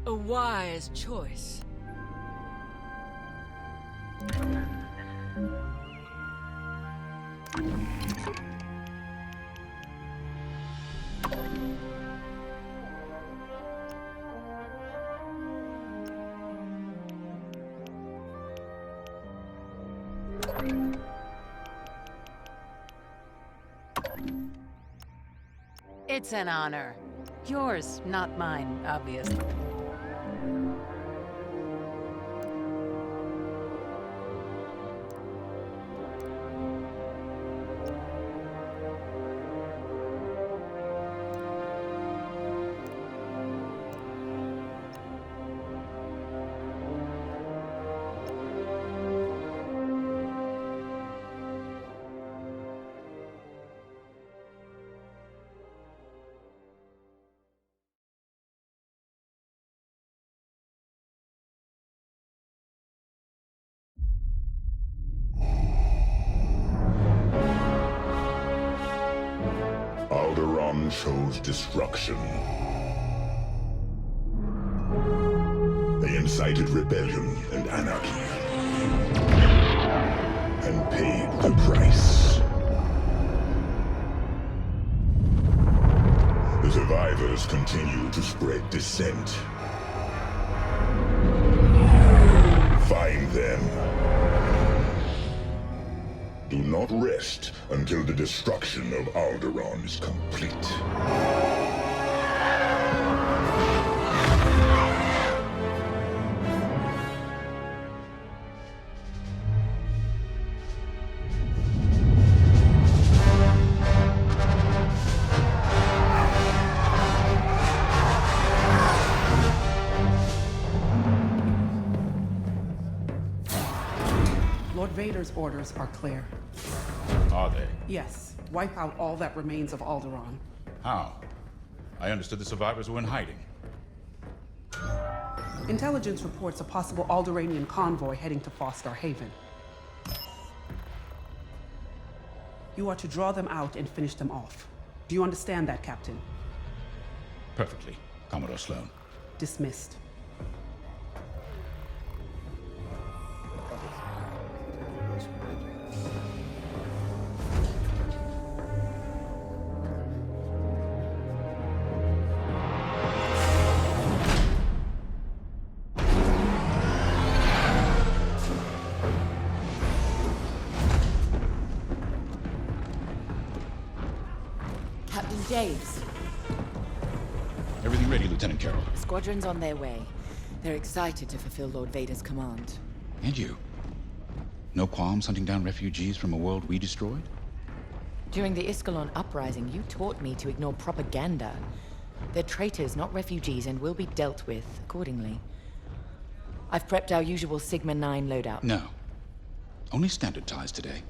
A wise choice. It's an honor. Yours, not mine, obviously. Alderaan chose destruction. They incited rebellion and anarchy, and paid the price. The survivors continue to spread dissent. Find them. Do not rest until the destruction of Alderaan is complete. Lord Vader's orders are clear. Are they? Yes, wipe out all that remains of Alderaan. How? I understood the survivors were in hiding. Intelligence reports a possible Alderaanian convoy heading to Foster Haven. You are to draw them out and finish them off. Do you understand that, Captain? Perfectly, Commodore Sloan. Dismissed. Captain James, Everything ready, Lieutenant Carroll. the squadron's on their way. They're excited to fulfill Lord Vader's command. And you? No qualms hunting down refugees from a world we destroyed? During the Iskalon uprising, you taught me to ignore propaganda. They're traitors, not refugees, and will be dealt with accordingly. I've prepped our usual Sigma-9 loadout. No. Only standard ties today.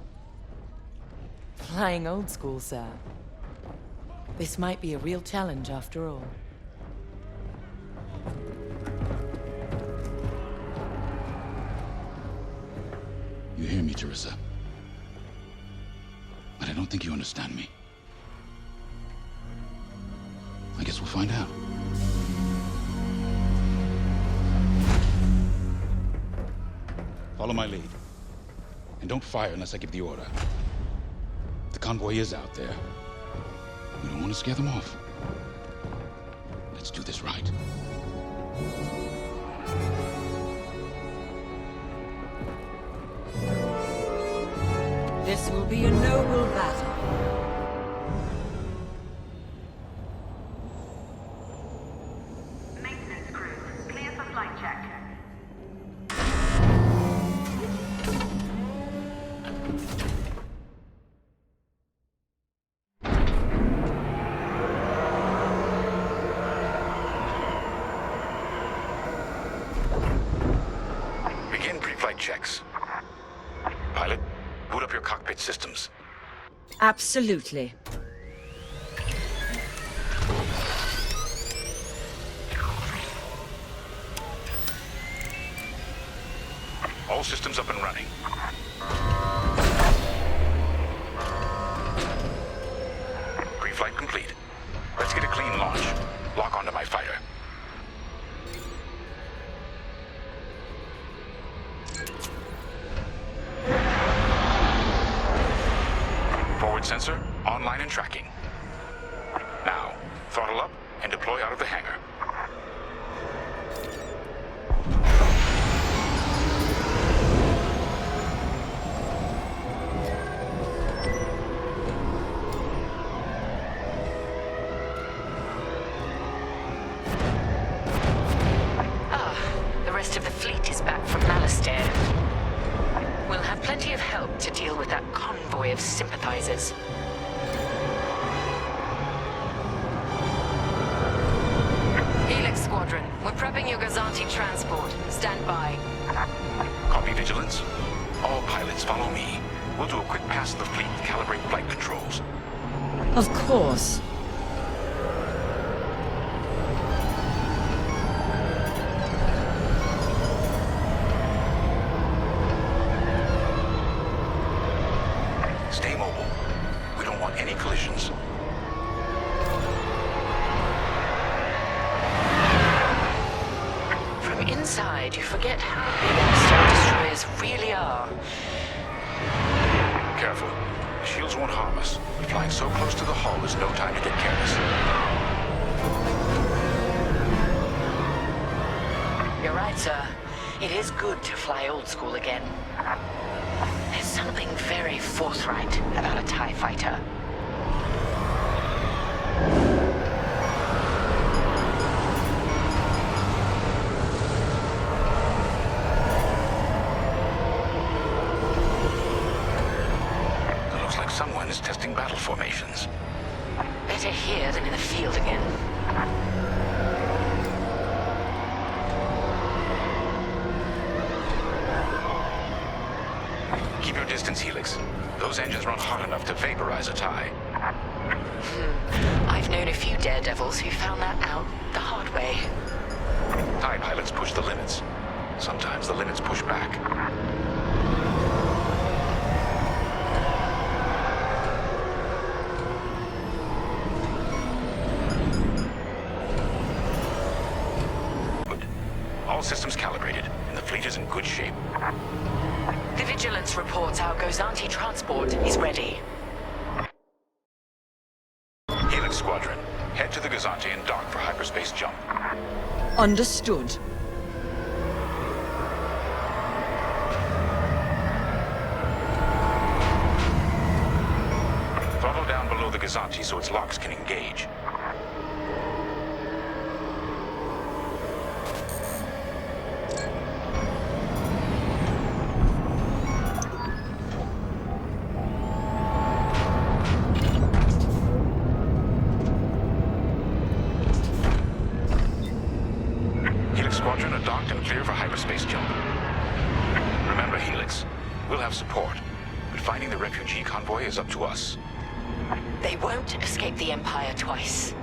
Flying old school, sir. This might be a real challenge after all. You hear me, Teresa? But I don't think you understand me. I guess we'll find out. Follow my lead. And don't fire unless I give the order. The convoy is out there. We don't want to scare them off. Let's do this right. This will be a noble battle. Maintenance crew, clear for flight check. Begin pre-flight checks. Pilot, boot up your cockpit systems. Absolutely. All systems up and running. Pre-flight complete. Let's get a clean launch. Lock onto my fighter. Forward sensor, online and tracking. Now, throttle up and deploy out of the hangar. The rest of the fleet is back from Malastare. We'll have plenty of help to deal with that convoy of sympathizers. Helix Squadron, we're prepping your Gazanti transport. Stand by. Copy, Vigilance. All pilots follow me. We'll do a quick pass of the fleet and calibrate flight controls. Of course. Stay mobile. We don't want any collisions. From inside, you forget how big our Star Destroyers really are. Careful. The shields won't harm us, but flying so close to the hull is no time to get careless. You're right, sir. It is good to fly old school again. There's something very forthright about a TIE fighter. It looks like someone is testing battle formations. Better here than in the field again. Keep your distance, Helix. Those engines run hot enough to vaporize a TIE. I've known a few daredevils who found that out the hard way. TIE pilots push the limits. Sometimes the limits push back. Good. All systems calibrated, and the fleet is in good shape. The Vigilance reports our Gozanti transport is ready. Helix Squadron, head to the Gazanti and dock for hyperspace jump. Understood. Throttle down below the Gazanti so its locks can engage. Helix Squadron are docked and clear for hyperspace jump. Remember, Helix, we'll have support, but finding the refugee convoy is up to us. They won't escape the Empire twice.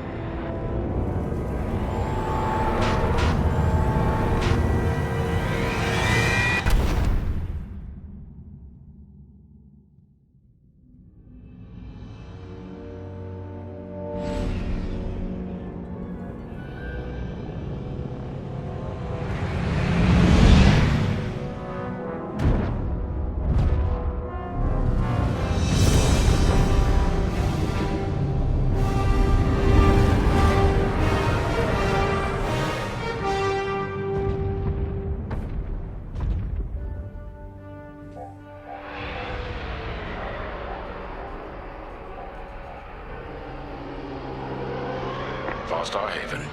Star Haven.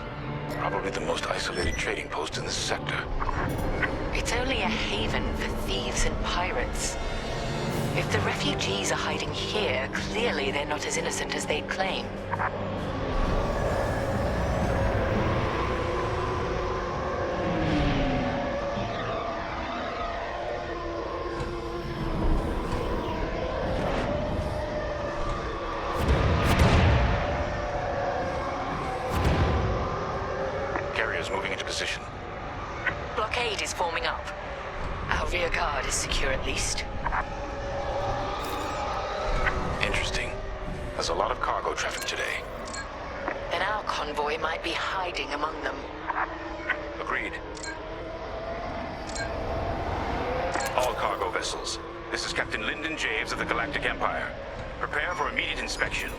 Probably the most isolated trading post in this sector. It's only a haven for thieves and pirates. If the refugees are hiding here, clearly they're not as innocent as they'd claim. Carriers moving into position. Blockade is forming up. Our rear guard is secure at least. Interesting. There's a lot of cargo traffic today. Then our convoy might be hiding among them. Agreed. All cargo vessels. This is Captain Lyndon James of the Galactic Empire. Prepare for immediate inspection.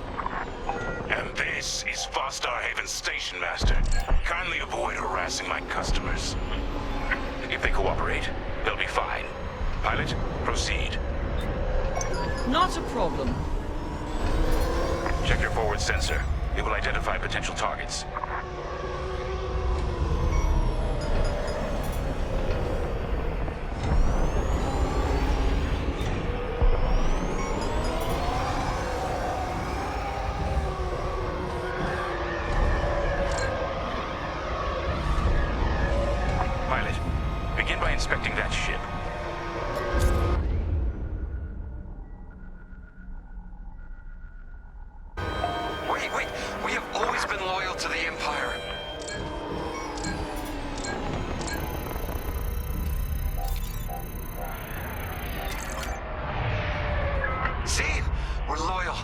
And this is Far Star Haven Station Master. Kindly avoid harassing my customers. If they cooperate, they'll be fine. Pilot, proceed. Not a problem. Check your forward sensor. It will identify potential targets. Pilot, begin by inspecting that ship. Wait. We have always been loyal to the Empire. See? We're loyal.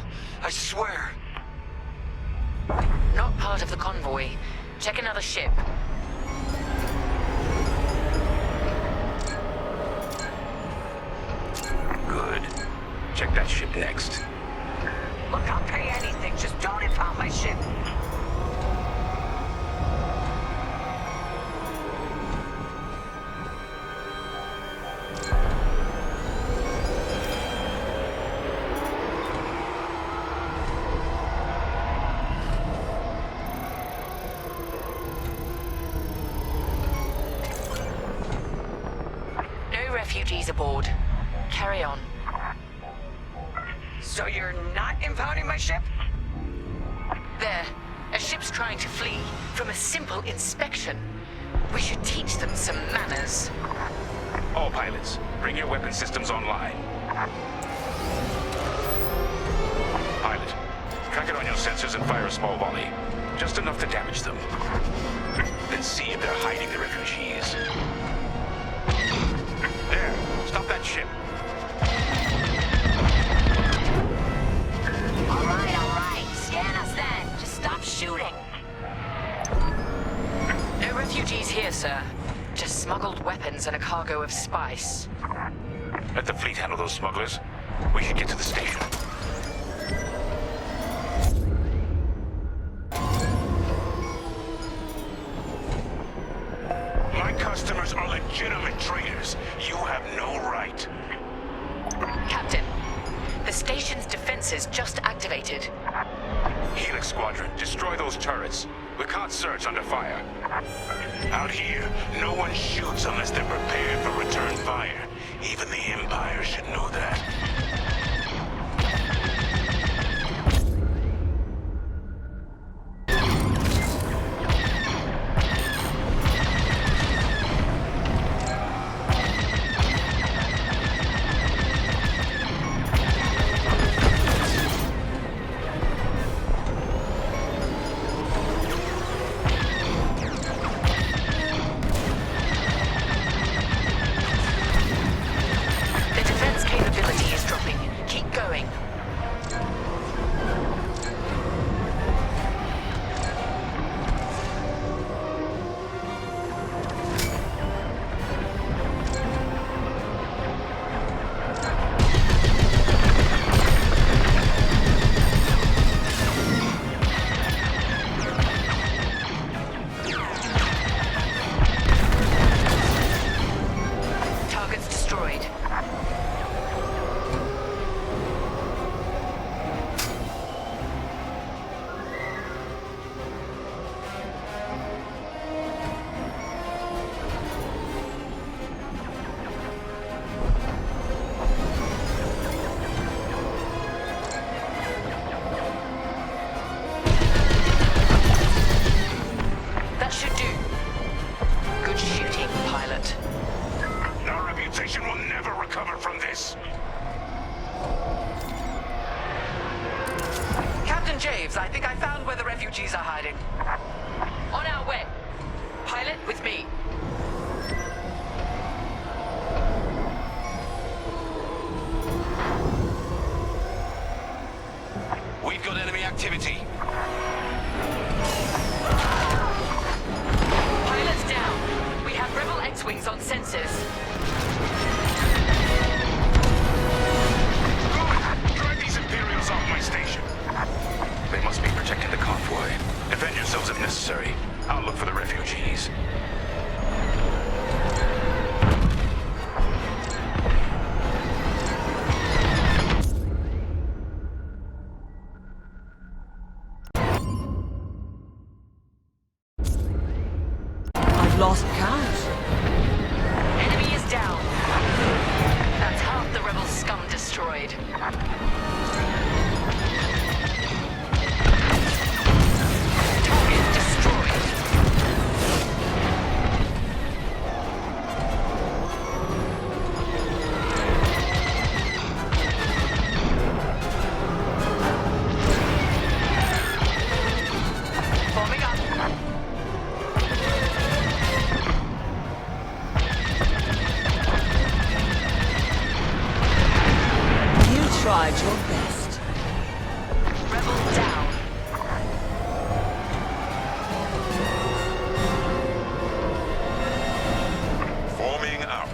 I swear. Not part of the convoy. Check another ship. Good. Check that ship next. Look, I'll pay anything. Just don't impound my ship. No refugees aboard. Carry on. So you're not impounding my ship? There. A ship's trying to flee from a simple inspection. We should teach them some manners. All pilots, bring your weapon systems online. Pilot, track it on your sensors and fire a small volley. Just enough to damage them. Then see if they're hiding the refugees. There, stop that ship. All right. Scan us then. Just stop shooting. No refugees here, sir. Just smuggled weapons and a cargo of spice. Let the fleet handle those smugglers. We should get to the station. My customers are legitimate traders. You have no right. Captain, the station's defenses just activated. Helix Squadron, destroy those turrets. We can't search under fire. Out here, no one shoots unless they're prepared for return fire. Even the Empire should know that. The defense capability is dropping. Keep going. Targets destroyed. That should do. Good shooting, pilot. Our reputation will never recover from this. Captain James, I think I found where the refugees are hiding. On our way. Pilot with me. I'll look for the refugees. I've lost count. Enemy is down. That's half the rebel scum destroyed. Target destroyed. Forming up. You tried your best. Rebel down. Forming up.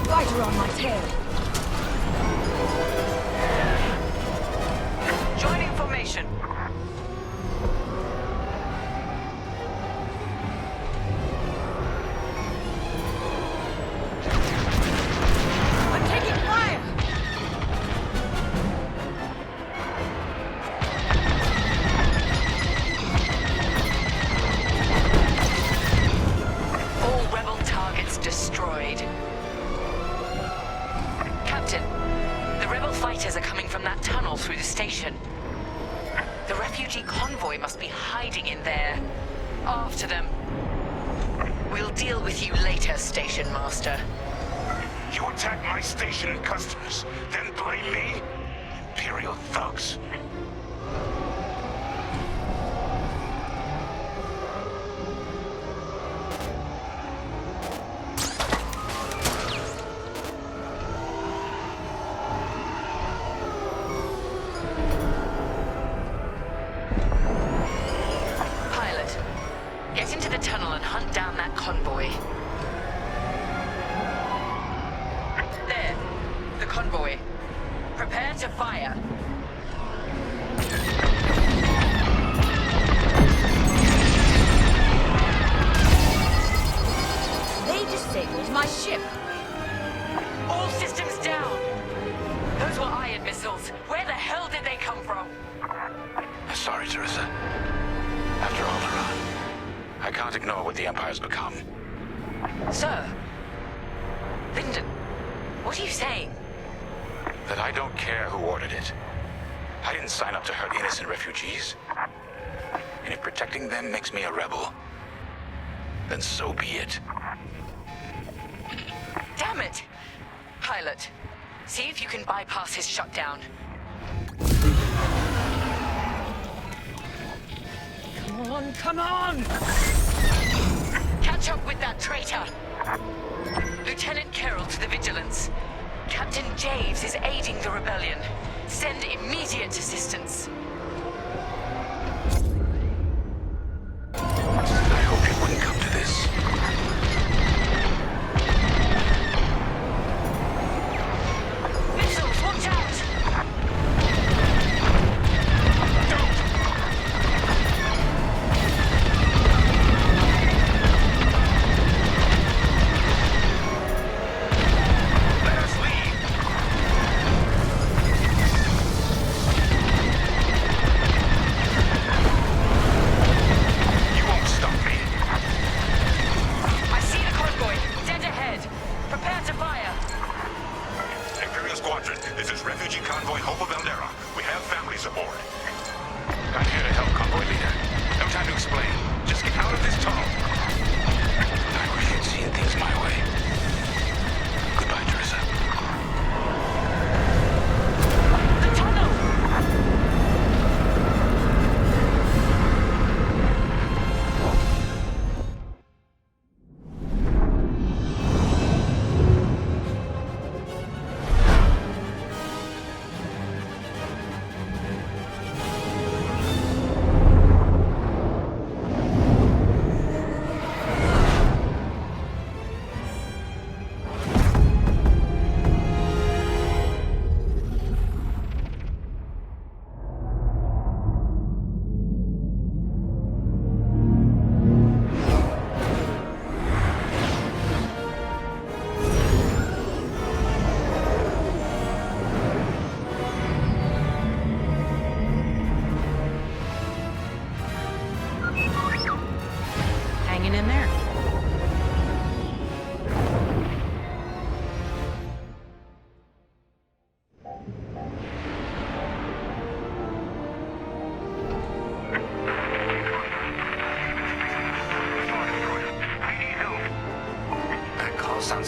Fighter on my tail. Joining formation. I'm taking fire. All rebel targets destroyed. Captain, the rebel fighters are coming from that tunnel through the station. The refugee convoy must be hiding in there. After them. We'll deal with you later, Station Master. You attack my station and customers, then blame me? Imperial thugs. Pilot, get into the tunnel and hunt down that convoy. There, the convoy. Prepare to fire. They disabled my ship. All systems down. Those were iron missiles. Where the hell did they come from? Sorry, Teresa. After Alderaan, I can't ignore what the Empire's become. Sir. Lyndon, what are you saying? That I don't care who ordered it. I didn't sign up to hurt innocent refugees. And if protecting them makes me a rebel, then so be it. Damn it! Pilot, see if you can bypass his shutdown. Come on, come on! Catch up with that traitor! Lieutenant Carroll to the Vigilance. Captain Javes is aiding the rebellion. Send immediate assistance. I hoped it wouldn't come to this. Missiles, watch out! Let us leave! You won't stop me. I see the convoy. Dead ahead. Prepare to fire. Imperial Squadron, this is Refugee Convoy Hope of Eldera. We have families aboard. I'm here to help, convoy leader. No time to explain. Just get out of this tunnel. I wish you'd seen things my way. Goodbye, Teresa. The tunnel!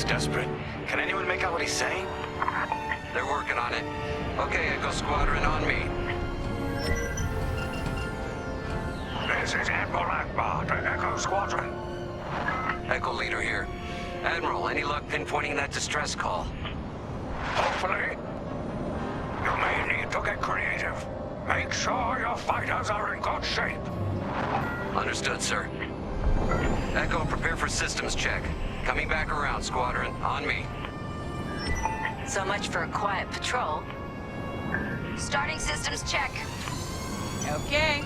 desperate. Can anyone make out what he's saying? They're working on it. Okay, Echo Squadron, on me. This is Admiral Akbar to Echo Squadron. Echo Leader here. Admiral, any luck pinpointing that distress call? Hopefully. You may need to get creative. Make sure your fighters are in good shape. Understood, sir. Echo, prepare for systems check. Coming back around, Squadron. On me. So much for a quiet patrol. Starting systems check. Okay.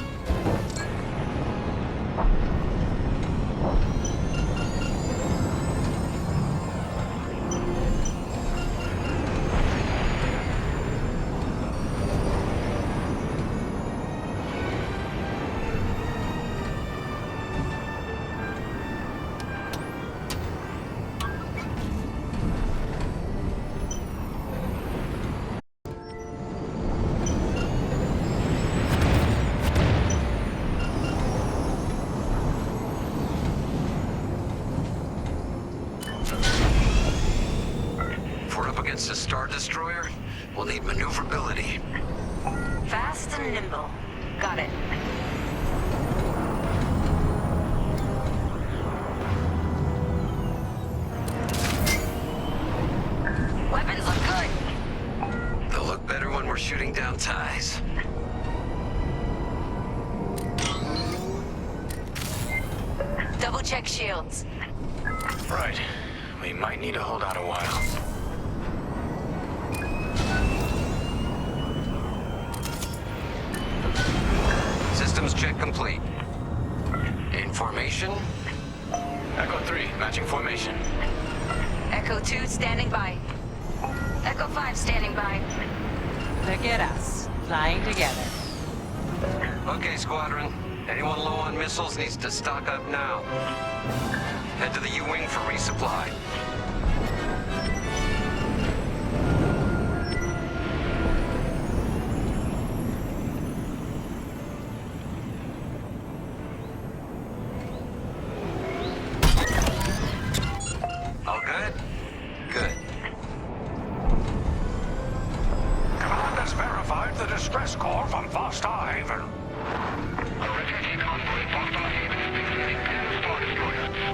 Against a Star Destroyer, we'll need maneuverability. Fast and nimble. Got it. Weapons look good. They'll look better when we're shooting down ties. Double check shields. Right. We might need to hold out a while. Systems check complete. In formation? Echo 3, matching formation. Echo 2 standing by. Echo 5 standing by. Look at us, flying together. Okay, Squadron. Anyone low on missiles needs to stock up now. Head to the U-Wing for resupply. All good? Good. Command has verified the distress call from Foster Haven.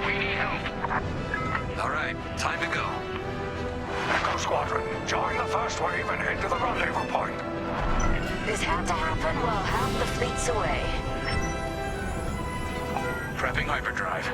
We need help. All right, time to go. Echo Squadron, join the first wave and head to the rendezvous point. This had to happen while half the fleet's away. Prepping hyperdrive.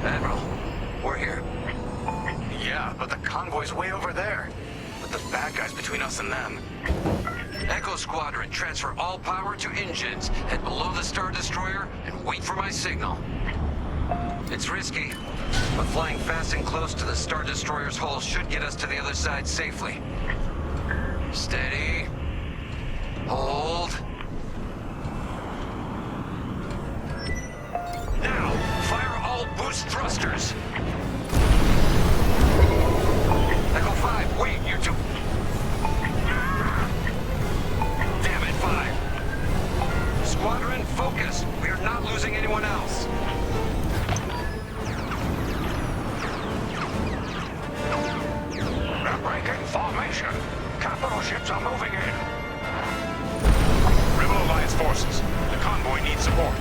Admiral, we're here. Yeah, but the convoy's way over there. With the bad guys between us and them. Echo Squadron, transfer all power to engines. Head below the Star Destroyer and wait for my signal. It's risky, but flying fast and close to the Star Destroyer's hull should get us to the other side safely. Steady. Hold. Now, fire all boost thrusters. Echo 5, wait, you're too... Damn it, 5. Squadron, focus. We are not losing anyone else. They're breaking formation. Capital ships are moving in. Rebel Alliance forces. The convoy needs support.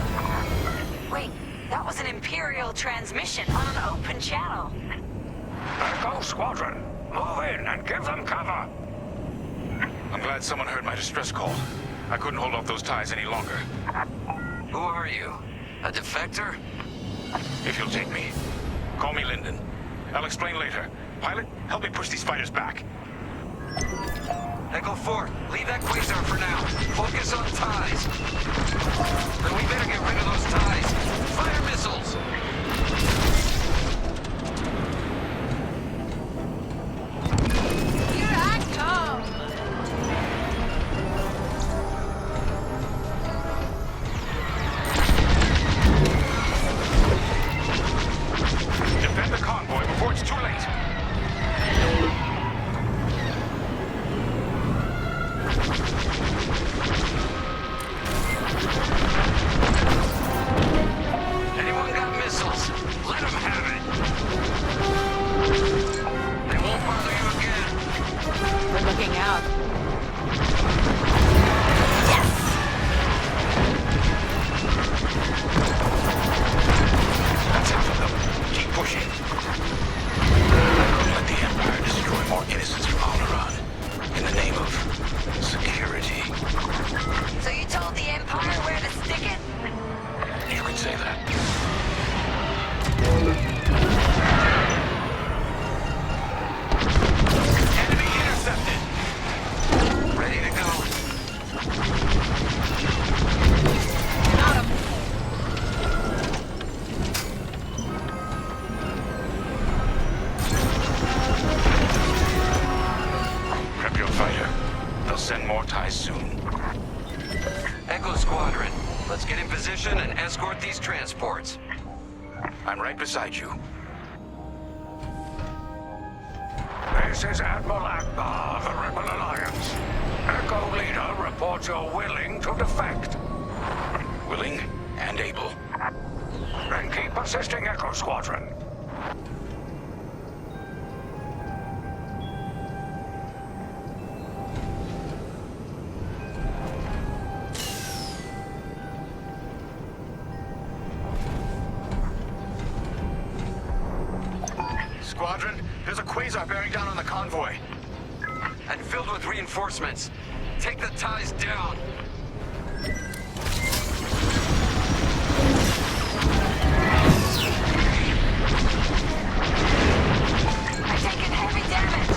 Wait, that was an Imperial transmission on an open channel. Echo Squadron, move in and give them cover. I'm glad someone heard my distress call. I couldn't hold off those ties any longer. Who are you? A defector? If you'll take me. Call me Lyndon. I'll explain later. Pilot, help me push these fighters back. Echo 4, leave that quasar for now. Focus on ties. Then we better get rid of those ties. Fire missiles! down. That's half of them. Keep pushing. Don't let the Empire destroy more innocents from Alderaan in the name of security. So you told the Empire where to stick it? You could say that. Enemy intercepted. Ready to go. Got him. Prep your fighter. They'll send more ties soon. Echo Squadron, let's get in position and escort these transports. I'm right beside you. This is Admiral Akbar of the Rebel Alliance. Echo Leader reports you're willing to defect. Willing and able. Then keep assisting Echo Squadron. Squadron, there's a quasar bearing down on the convoy. And filled with reinforcements. Take the ties down. I'm taking heavy damage.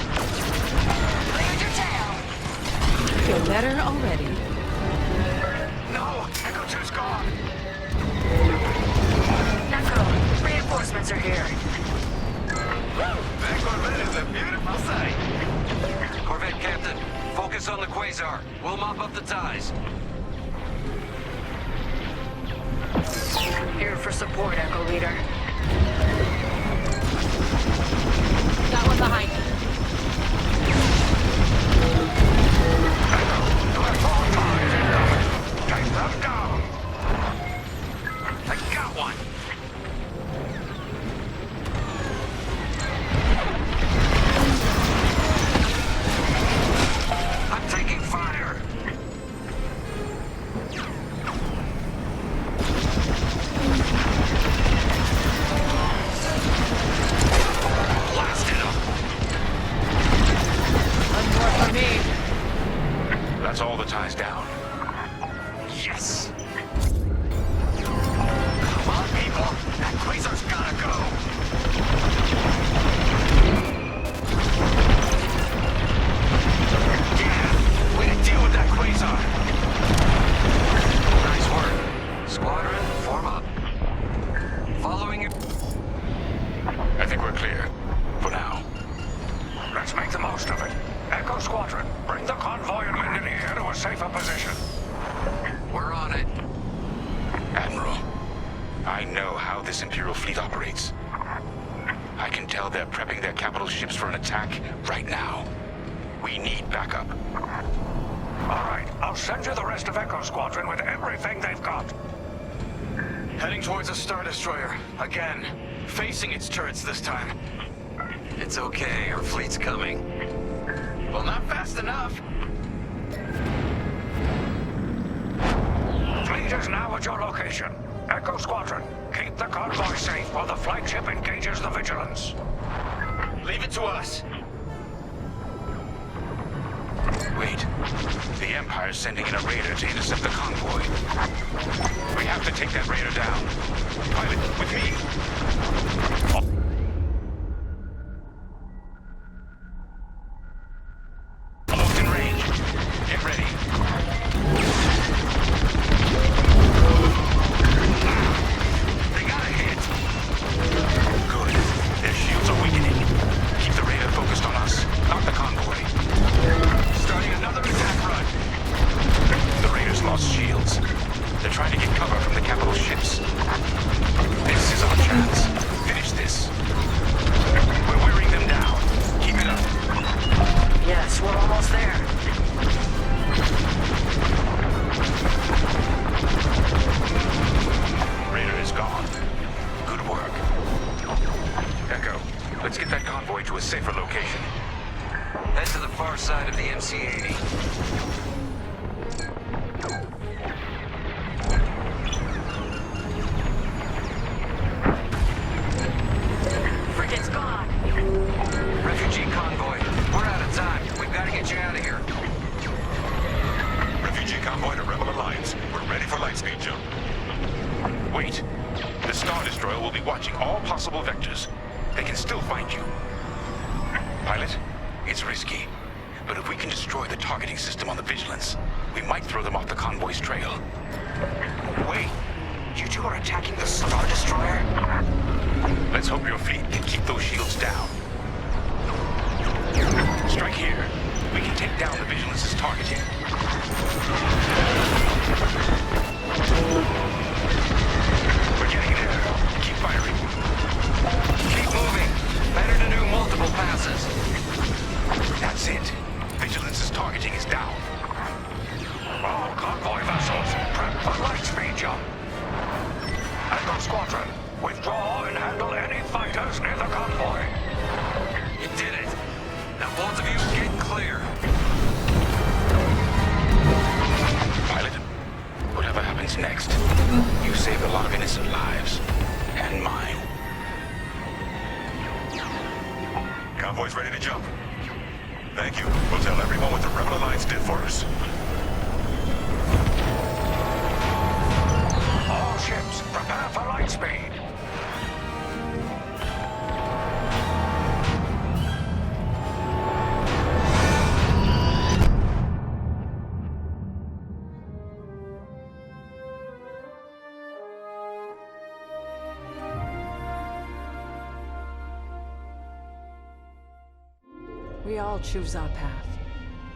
Cleared your tail. Feel better already. No! Echo 2's gone! Echo, reinforcements are here. That Corvette is a beautiful sight! Corvette Captain, focus on the quasar. We'll mop up the ties. Here for support, Echo Leader. Got one behind you. Take them down. I got one! I'm taking fire! Blasted him! One more for me. That's all the ties down. Yes! Come on, people! That quasar's gotta go! Yeah! Way to deal with that quasar! Nice work. Squadron, form up. Following you. I think we're clear. For now. Let's make the most of it. Echo Squadron, bring the convoy and Lindenier to a safer position. We're on it. Admiral, I know how this Imperial fleet operates. I can tell they're prepping their capital ships for an attack right now. We need backup. All right, I'll send you the rest of Echo Squadron with everything they've got. Heading towards a Star Destroyer. Again. Facing its turrets this time. It's okay, our fleet's coming. Well, not fast enough. Fleet is now at your location. Echo Squadron, keep the convoy safe while the flagship engages the Vigilance. Leave it to us. Wait. The Empire's sending in a raider to intercept the convoy. We have to take that raider down. Pilot, with me. Almost in range. Get ready. They got a hit. Good. Their shields are weakening. Keep the raider focused on us, not the convoy. Starting another attack run. The raiders lost shields. They're trying to get cover from the capital ships. This is our chance. Finish this. We're wearing them down. Keep it up. Yes, we're almost there. Raider is gone. Good work. Echo, let's get that convoy to a safer location. Head to the far side of the MC-80. Frigate's gone. Refugee convoy, we're out of time. We've got to get you out of here. Refugee convoy to Rebel Alliance. We're ready for lightspeed jump. Wait. The Star Destroyer will be watching all possible vectors. They can still find you. Pilot, it's risky. But if we can destroy the targeting system on the Vigilance, we might throw them off the convoy's trail. Wait. You two are attacking the Star Destroyer? Let's hope your fleet can keep those shields down. Strike here. We can take down the Vigilance's targeting. We're getting there. Keep firing. Keep moving. Better to do multiple passes. That's it. Vigilance's targeting is down. All convoy vessels, prep for lightspeed jump. Echo Squadron, withdraw and handle any fighters near the convoy. You did it. Now both of you get clear. Pilot, whatever happens next, you saved a lot of innocent lives. And mine. Convoy's ready to jump. Thank you. We'll tell everyone what the Rebel Alliance did for us. All ships, prepare for lightspeed. We all choose our path.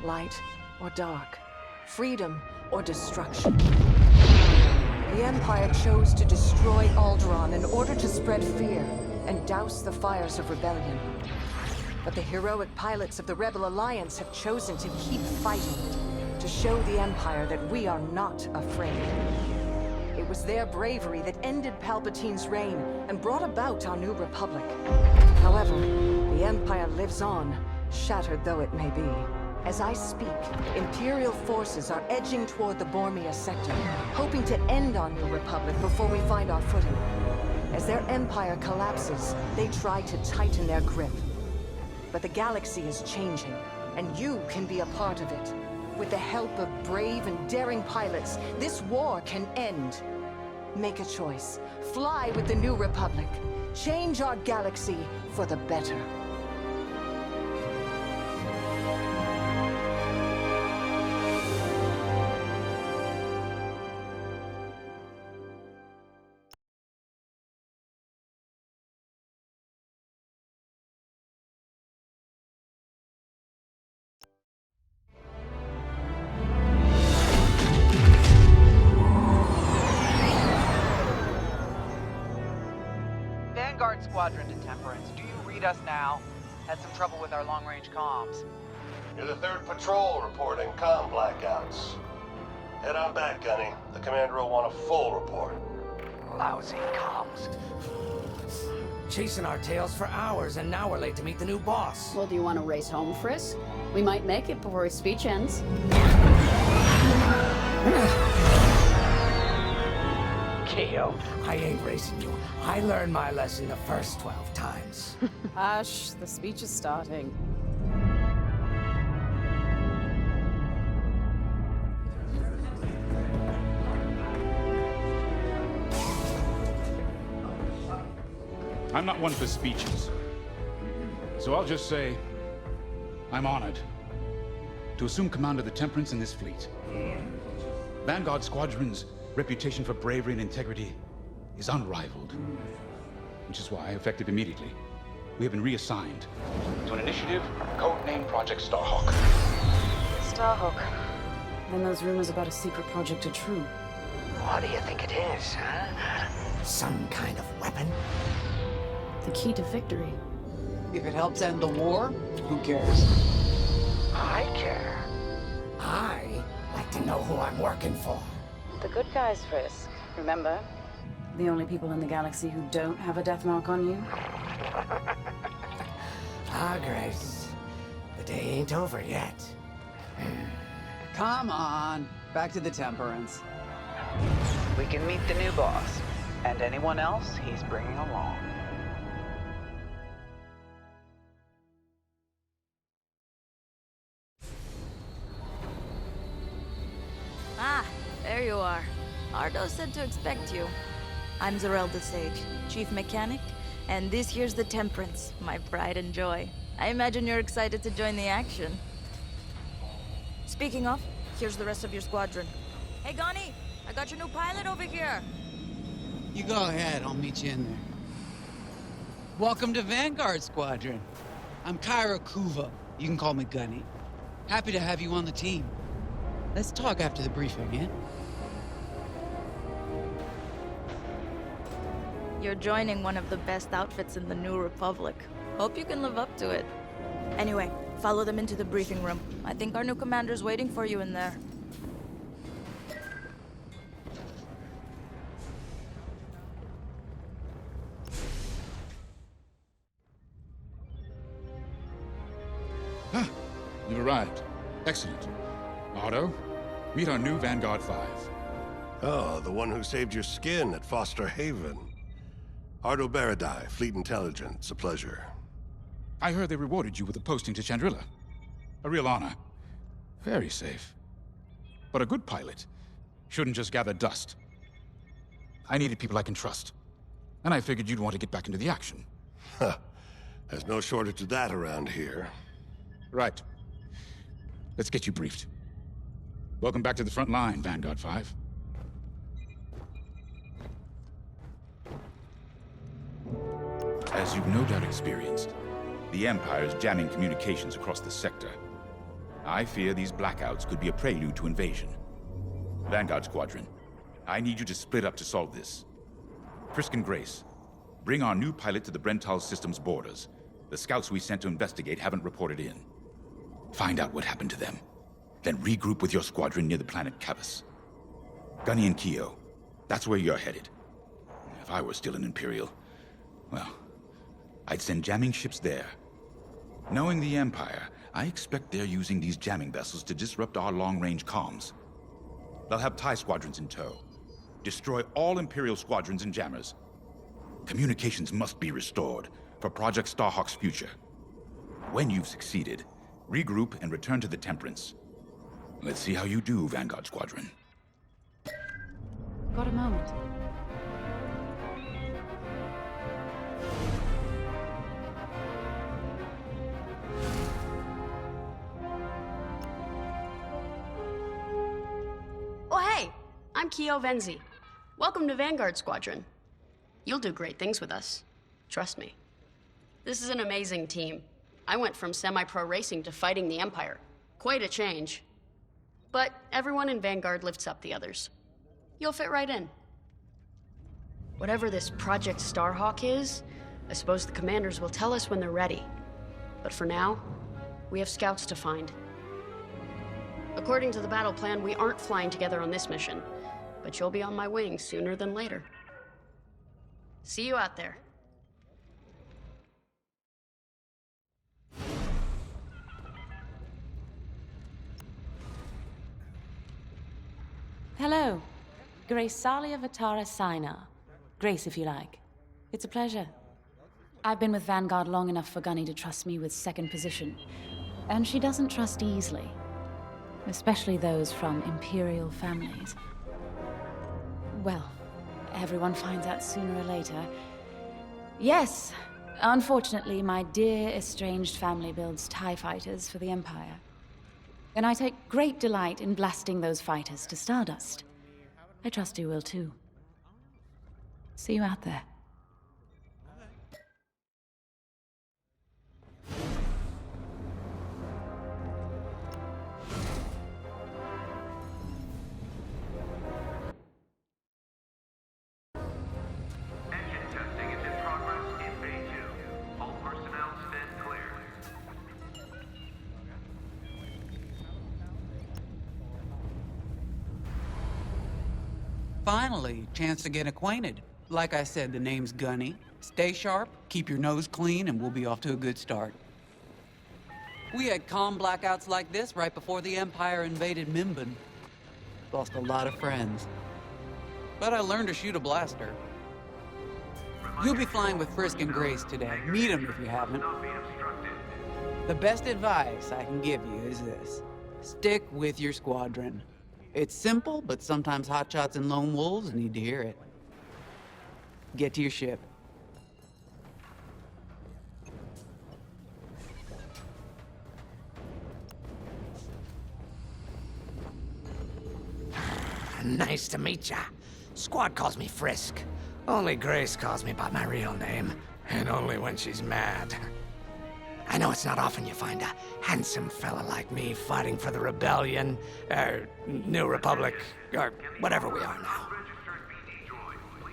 Light or dark. Freedom or destruction. The Empire chose to destroy Alderaan in order to spread fear and douse the fires of rebellion. But the heroic pilots of the Rebel Alliance have chosen to keep fighting, to show the Empire that we are not afraid. It was their bravery that ended Palpatine's reign and brought about our new republic. However, the Empire lives on, shattered though it may be. As I speak, Imperial forces are edging toward the Bormia sector, hoping to end our new republic before we find our footing. As their empire collapses, they try to tighten their grip. But the galaxy is changing, and you can be a part of it. With the help of brave and daring pilots, this war can end. Make a choice. Fly with the new republic. Change our galaxy for the better. Squadron to Temperance. Do you read us now? Had some trouble with our long-range comms. You're the 3rd patrol reporting comm blackouts. Head on back, Gunny. The commander will want a full report. Lousy comms. Chasing our tails for hours, and now we're late to meet the new boss. Well, do you want to race home, Frisk? We might make it before his speech ends. Keo, I ain't racing you. I learned my lesson the first 12 times. Hush, the speech is starting. I'm not one for speeches. So I'll just say, I'm honored to assume command of the Temperance in this fleet. Vanguard Squadron's reputation for bravery and integrity is unrivaled, which is why, effective immediately, we have been reassigned to an initiative codenamed Project Starhawk. Starhawk. Then those rumors about a secret project are true. What do you think it is, huh? Some kind of weapon? The key to victory. If it helps end the war, who cares? I care. I like to know who I'm working for. The good guys, Frisk. Remember? The only people in the galaxy who don't have a death mark on you? Ah, Grace. The day ain't over yet. Come on, back to the Temperance. We can meet the new boss, and anyone else he's bringing along. Ah, there you are. Ardo said to expect you. I'm Zarelda Sage, Chief Mechanic, and this here's the Temperance, my pride and joy. I imagine you're excited to join the action. Speaking of, here's the rest of your squadron. Hey, Gunny, I got your new pilot over here. You go ahead, I'll meet you in there. Welcome to Vanguard Squadron. I'm Kyra Kuva. You can call me Gunny. Happy to have you on the team. Let's talk after the briefing, yeah? You're joining one of the best outfits in the New Republic. Hope you can live up to it. Anyway, follow them into the briefing room. I think our new commander's waiting for you in there. Ah, you've arrived. Excellent. Otto, meet our new Vanguard 5. Oh, the one who saved your skin at Foster Haven. Ardo Baradai, Fleet Intelligence. A pleasure. I heard they rewarded you with a posting to Chandrila. A real honor. Very safe. But a good pilot shouldn't just gather dust. I needed people I can trust. And I figured you'd want to get back into the action. Huh. There's no shortage of that around here. Right. Let's get you briefed. Welcome back to the front line, Vanguard 5. As you've no doubt experienced, the Empire is jamming communications across the sector. I fear these blackouts could be a prelude to invasion. Vanguard Squadron, I need you to split up to solve this. Frisk and Grace, bring our new pilot to the Brental Systems borders. The scouts we sent to investigate haven't reported in. Find out what happened to them. Then regroup with your squadron near the planet Cavus. Gunny and Keo, that's where you're headed. If I were still an Imperial, well, I'd send jamming ships there. Knowing the Empire, I expect they're using these jamming vessels to disrupt our long-range comms. They'll have TIE squadrons in tow. Destroy all Imperial squadrons and jammers. Communications must be restored for Project Starhawk's future. When you've succeeded, regroup and return to the Temperance. Let's see how you do, Vanguard Squadron. Got a moment? Oh, hey! I'm Keo Venzi. Welcome to Vanguard Squadron. You'll do great things with us. Trust me. This is an amazing team. I went from semi-pro racing to fighting the Empire. Quite a change. But everyone in Vanguard lifts up the others. You'll fit right in. Whatever this Project Starhawk is, I suppose the commanders will tell us when they're ready. But for now, we have scouts to find. According to the battle plan, we aren't flying together on this mission, but you'll be on my wing sooner than later. See you out there. Hello. Grace Salia Vatara Sina. Grace, if you like. It's a pleasure. I've been with Vanguard long enough for Gunny to trust me with second position. And she doesn't trust easily. Especially those from Imperial families. Well, everyone finds out sooner or later. Yes, unfortunately, my dear estranged family builds TIE fighters for the Empire. And I take great delight in blasting those fighters to stardust. I trust you will too. See you out there. Engine testing is in progress in Bay 2. All personnel stand clear. Finally, chance to get acquainted. Like I said, the name's Gunny. Stay sharp, keep your nose clean, and we'll be off to a good start. We had calm blackouts like this right before the Empire invaded Minban. Lost a lot of friends. But I learned to shoot a blaster. You'll be flying with Frisk and Grace today. Meet them if you haven't. The best advice I can give you is this. Stick with your squadron. It's simple, but sometimes hotshots and lone wolves need to hear it. Get to your ship. Nice to meet ya. Squad calls me Frisk. Only Grace calls me by my real name. And only when she's mad. I know it's not often you find a handsome fella like me fighting for the Rebellion, or New Republic, or whatever we are now.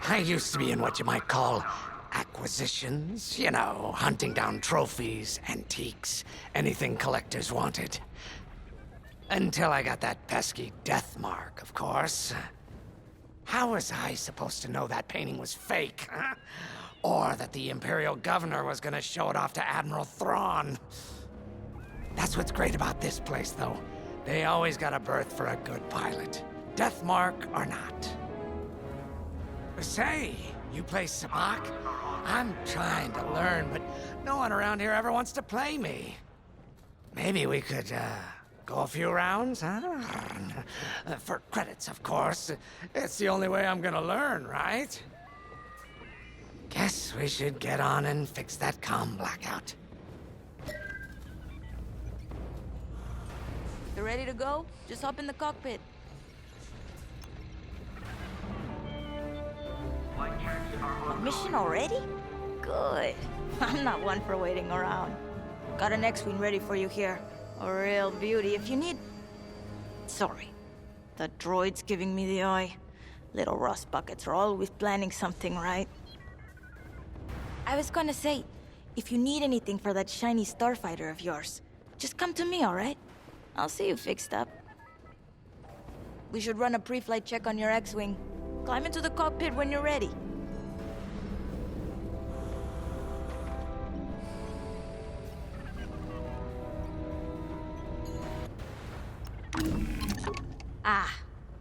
I used to be in what you might call acquisitions. You know, hunting down trophies, antiques, anything collectors wanted. Until I got that pesky death mark, of course. How was I supposed to know that painting was fake, huh? Or that the Imperial Governor was gonna show it off to Admiral Thrawn? That's what's great about this place, though. They always got a berth for a good pilot. Death mark or not. Say, you play Sabak? I'm trying to learn, but no one around here ever wants to play me. Maybe we could, go a few rounds, huh? For credits, of course. It's the only way I'm gonna learn, right? Guess we should get on and fix that comm blackout. You ready to go? Just hop in the cockpit. Mission already? Good. I'm not one for waiting around. Got an X-Wing ready for you here. A real beauty if you need... Sorry. The droid's giving me the eye. Little rust buckets are always planning something, right? I was gonna say, if you need anything for that shiny starfighter of yours, just come to me, alright? I'll see you fixed up. We should run a pre-flight check on your X-Wing. Climb into the cockpit when you're ready. Ah,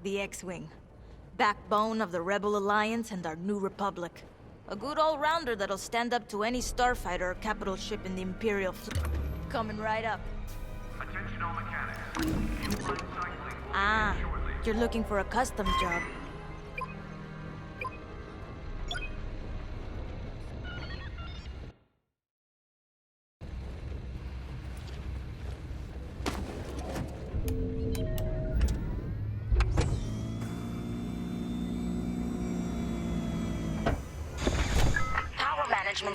the X-Wing. Backbone of the Rebel Alliance and our new Republic. A good all-rounder that'll stand up to any starfighter or capital ship in the Imperial fleet. Coming right up. Attention all mechanics. Ah, you're looking for a custom job.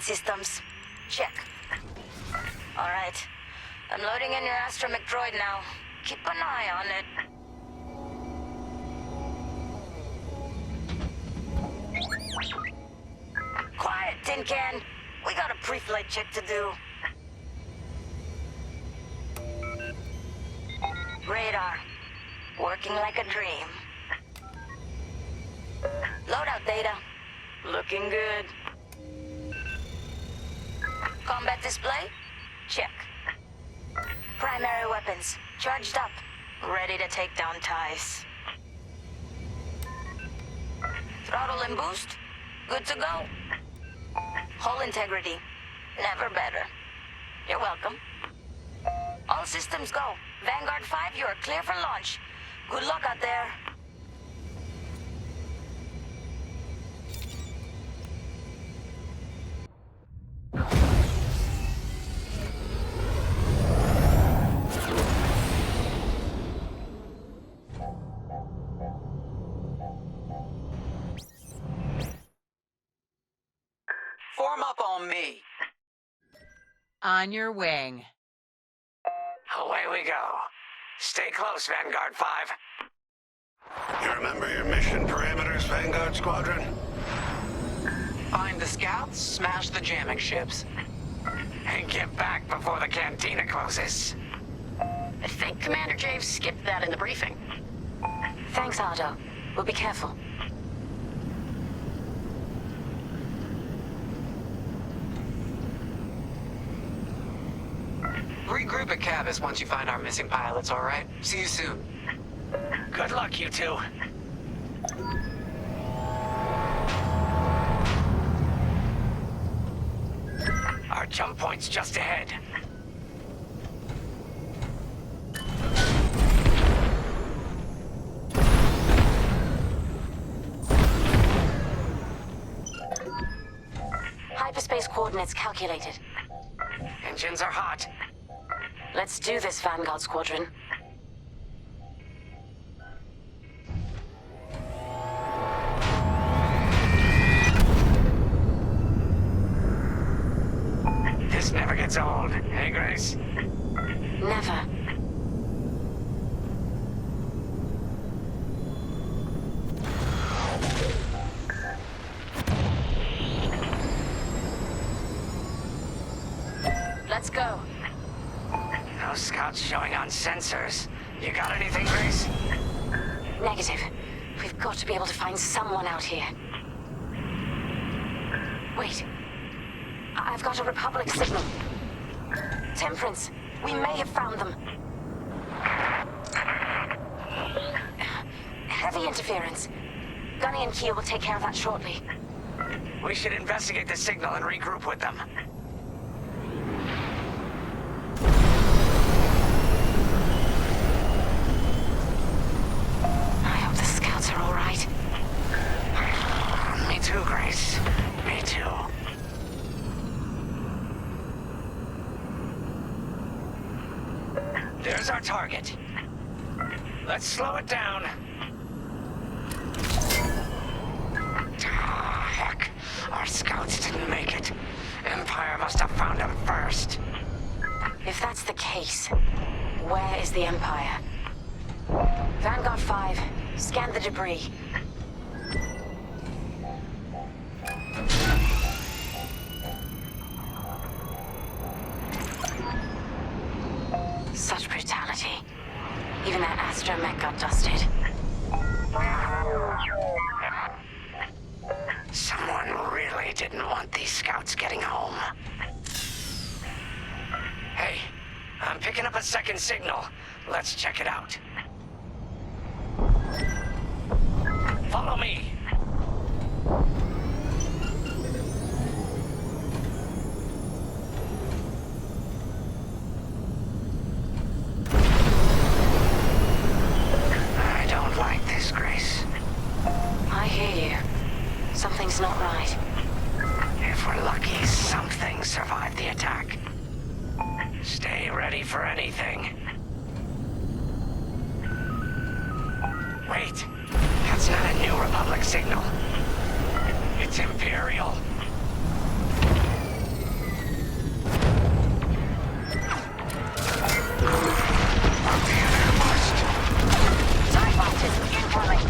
Systems. Check. All right. I'm loading in your astromech droid now. Keep an eye on it. Quiet, Tin Can. We got a pre-flight check to do. Radar. Working like a dream. Loadout data. Looking good. Combat display? Check. Primary weapons, charged up, ready to take down TIEs. Throttle and boost, good to go. Hull integrity, never better. You're welcome. All systems go. Vanguard 5, you are clear for launch. Good luck out there. Form up on me. On your wing. Away we go. Stay close, Vanguard 5. You remember your mission parameters, Vanguard Squadron? Find the scouts, smash the jamming ships. And get back before the cantina closes. I think Commander Javes skipped that in the briefing. Thanks, Aldo. We'll be careful. Regroup at cab us once you find our missing pilots, all right? See you soon. Good luck, you two. Our jump point's just ahead. Hyperspace coordinates calculated. Engines are hot. Let's do this, Vanguard Squadron. This never gets old, hey, Grace? Never. Let's go. No scouts showing on sensors. You got anything, Grace? Negative. We've got to be able to find someone out here. Wait. I've got a Republic signal. Temperance. We may have found them. Heavy interference. Gunny and Keel will take care of that shortly. We should investigate the signal and regroup with them. I hope the scouts are all right. Me too, Grace. Me too. There's our target. Let's slow it down. Ah, heck. Our scouts didn't make it. Empire must have found them first. If that's the case, where is the Empire? Vanguard 5, scan the debris. Such brutality. Even that astromech got dusted. Someone really didn't want these scouts getting home. Hey, I'm picking up a second signal. Let's check it out. Follow me. I don't like this, Grace. I hear you. Something's not right. If we're lucky, something survived the attack. Stay ready for anything. Wait, that's not a New Republic signal. It's Imperial. TIE fighters incoming!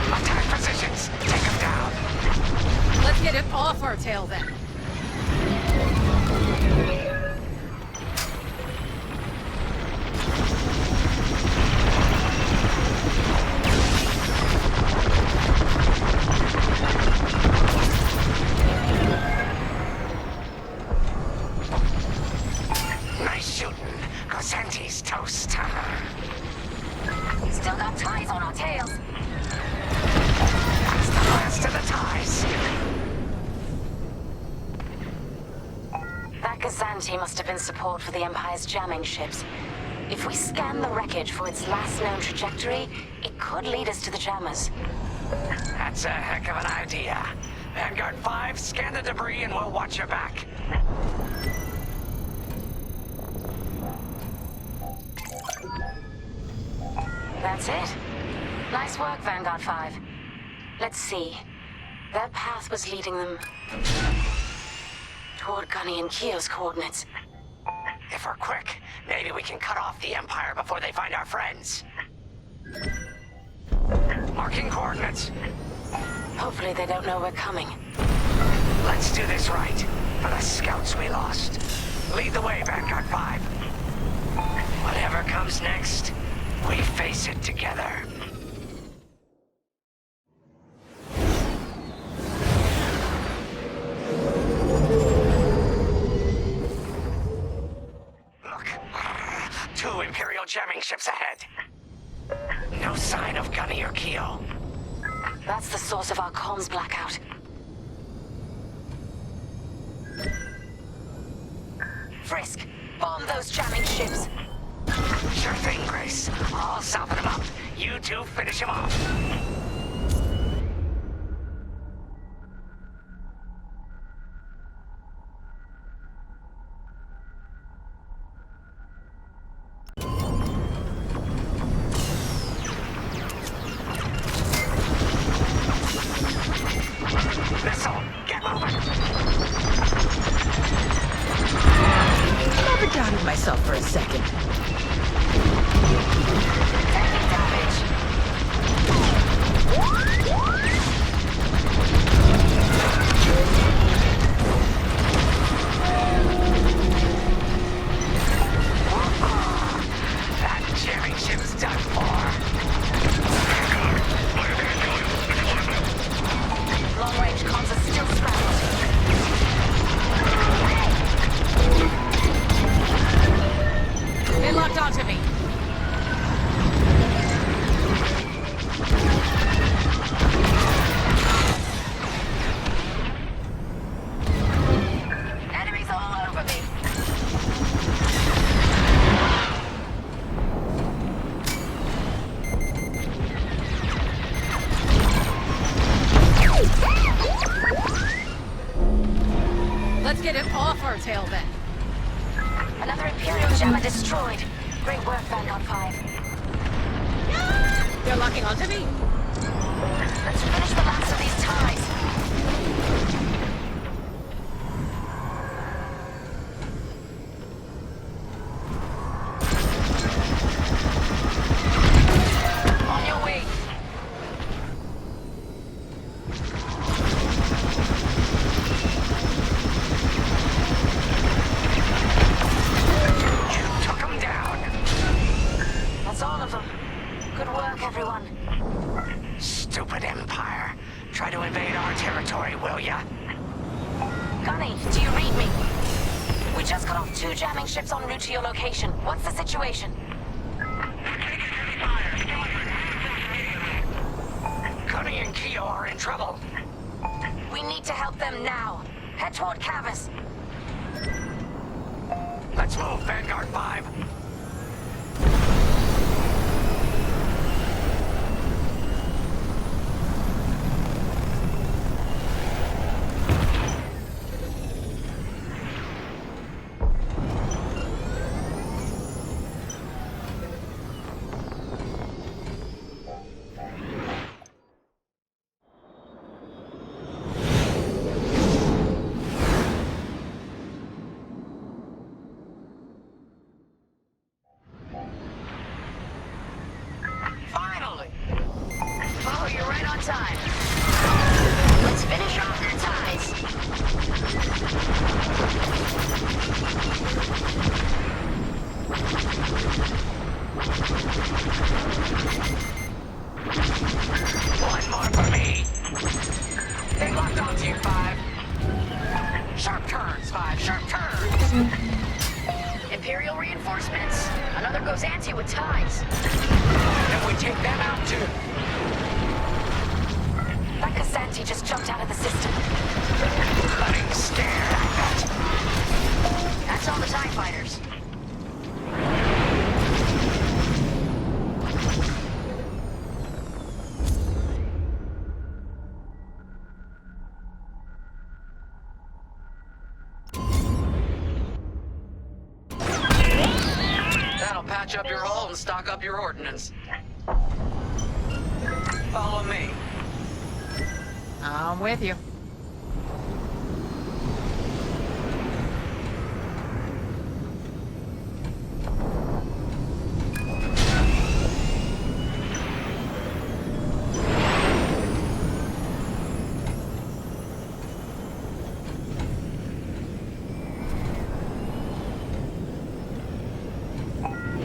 Attack positions! Take them down! Let's get it off our tail then. Nice shooting. Cosente's toast. Still got ties on our tails. That's the last of the ties. That Gazanti must have been support for the Empire's jamming ships. If we scan the wreckage for its last known trajectory, it could lead us to the jammers. That's a heck of an idea. Vanguard 5, scan the debris and we'll watch your back. That's it. Nice work, Vanguard 5. Let's see. Their path was leading them toward Gunny and Keel's coordinates. If we're quick, maybe we can cut off the Empire before they find our friends. Marking coordinates. Hopefully they don't know we're coming. Let's do this right, for the scouts we lost. Lead the way, Vanguard 5. Whatever comes next, we face it together. Look, jamming ships ahead. No sign of Gunny or Keo. That's the source of our comms blackout. Frisk, bomb those jamming ships. Sure thing, Grace. I'll soften him up. You two finish him off. Missile, get moving. Never doubted myself for a second. Taking damage. That jamming ship's done for. Long-range comms are still scrambled. They locked onto me. Enemies all over me. Let's get it off our tail then. Another Imperial Gemma destroyed. Great work, Vanguard 5. They're locking onto me. Let's finish the last of these ties. On your way. You took him down. That's all of them. Good work, everyone. Stupid Empire. Try to invade our territory, will ya? Gunny, do you read me? We just got off 2 jamming ships en route to your location. What's the situation? Gunny and Keo are in trouble. We need to help them now. Head toward Cavus. Let's move, Vanguard 5. Finally! Oh, you're right on time. Let's finish off their ties. One more for me. They locked onto you, 5. Sharp turns, 5. Sharp turns. Imperial reinforcements. Another goes anti with ties. Then we take them out, too. That Cassanti just jumped out of the system. Bloody stare at that. That's all the TIE fighters. That'll patch up your hull and stock up your ordnance. Follow me. I'm with you.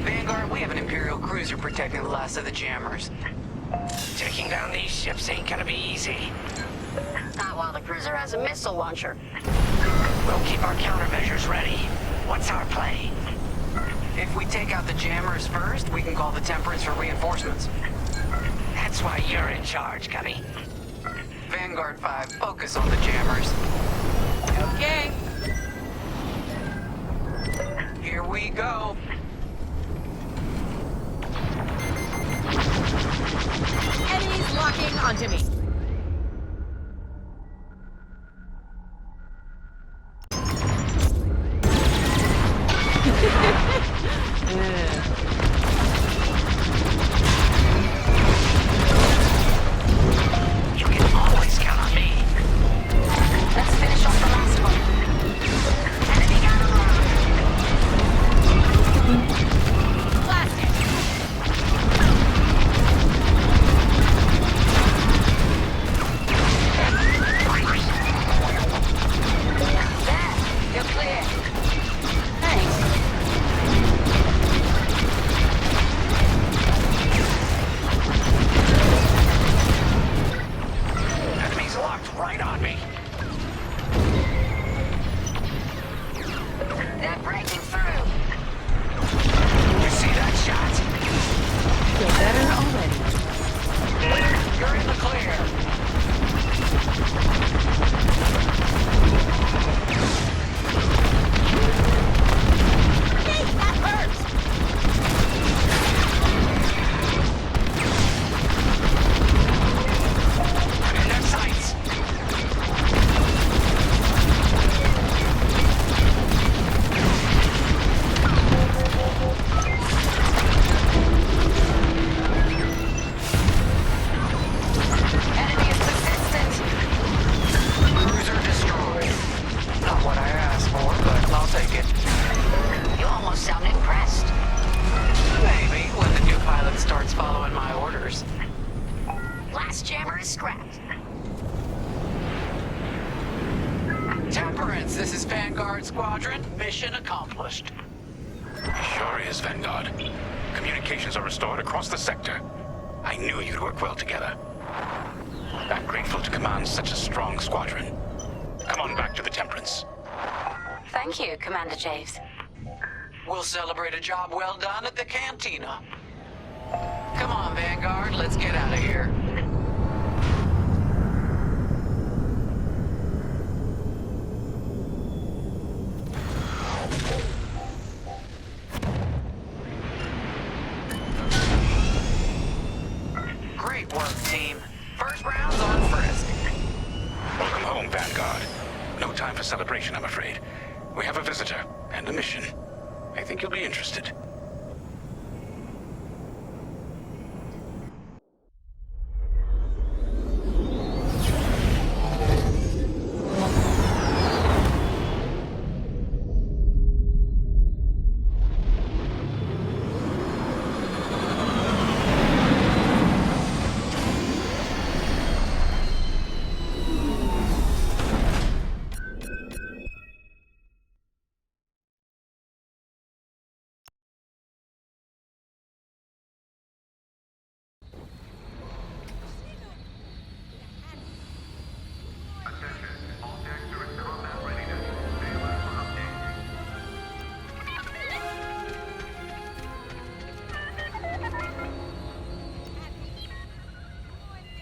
Vanguard, we have an Imperial cruiser protecting the last of the jammers. Taking down these ships ain't gonna be easy. Not while the cruiser has a missile launcher. We'll keep our countermeasures ready. What's our play? If we take out the jammers first, we can call the Temperance for reinforcements. That's why you're in charge, Gunny. Vanguard 5, focus on the jammers. Okay. Here we go. Enemies locking onto me. You can always count on me. Let's finish off the last one. Enemy down on the road. Blast it. There, you're clear. Thanks. Enemies locked right on me. They're breaking through. You see that shot? Feel better already. You're in the clear. Hey, that hurts. I'm in their sights. Enemy is persistent. Cruiser destroyed. Not what I asked for, but I'll take it. You almost sound impressed. Maybe when the new pilot starts following my orders. Last jammer is scrapped. Temperance, this is Vanguard Squadron. Mission accomplished. Sure is, Vanguard. Communications are restored across the sector. I knew you'd work well together. I'm grateful to command such a strong squadron. Come on back to the Temperance. Thank you, Commander Javes. We'll celebrate a job well done at the cantina. Come on, Vanguard, let's get out of here. Great work, team. First round's on Frisk. Welcome home, Vanguard. No time for celebration, I'm afraid. We have a visitor and a mission. I think you'll be interested.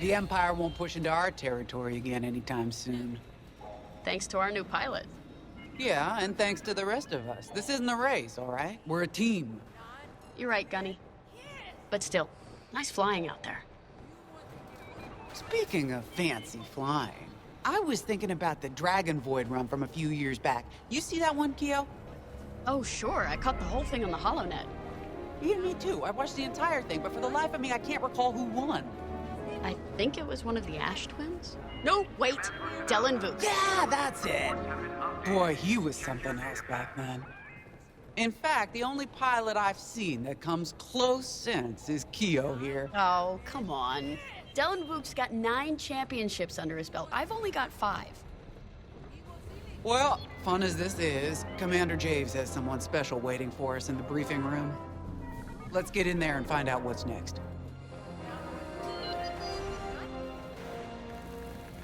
The Empire won't push into our territory again anytime soon. Thanks to our new pilot. Yeah, and thanks to the rest of us. This isn't a race, all right? We're a team. You're right, Gunny. But still, nice flying out there. Speaking of fancy flying, I was thinking about the Dragon Void run from a few years back. You see that one, Keo? Oh, sure. I caught the whole thing on the HoloNet. Yeah, me too. I watched the entire thing, but for the life of me, I can't recall who won. I think it was one of the Ash twins? No, wait. Dylan Vooks. Yeah, that's it. Boy, he was something else back then. In fact, the only pilot I've seen that comes close since is Keo here. Oh, come on. Dylan Vooks got 9 championships under his belt. I've only got 5. Well, fun as this is, Commander Javes has someone special waiting for us in the briefing room. Let's get in there and find out what's next.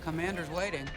Commander's waiting.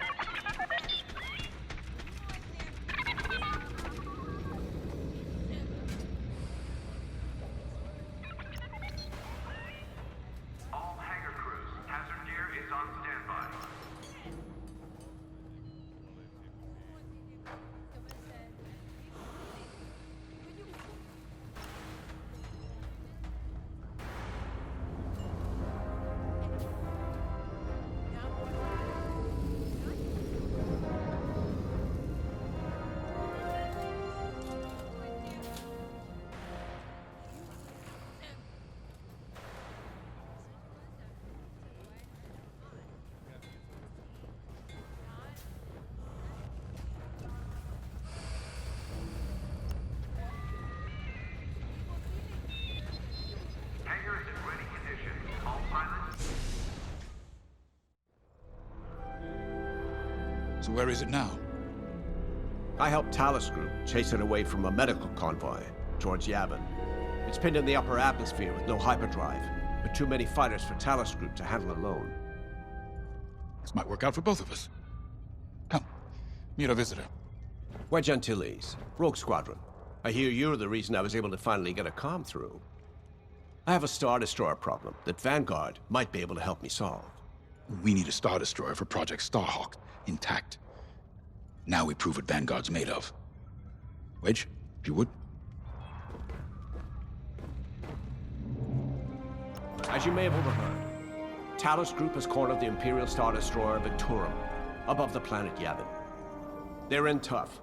So where is it now? I helped Talus Group chase it away from a medical convoy towards Yavin. It's pinned in the upper atmosphere with no hyperdrive, but too many fighters for Talus Group to handle alone. This might work out for both of us. Come, meet our visitor. Wedge Antilles, Rogue Squadron. I hear you're the reason I was able to finally get a comm through. I have a Star Destroyer problem that Vanguard might be able to help me solve. We need a Star Destroyer for Project Starhawk, intact. Now we prove what Vanguard's made of. Wedge, if you would. As you may have overheard, Talus Group has cornered the Imperial Star Destroyer Victorum above the planet Yavin. They're in tough,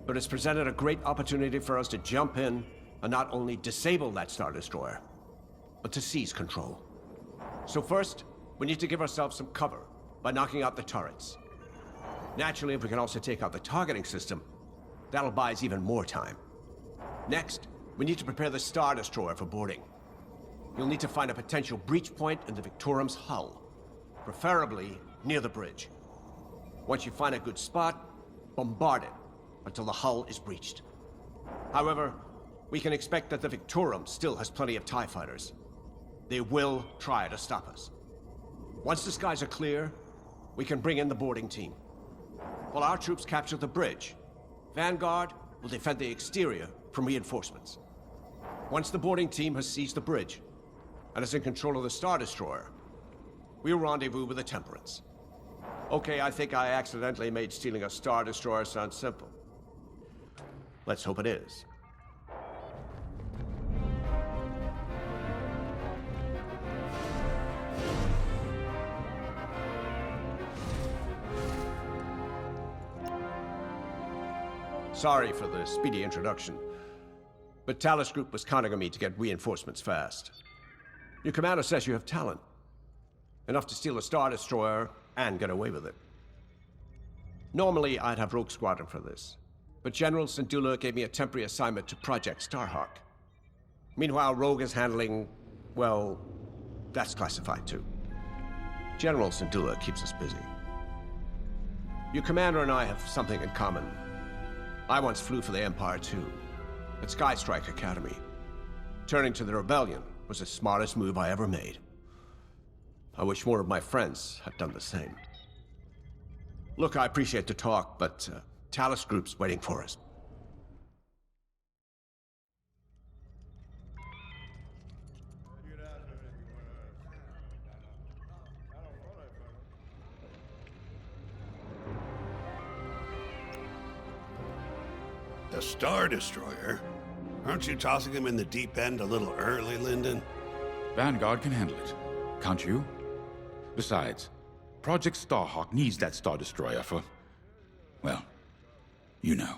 but it's presented a great opportunity for us to jump in and not only disable that Star Destroyer, but to seize control. So first, we need to give ourselves some cover by knocking out the turrets. Naturally, if we can also take out the targeting system, that'll buy us even more time. Next, we need to prepare the Star Destroyer for boarding. You'll need to find a potential breach point in the Victorum's hull, preferably near the bridge. Once you find a good spot, bombard it until the hull is breached. However, we can expect that the Victorum still has plenty of TIE fighters. They will try to stop us. Once the skies are clear, we can bring in the boarding team. While our troops capture the bridge, Vanguard will defend the exterior from reinforcements. Once the boarding team has seized the bridge and is in control of the Star Destroyer, we'll rendezvous with the Temperance. Okay, I think I accidentally made stealing a Star Destroyer sound simple. Let's hope it is. Sorry for the speedy introduction, but Talus Group was counting on me to get reinforcements fast. Your commander says you have talent. Enough to steal a Star Destroyer and get away with it. Normally, I'd have Rogue Squadron for this, but General Syndulla gave me a temporary assignment to Project Starhawk. Meanwhile, Rogue is handling, well, that's classified too. General Syndulla keeps us busy. Your commander and I have something in common. I once flew for the Empire too, at Skystrike Academy. Turning to the Rebellion was the smartest move I ever made. I wish more of my friends had done the same. Look, I appreciate the talk, but Talus Group's waiting for us. A Star Destroyer? Aren't you tossing him in the deep end a little early, Lyndon? Vanguard can handle it. Can't you? Besides, Project Starhawk needs that Star Destroyer for... well, you know.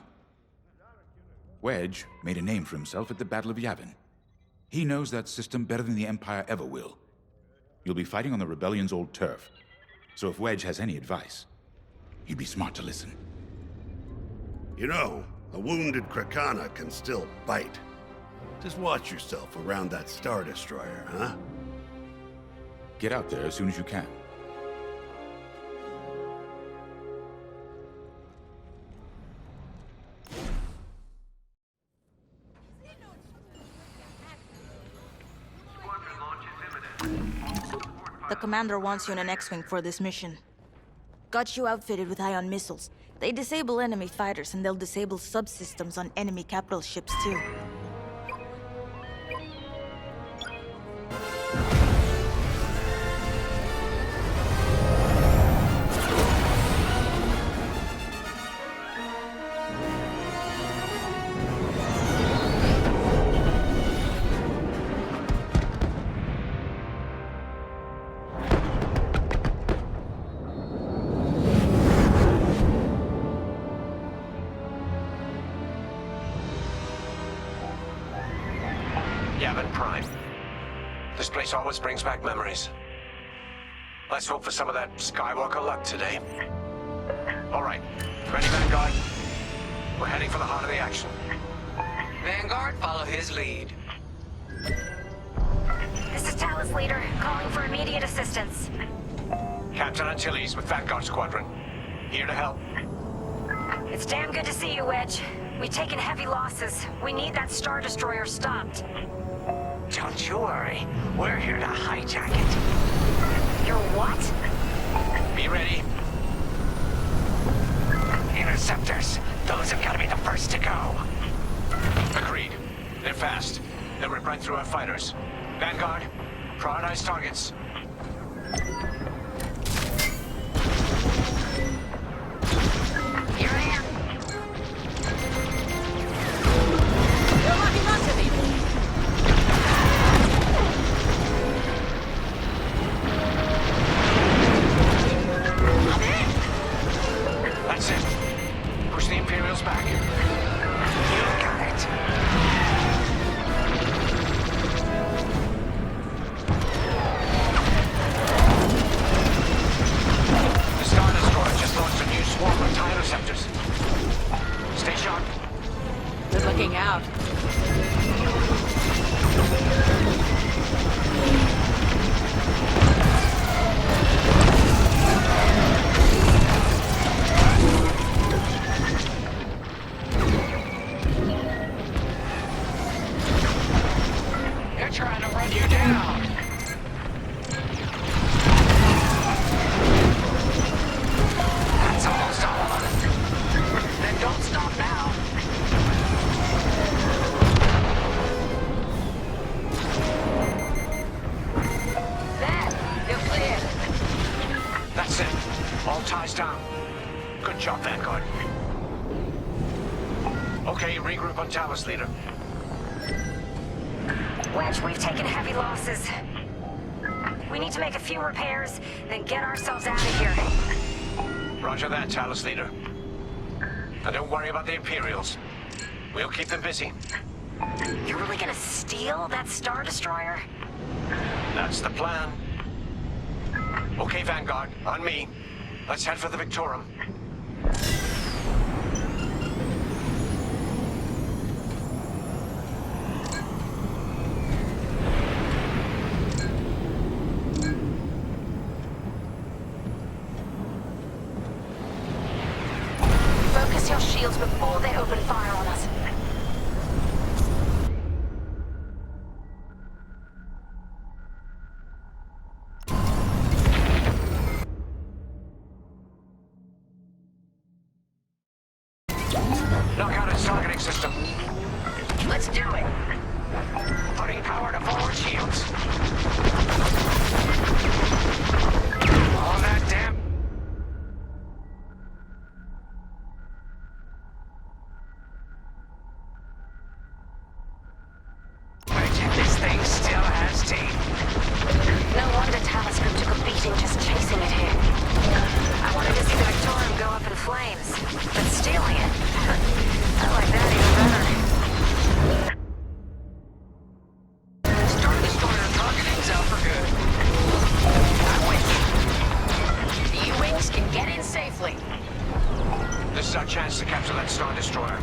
Wedge made a name for himself at the Battle of Yavin. He knows that system better than the Empire ever will. You'll be fighting on the Rebellion's old turf. So if Wedge has any advice, he'd be smart to listen. You know, a wounded Krakana can still bite. Just watch yourself around that Star Destroyer, huh? Get out there as soon as you can. The commander wants you in an X-Wing for this mission. Got you outfitted with ion missiles. They disable enemy fighters, and they'll disable subsystems on enemy capital ships, too. Yavin Prime. This place always brings back memories. Let's hope for some of that Skywalker luck today. All right, ready, Vanguard? We're heading for the heart of the action. Vanguard, follow his lead. This is Talus Leader, calling for immediate assistance. Captain Antilles with Vanguard Squadron. Here to help. It's damn good to see you, Wedge. We've taken heavy losses. We need that Star Destroyer stopped. Don't you worry. We're here to hijack it. You're what? Be ready. Interceptors. Those have got to be the first to go. Agreed. They're fast. They'll rip right through our fighters. Vanguard, prioritize targets. Here I am. They're locking onto me. I'm in. That's it. Push the Imperials back. You got it. The Star Destroyer just launched a new swarm of TIE interceptors. Stay sharp. Good looking out. They're trying to run you down. That's almost all of us. Then don't stop now. There. You're clear. That's it. All ties down. Good job, Vanguard. Okay, regroup on Talos, leader. Wedge, we've taken heavy losses. We need to make a few repairs, then get ourselves out of here. Roger that, Talos, leader. And don't worry about the Imperials. We'll keep them busy. You're really gonna steal that Star Destroyer? That's the plan. Okay, Vanguard, on me. Let's head for the Victorum. Focus your shields before they open fire on us. Knock out its targeting system. Let's do it. Putting power to forward shields. On that damn... This thing still has teeth. No wonder Talos Group took a beating just chasing it here. I wanted to see the Victorium go up in flames, but stealing it, I like that even better. Star Destroyer targeting's out for good. I'm with you. The U-Wings can get in safely. This is our chance to capture that Star Destroyer.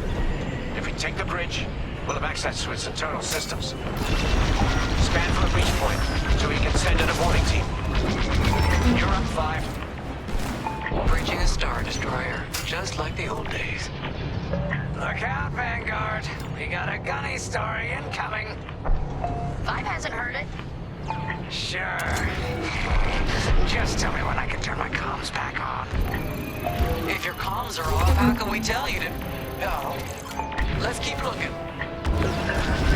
If we take the bridge, we'll have access to its internal systems. Scan for a breach point, so we can send in a warning team. You're up, 5. Bridging a Star Destroyer, just like the old days. Look out, Vanguard. We got a gunny story incoming. 5 hasn't heard it. Sure. Just tell me when I can turn my comms back on. If your comms are off, how can we tell you to... No. Let's keep looking.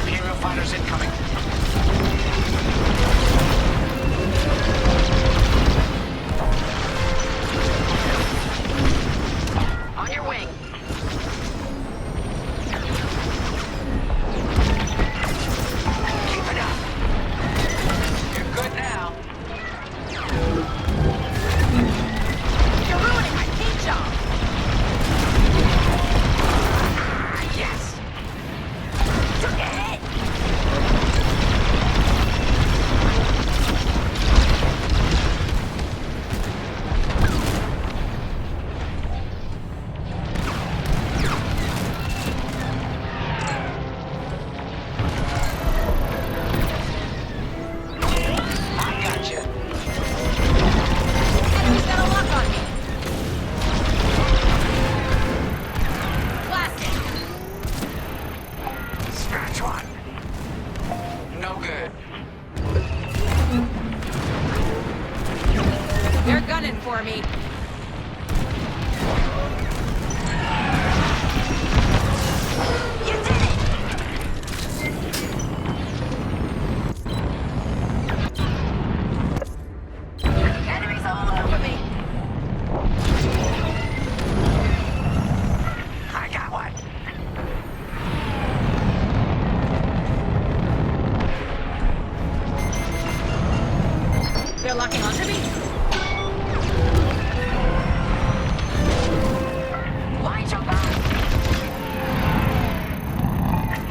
Imperial fighters incoming. On your wing. Keep it up. You're good now. You're ruining my paint job. Yes. Took a hit. for me. You did it! Enemies all over me. I got one. They're locking onto me. Line jump out.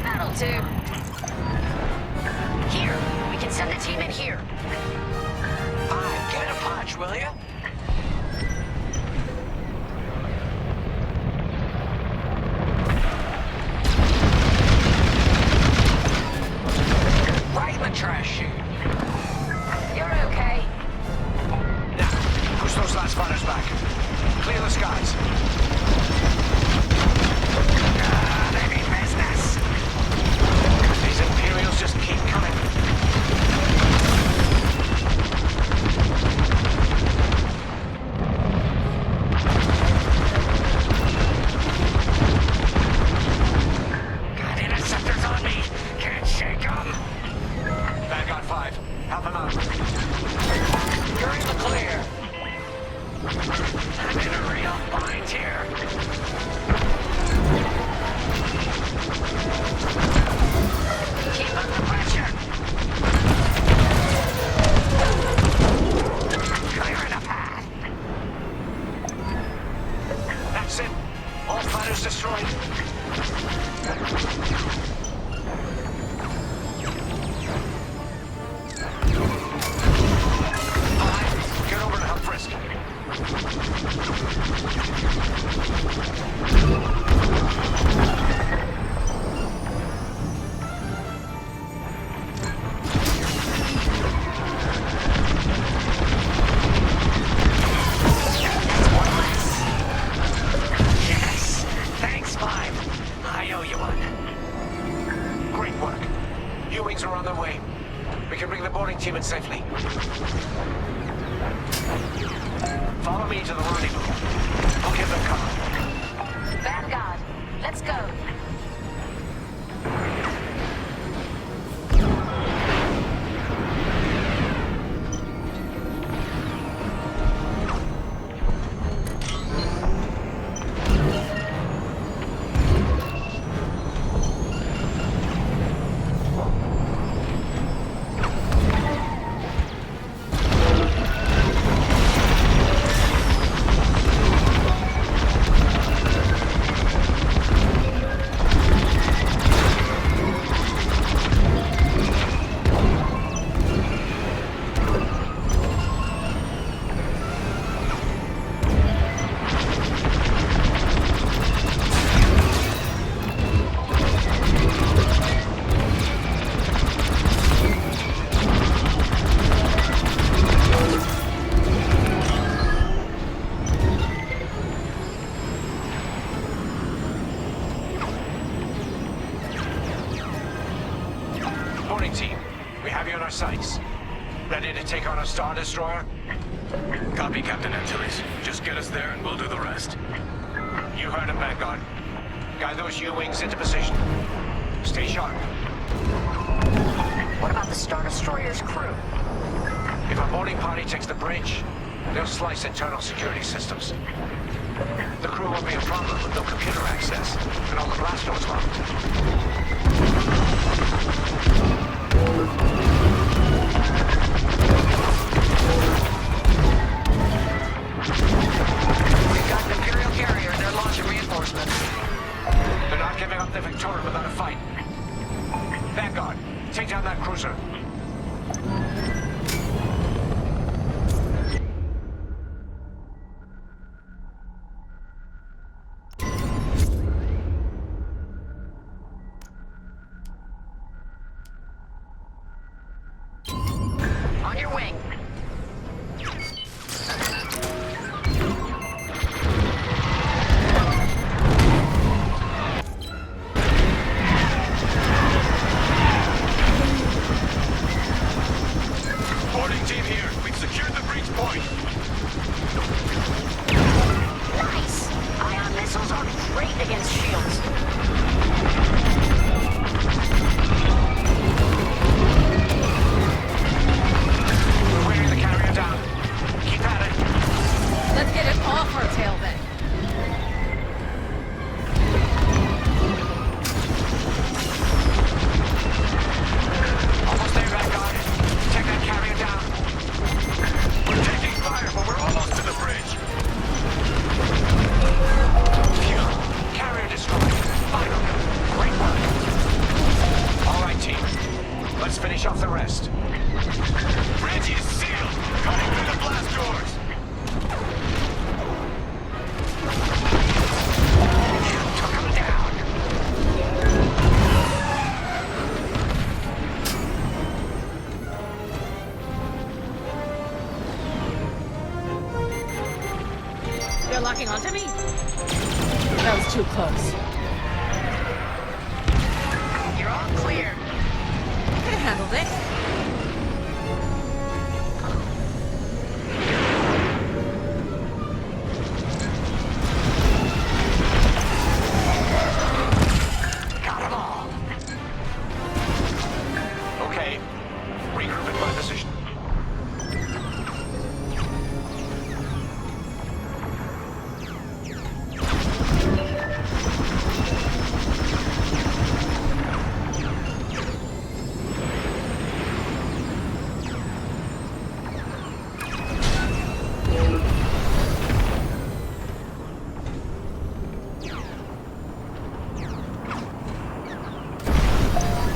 That'll do. Here, we can send the team in here. Fine, get a punch, will you? Right in the trash chute. You're okay. Now, push those last fighters back. Clear the skies. They mean business. These Imperials just keep coming. Got interceptors on me. Can't shake them. Vanguard 5, help him out. You're in the clear. I'm in a real bind here. Keep up the pressure. Clearing a path. That's it. All fighters destroyed. Get over to help Frisk. Yes! Thanks, Five. I owe you one. Great work. U-Wings are on their way. We can bring the boarding team in safely. Follow me to the rendezvous. We'll give them cover. Vanguard, let's go. Boarding team, we have you on our sights. Ready to take on a Star Destroyer? Copy, Captain Antilles. Just get us there and we'll do the rest. You heard him, Vanguard. Guide those U-Wings into position. Stay sharp. What about the Star Destroyer's crew? If our boarding party takes the bridge, they'll slice internal security systems. The crew won't be a problem with no computer access, and all the blast doors We've got an Imperial carrier and they're launching reinforcements. They're not giving up the Victoria without a fight. Vanguard, take down that cruiser. On your wing. They're locking onto me. That was too close. You're all clear. I could have handled it. Got them all. Okay. Regroup in my position.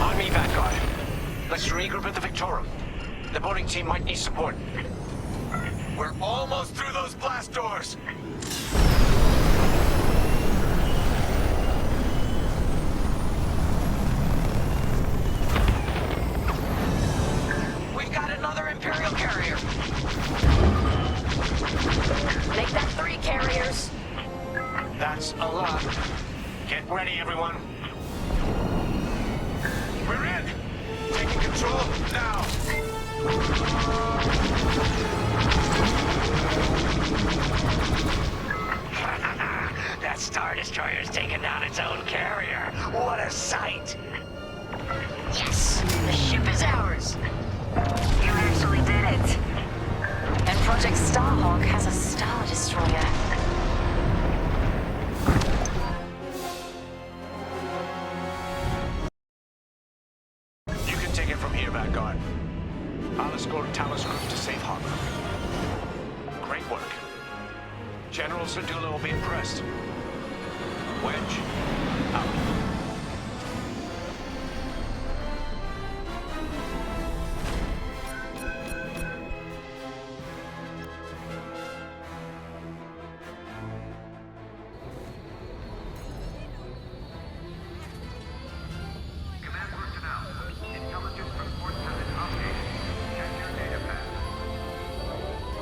On me, Vanguard. Let's regroup at the Victorum. The boarding team might need support. We're almost through those blast doors. We've got another Imperial carrier. Make that 3 carriers. That's a lot. Get ready, everyone. We're in. Taking control now. That Star Destroyer's taken down its own carrier. What a sight. Yes! The ship is ours. You actually did it. And Project Starhawk has a Star Destroyer. You can take it from here, Vanguard. I'll escort Talos Group to safe harbor. Great work. General Sardula will be impressed. Wedge, out.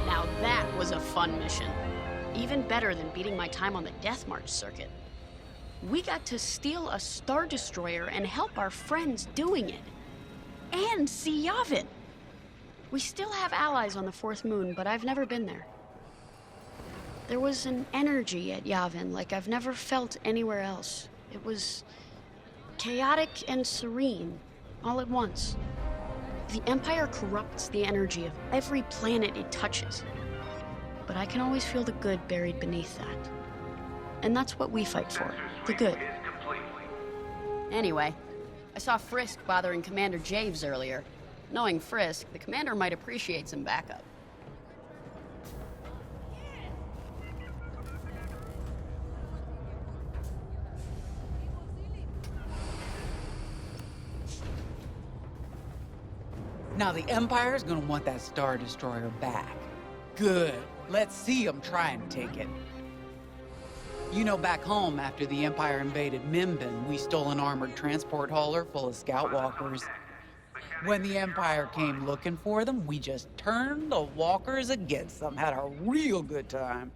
Now that was a fun mission. Even better than beating my time on the Death March circuit. We got to steal a Star Destroyer and help our friends doing it. And see Yavin. We still have allies on the 4th moon, but I've never been there. There was an energy at Yavin like I've never felt anywhere else. It was chaotic and serene, all at once. The Empire corrupts the energy of every planet it touches. But I can always feel the good buried beneath that. And that's what we fight for, the good. Anyway, I saw Frisk bothering Commander Javes earlier. Knowing Frisk, the commander might appreciate some backup. Now the Empire's gonna want that Star Destroyer back. Good. Let's see them try and take it. You know, back home, after the Empire invaded Mimbin, we stole an armored transport hauler full of scout walkers. When the Empire came looking for them, we just turned the walkers against them, had a real good time.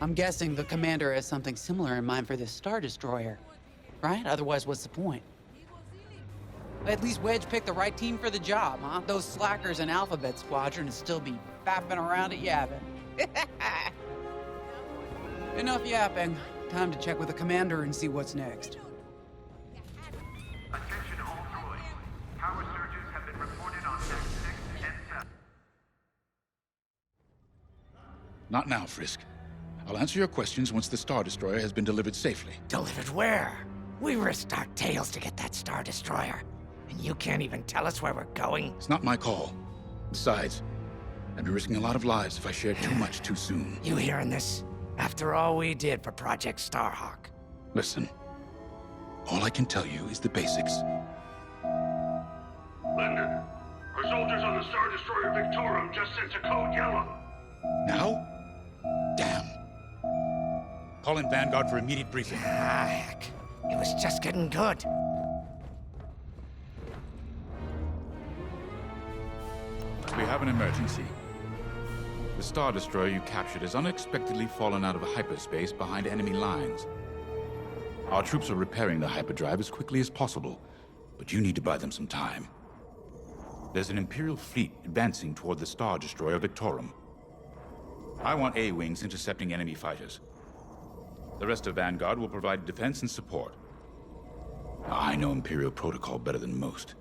I'm guessing the commander has something similar in mind for this Star Destroyer, right? Otherwise, what's the point? At least Wedge picked the right team for the job, huh? Those slackers in Alphabet Squadron would still be fapping around at Yavin. Enough yapping. Time to check with the commander and see what's next. Attention all droids. Power surges have been reported on Deck 6 and 7. Not now, Frisk. I'll answer your questions once the Star Destroyer has been delivered safely. Delivered where? We risked our tails to get that Star Destroyer. And you can't even tell us where we're going? It's not my call. Besides, I'd be risking a lot of lives if I shared too much too soon. You hearing this? After all we did for Project Starhawk. Listen, all I can tell you is the basics. Lyndon, our soldiers on the Star Destroyer Victorum just sent a code yellow. Now? Damn. Call in Vanguard for immediate briefing. Ah, heck. It was just getting good. We have an emergency. The Star Destroyer you captured has unexpectedly fallen out of hyperspace behind enemy lines. Our troops are repairing the hyperdrive as quickly as possible, but you need to buy them some time. There's an Imperial fleet advancing toward the Star Destroyer Victorum. I want A-wings intercepting enemy fighters. The rest of Vanguard will provide defense and support. I know Imperial protocol better than most.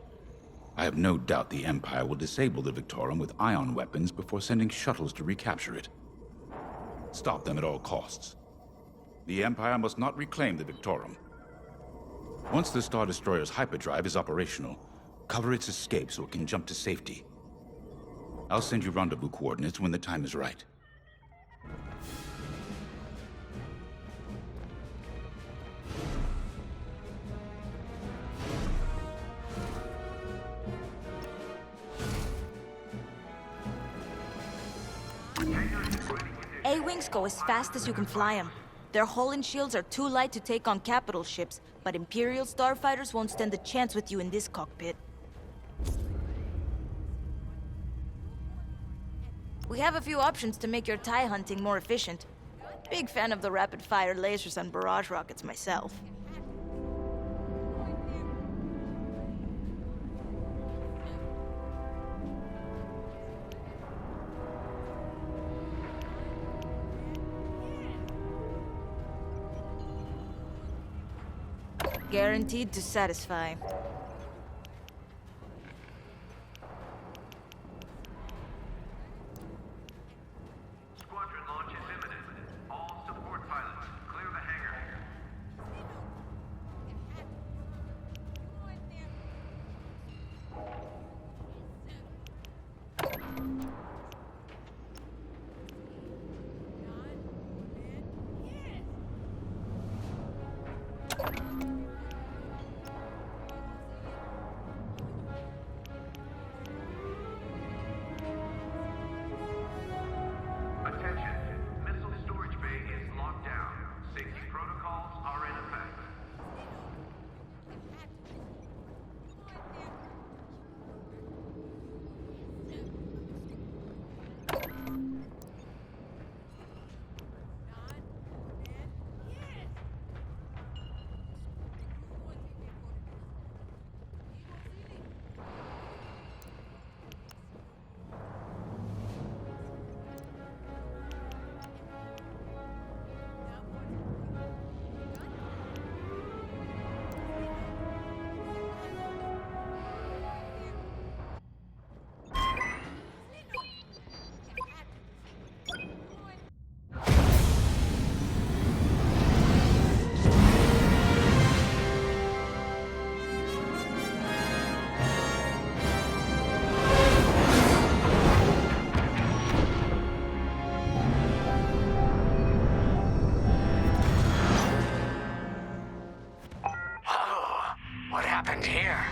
I have no doubt the Empire will disable the Victorum with ion weapons before sending shuttles to recapture it. Stop them at all costs. The Empire must not reclaim the Victorum. Once the Star Destroyer's hyperdrive is operational, cover its escape so it can jump to safety. I'll send you rendezvous coordinates when the time is right. A-wings go as fast as you can fly them. Their hull and shields are too light to take on capital ships, but Imperial starfighters won't stand a chance with you in this cockpit. We have a few options to make your TIE hunting more efficient. Big fan of the rapid-fire lasers and barrage rockets myself. Guaranteed to satisfy. Squadron launch is imminent. All support pilots, clear the hangar. Attention, missile storage bay is locked down. Safety protocols are in effect. What happened here?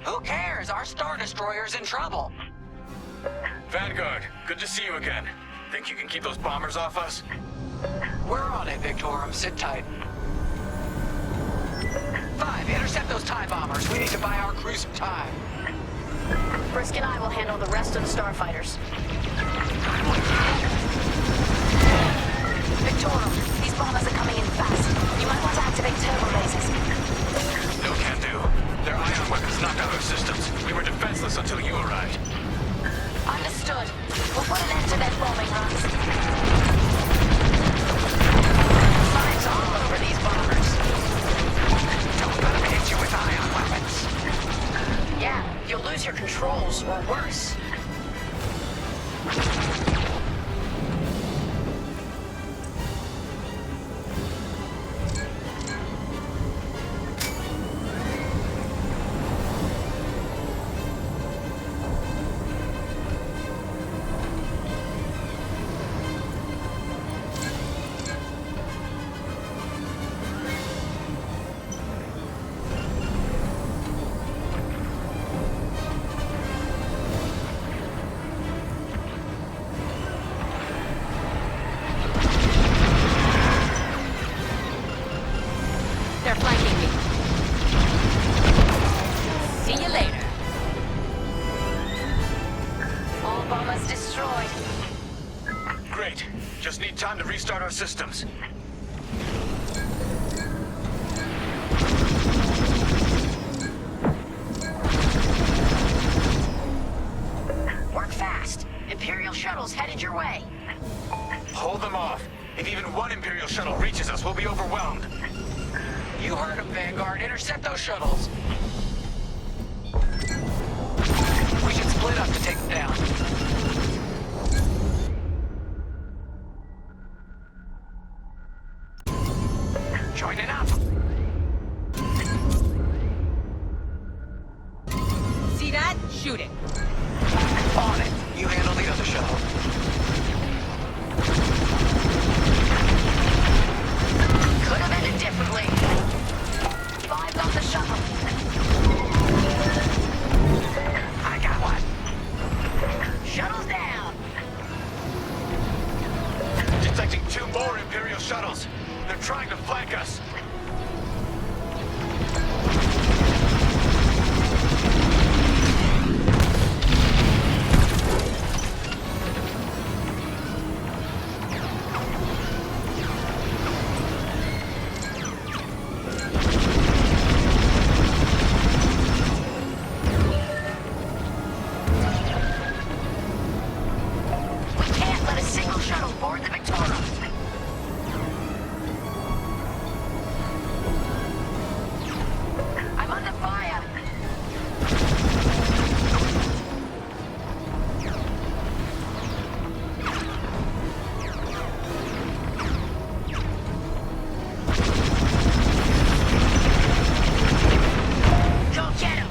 Who cares? Our Star Destroyer's in trouble. Vanguard, good to see you again. Think you can keep those bombers off us? We're on it, Victorum. Sit tight. 5, intercept those TIE bombers. We need to buy our crew some time. Frisk and I will handle the rest of the starfighters. Victorum, these bombers are coming in fast. You might want to activate turbo lasers. No can do. Their ion weapons knocked out our systems. We were defenseless until you arrived. Understood. We'll put an end to their bombing runs. Signs all over these bombers. Don't let them hit you with ion weapons. Yeah, you'll lose your controls, or worse. They're flanking me. See you later. All bombers destroyed. great. Just need time to restart our systems. Work fast. Imperial shuttles headed your way. Hold them off. If even one Imperial shuttle reaches us, we'll be overwhelmed. You heard him, Vanguard. Intercept those shuttles. We should split up to take them down. Joining up. See that? Shoot it. On it. You handle the other shuttle. Could have ended differently. 5 on the shuttle. I got one. Shuttle's down. Detecting 2 more Imperial shuttles. They're trying to flank us. We can't let a single shuttle board the Victoria. I'm under fire. Go get him.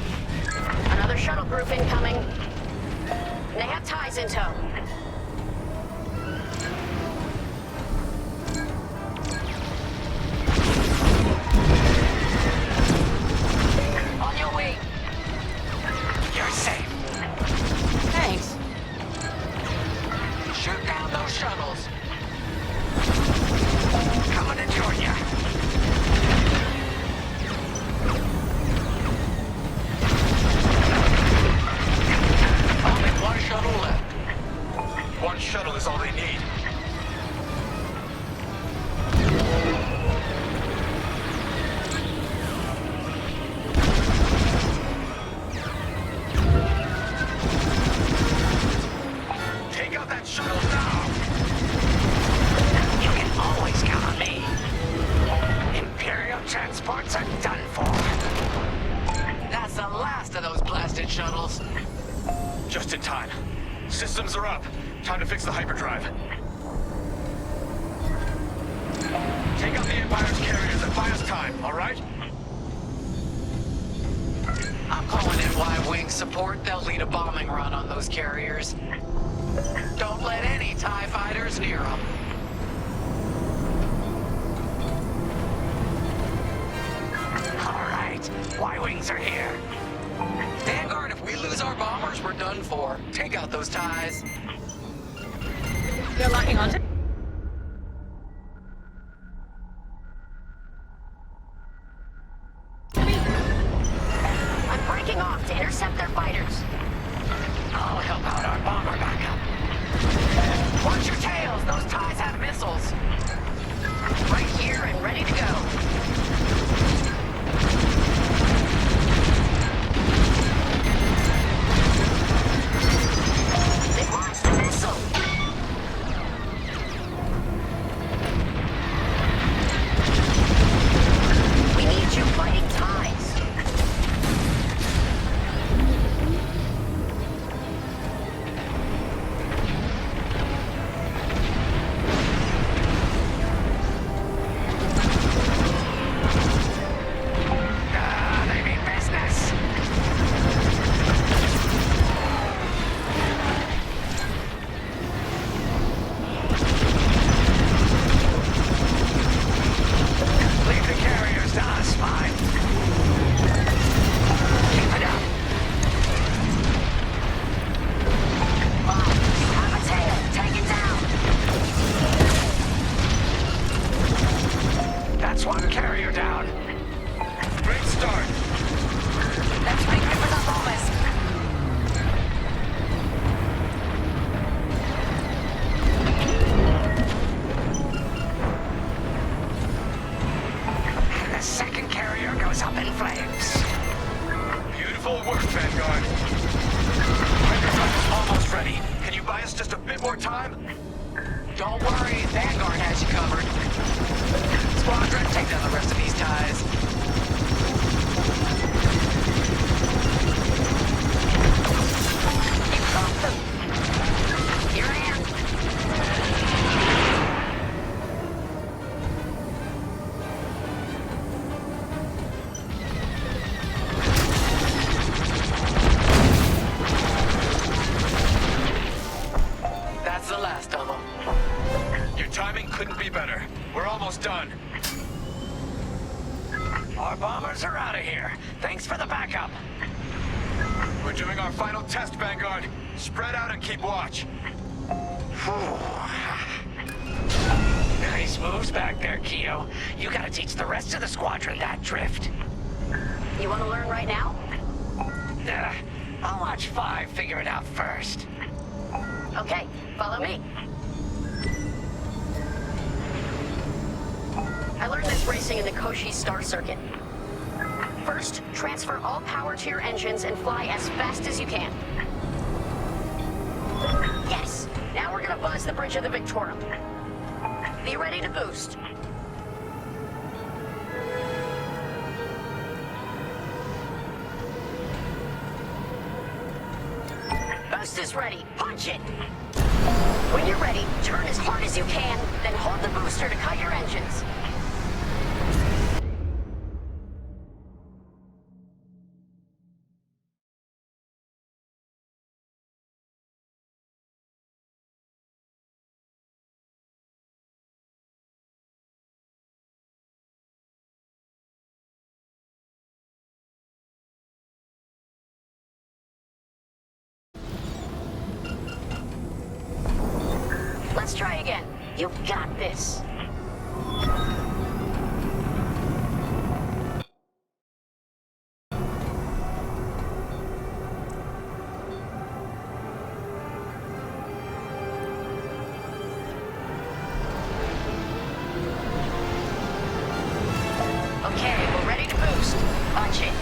Another shuttle group incoming. They have ties in tow. On your way. You're safe. Thanks. Shoot down those shuttles. Coming to join ya. Only one shuttle left. One shuttle is all they need. Take out that shuttle now! You can always count on me. Imperial transports are done for. That's the last of those blasted shuttles. Just in time. Systems are up. Time to fix the hyperdrive. Take out the Empire's carriers and buy us time, all right? I'm calling in Y-Wing support. They'll lead a bombing run on those carriers. Don't let any TIE fighters near them. All right, Y-Wings are here. Vanguard, if we lose our bombers, we're done for. Take out those TIEs. They're locking onto. I'm breaking off to intercept their fighters. I'll help out our bomber backup. Watch your tails. Those TIEs have missiles. Right here and ready to go. They launched a missile. already. Can you buy us just a bit more time? Don't worry, Vanguard has you covered. Squadron, take down the rest of these ties. You got them. Here I am. That's the last of them. Your timing couldn't be better. We're almost done. Our bombers are out of here. Thanks for the backup. We're doing our final test, Vanguard. Spread out and keep watch. Nice moves back there, Keo. You gotta teach the rest of the squadron that drift. You want to learn right now? I'll watch 5 figure it out first. Okay, follow me. I learned this racing in the Koshi Star Circuit. First, transfer all power to your engines and fly as fast as you can. Yes! Now we're gonna buzz the bridge of the Victorum. Be ready to boost. Boost is ready. Punch it! When you're ready, turn as hard as you can, then hold the booster to cut your engines. Let's try again. You got this. Okay, we're ready to boost. Punch it.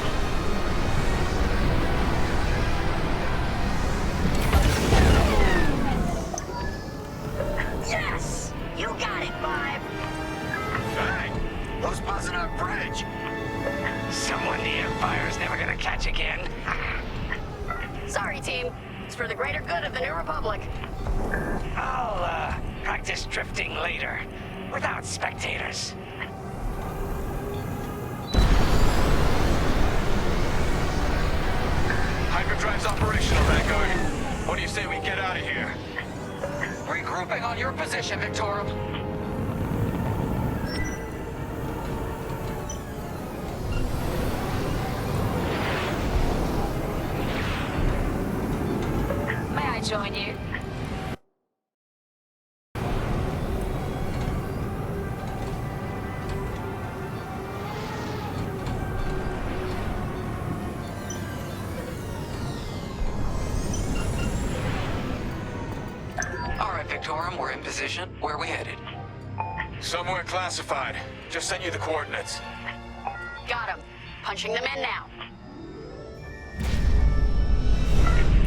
Yes! You got it, Five! Hey! Who's buzzing our bridge? Someone the Empire's never gonna catch again. Sorry, team. It's for the greater good of the New Republic. I'll, practice drifting later, without spectators. Hyperdrive's operational, Vanguard. What do you say we get out of here? Regrouping on your position, Victorum. May I join you? Victorum, we're in position. Where are we headed? Somewhere classified. Just sent you the coordinates. Got him. Punching them in now.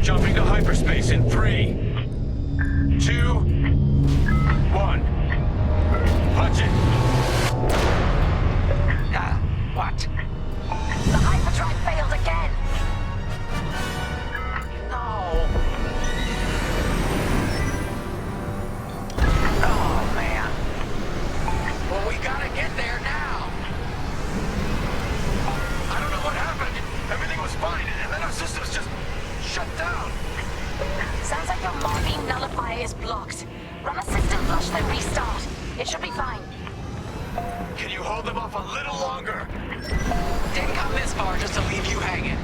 Jumping to hyperspace in 3, 2, 1. Punch it. What? The hyperdrive failed again. No. Oh, man. Well, we gotta get there now. I don't know what happened. Everything was fine, and then our systems just shut down. Sounds like your morphine nullifier is blocked. Run a system flush, then restart. It should be fine. Can you hold them off a little longer? Didn't come this far just to leave you hanging.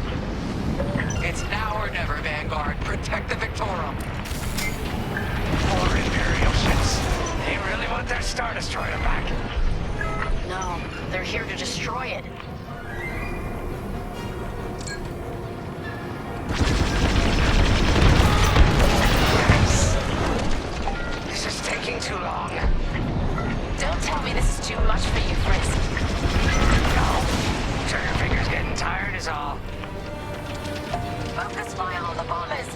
It's now or never, Vanguard. Protect the Victorum. Poor Imperial ships. They really want their Star Destroyer back. No, they're here to destroy it. This is taking too long. Don't tell me this is too much for you, Frisk. No. Trigger finger's getting tired is all. Focus fire on the bombers.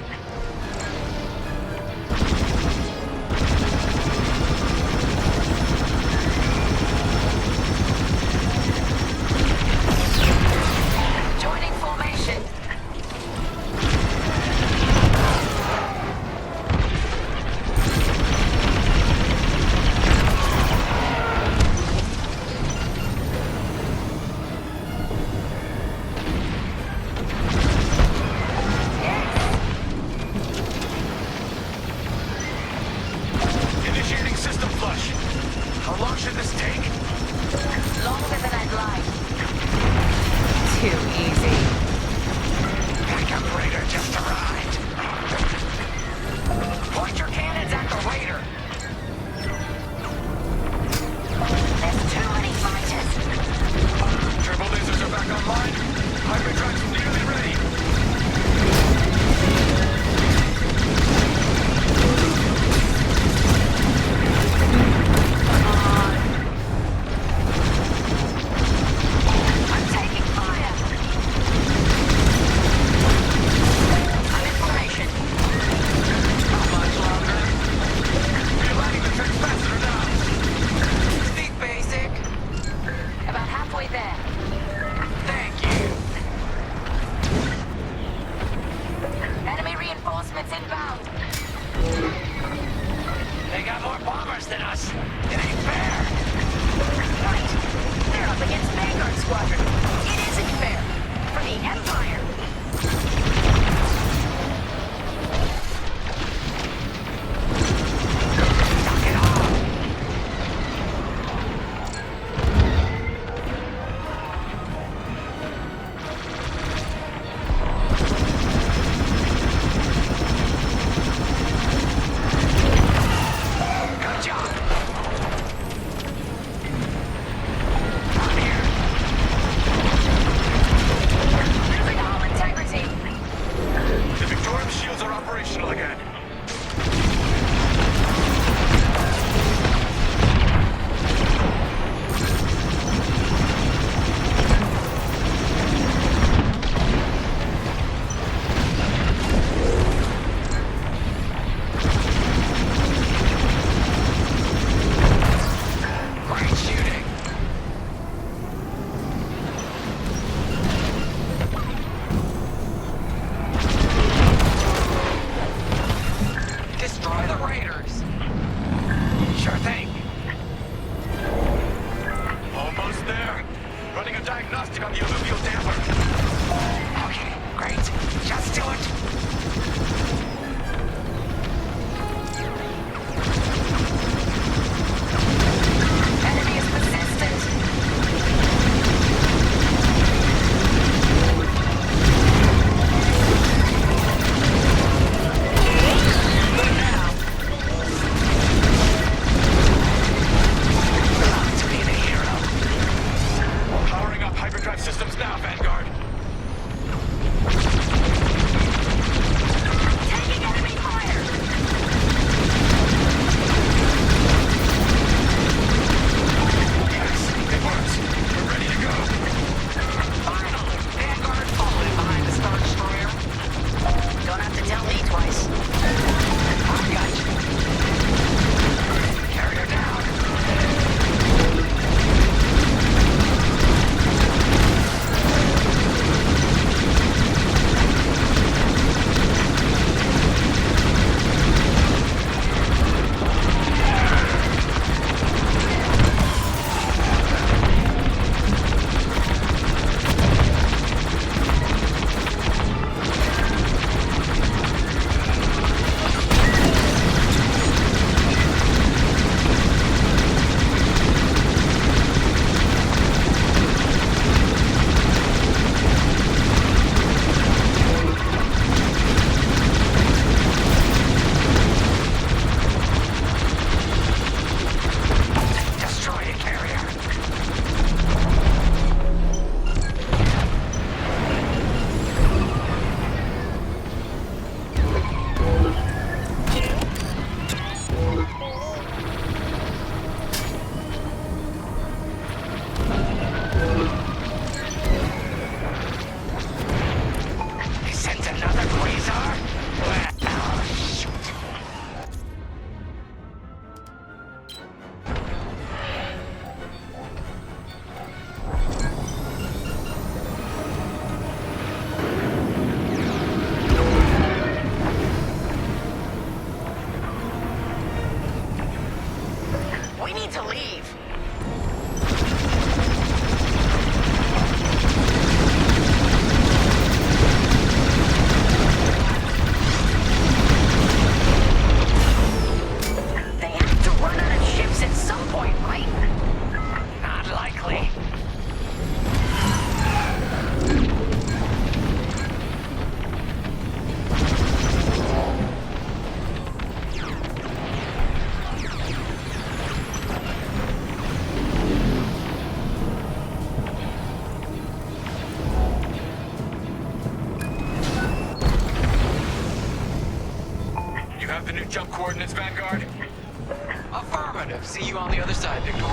again. Great shooting. Destroy the raiders. Sure thing. Almost there. Running a diagnostic on the alluvial damper. Okay, great. Just do it. Enemy is persistent. Proud to be the hero. Powering up hyperdrive systems now, Vanguard. Taking enemy fire! Yes, it works. We're ready to go. Finally, Vanguard falling behind the Star Destroyer. Don't have to tell me twice. I got you. Carrier down. Destroy it, carrier. He sent another quasar? Well, shoot. We need to leave. They have to run out of ships at some point, right? Not likely. You have the new jump coordinates, Vanguard? Affirmative. See you on the other side, Victor.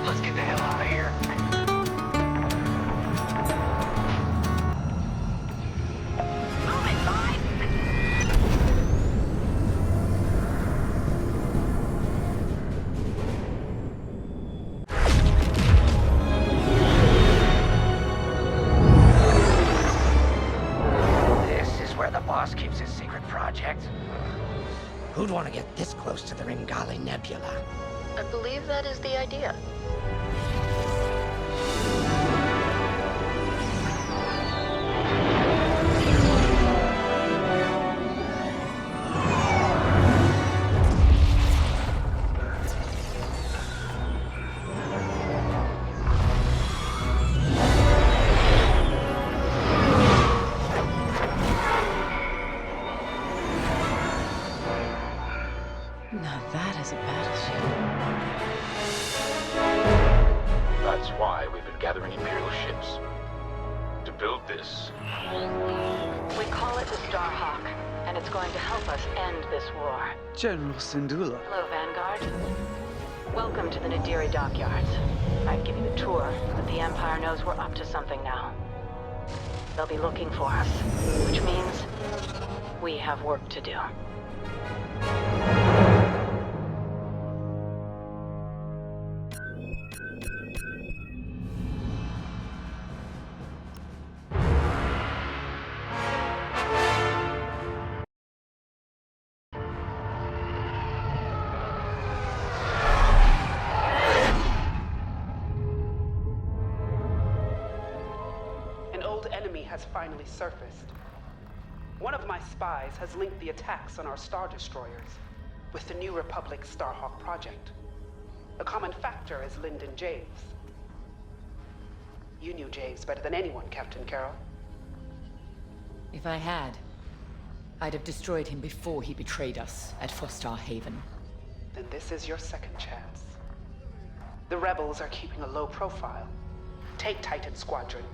Let's get the hell out of here. Moving, bye! This is where the boss keeps his secret project. Who'd want to get this close to the Ringali Nebula? I believe that is the idea. Now that is a battleship. built this? We call it the Starhawk, and it's going to help us end this war. General Syndulla. Hello, Vanguard. Welcome to the Nadiri dockyards. I'd give you the tour, but the Empire knows we're up to something now. They'll be looking for us, which means we have work to do. Has finally surfaced. One of my spies has linked the attacks on our Star Destroyers with the New Republic Starhawk project. A common factor is Lyndon James. You knew James better than anyone, Captain Carroll. If I had, I'd have destroyed him before he betrayed us at Fostar Haven. Then this is your second chance. The rebels are keeping a low profile. Take Titan Squadron.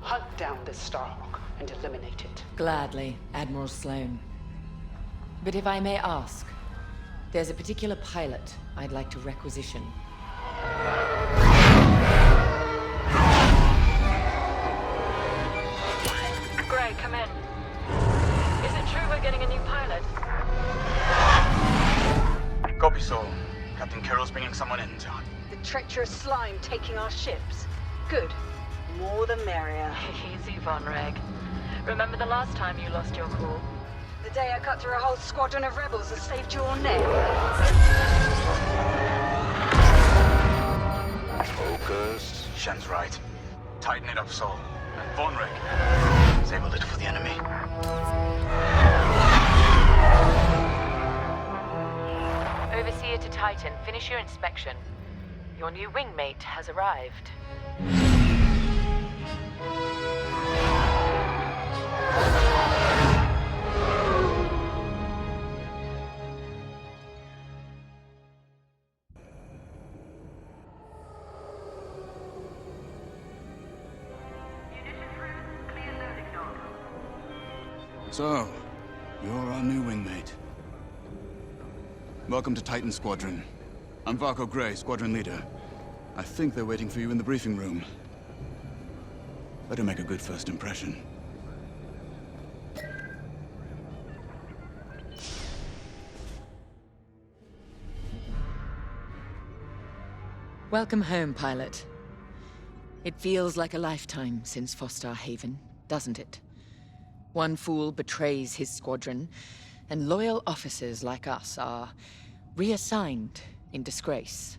Hunt down this Starhawk and eliminate it. Gladly, Admiral Sloane. But if I may ask, there's a particular pilot I'd like to requisition. Gray, come in. Is it true we're getting a new pilot? Copy, Sol. Captain Carroll's bringing someone in, John. The treacherous slime taking our ships. Good. More the merrier. Easy, Von Reg. Remember the last time you lost your cool? The day I cut through a whole squadron of rebels and saved your neck. Focus. Shen's right. Tighten it up, Sol. And Von Reg, disable it for the enemy. Overseer to Titan, finish your inspection. Your new wingmate has arrived. So, you're our new wingmate. Welcome to Titan Squadron. I'm Varco Gray, Squadron Leader. I think they're waiting for you in the briefing room. Better make a good first impression. Welcome home, pilot. It feels like a lifetime since Fostar Haven, doesn't it? One fool betrays his squadron, and loyal officers like us are reassigned in disgrace.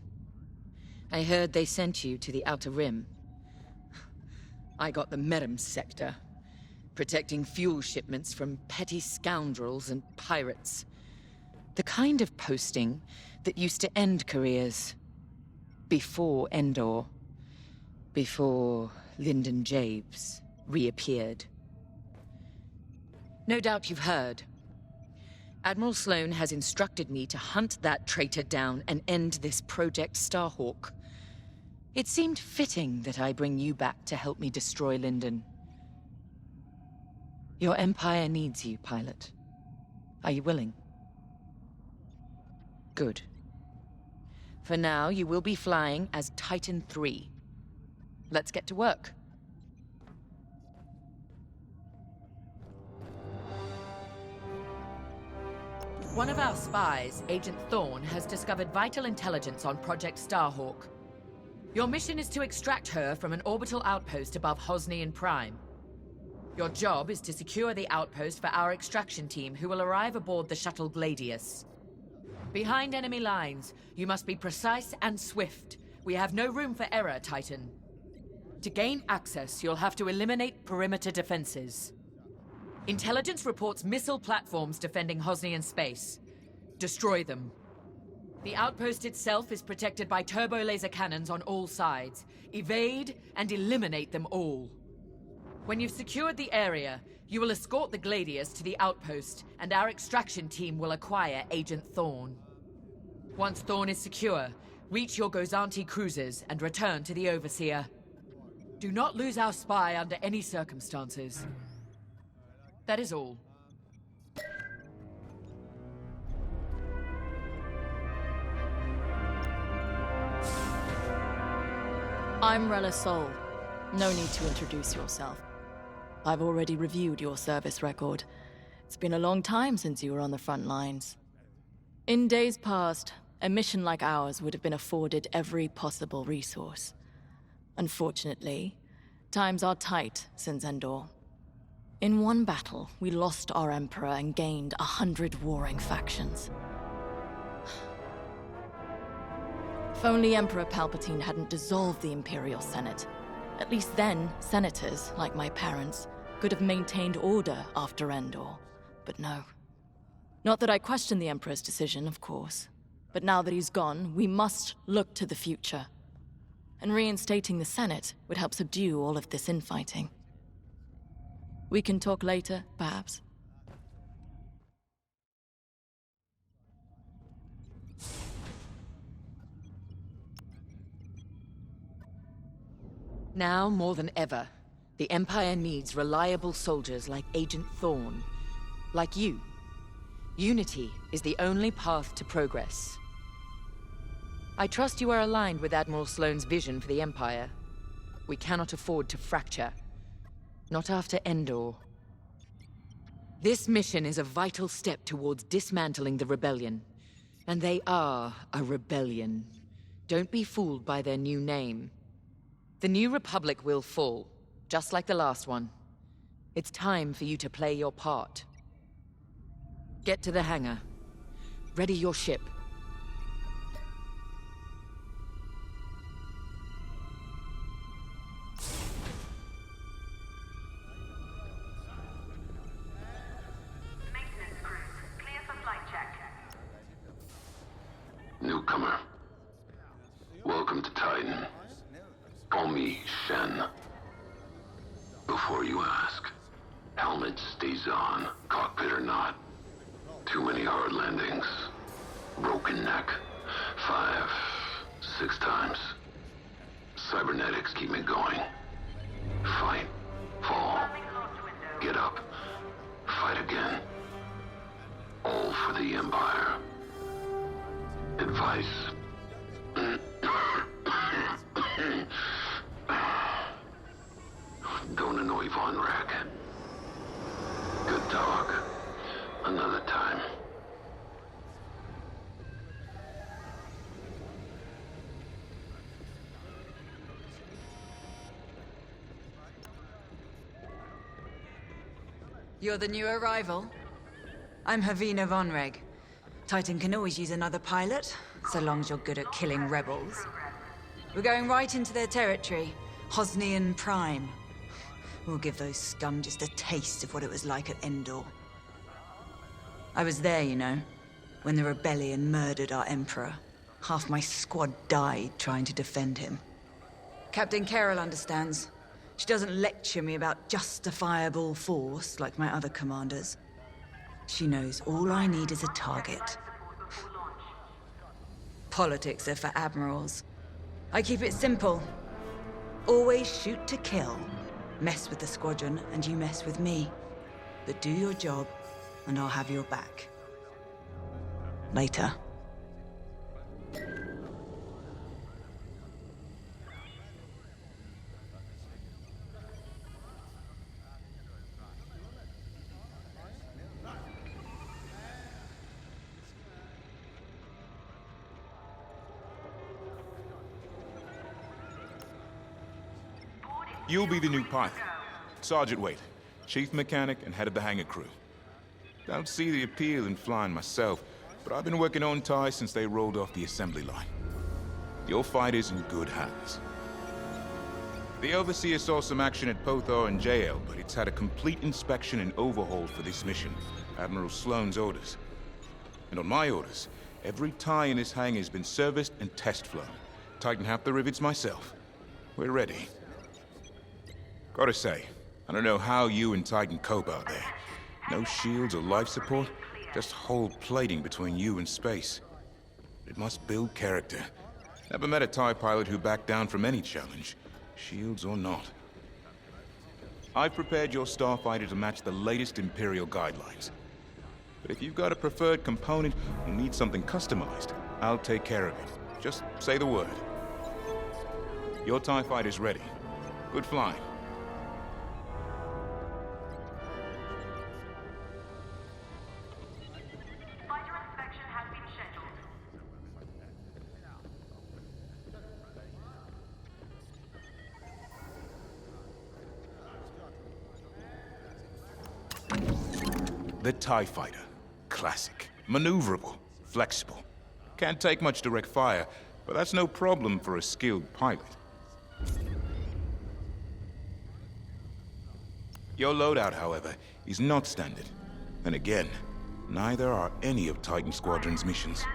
I heard they sent you to the Outer Rim. I got the Merim sector, protecting fuel shipments from petty scoundrels and pirates. The kind of posting that used to end careers. Before Endor. Before Lyndon James reappeared. No doubt you've heard. Admiral Sloane has instructed me to hunt that traitor down and end this Project Starhawk. It seemed fitting that I bring you back to help me destroy Lyndon. Your Empire needs you, pilot. Are you willing? Good. For now, you will be flying as Titan 3. Let's get to work. One of our spies, Agent Thorne, has discovered vital intelligence on Project Starhawk. Your mission is to extract her from an orbital outpost above Hosnian Prime. Your job is to secure the outpost for our extraction team, who will arrive aboard the shuttle Gladius. Behind enemy lines, you must be precise and swift. We have no room for error, Titan. To gain access, you'll have to eliminate perimeter defenses. Intelligence reports missile platforms defending Hosnian space. Destroy them. The outpost itself is protected by turbo laser cannons on all sides. Evade and eliminate them all. When you've secured the area, you will escort the Gladius to the outpost, and our extraction team will acquire Agent Thorne. Once Thorne is secure, reach your Gozanti cruisers and return to the Overseer. Do not lose our spy under any circumstances. That is all. I'm Rella Sol. No need to introduce yourself. I've already reviewed your service record. It's been a long time since you were on the front lines. In days past, a mission like ours would have been afforded every possible resource. Unfortunately, times are tight since Endor. In one battle, we lost our Emperor and gained 100 warring factions. If only Emperor Palpatine hadn't dissolved the Imperial Senate. At least then, senators, like my parents, could have maintained order after Endor. But no. Not that I question the Emperor's decision, of course. But now that he's gone, we must look to the future. And reinstating the Senate would help subdue all of this infighting. We can talk later, perhaps? Now more than ever, the Empire needs reliable soldiers like Agent Thorne. Like you. Unity is the only path to progress. I trust you are aligned with Admiral Sloane's vision for the Empire. We cannot afford to fracture. Not after Endor. This mission is a vital step towards dismantling the rebellion. And they are a rebellion. Don't be fooled by their new name. The New Republic will fall, just like the last one. It's time for you to play your part. Get to the hangar. Ready your ship. Maintenance crews, clear for flight check. Newcomer. Welcome to Titan. Call me Shen. Before you ask, helmet stays on, cockpit or not. Too many hard landings. Broken neck. 5, 6 times. Cybernetics keep me going. Fight. Fall. Get up. Fight again. All for the Empire. Advice. Don't annoy Von Rack. Good talk. Another time. You're the new arrival? I'm Havina Vonreg. Titan can always use another pilot, so long as you're good at killing rebels. We're going right into their territory, Hosnian Prime. We'll give those scum just a taste of what it was like at Endor. I was there, you know, when the rebellion murdered our Emperor. Half my squad died trying to defend him. Captain Carroll understands. She doesn't lecture me about justifiable force like my other commanders. She knows all I need is a target. Politics are for admirals. I keep it simple. Always shoot to kill. Mess with the squadron, and you mess with me. But do your job, and I'll have your back. Later. You'll be the new pilot. Sergeant Wade, chief mechanic and head of the hangar crew. Don't see the appeal in flying myself, but I've been working on TIE since they rolled off the assembly line. Your fight is in good hands. The Overseer saw some action at Pothar and JL, but it's had a complete inspection and overhaul for this mission. Admiral Sloane's orders. And on my orders, every TIE in this hangar has been serviced and test flown. Tighten half the rivets myself. We're ready. Gotta say, I don't know how you and Titan cope out there. No shields or life support, just hold plating between you and space. It must build character. Never met a TIE pilot who backed down from any challenge. shields or not. I've prepared your starfighter to match the latest Imperial guidelines. But if you've got a preferred component or need something customized, I'll take care of it. Just say the word. Your TIE fighter's ready. Good flying. Fighter inspection has been scheduled. The TIE fighter. Classic. Maneuverable. Flexible. Can't take much direct fire, but that's no problem for a skilled pilot. Your loadout, however, is not standard. And again, neither are any of Titan Squadron's missions.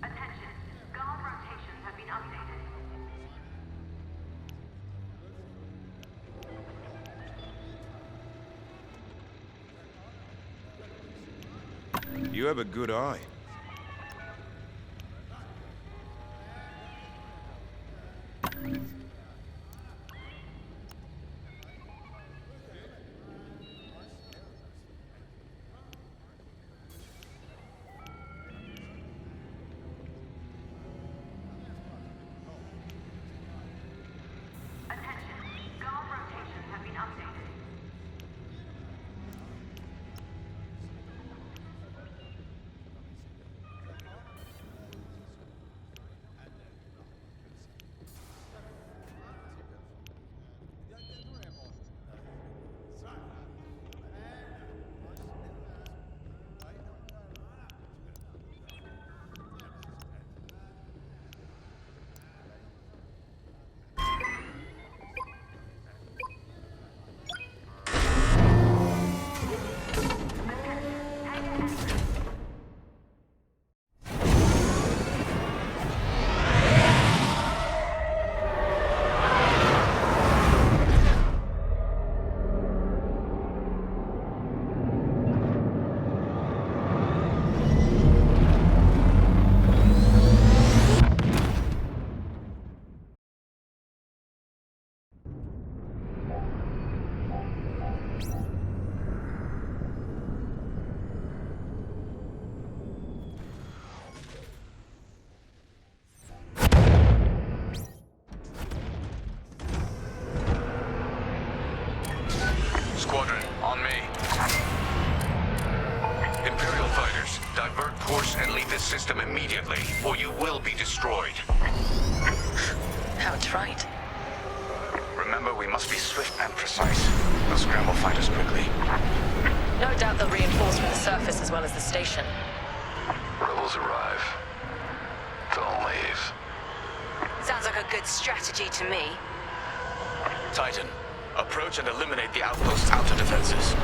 Attention, guard rotations have been updated. You have a good eye. Attention, guard rotations have been updated. Squadron, on me. Imperial fighters, divert course and leave this system immediately, or you will be destroyed. How trite. Remember, we must be swift and precise. They'll scramble fighters quickly. No doubt they'll reinforce from the surface as well as the station. Rebels arrive. Don't leave. Sounds like a good strategy to me. Titan, approach and eliminate the outpost's outer defenses.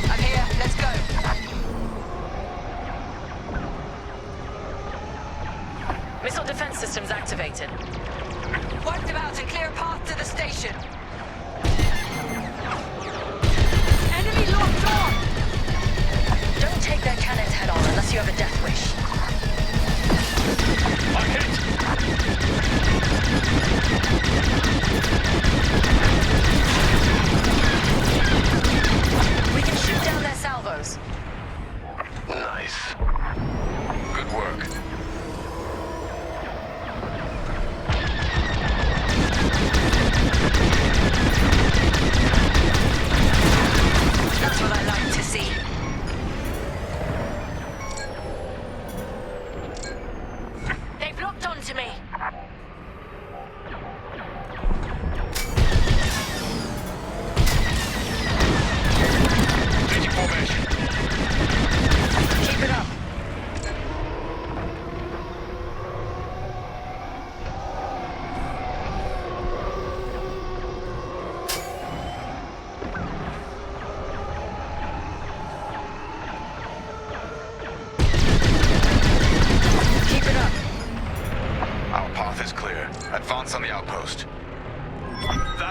I'm here. Let's go. Missile defense systems activated. Wipe them out and clear a path to the station. Enemy locked on! Don't take their cannons head on unless you have a death wish. I'm hit! We can shoot down their salvos. Nice. Good work. That's what I like to see.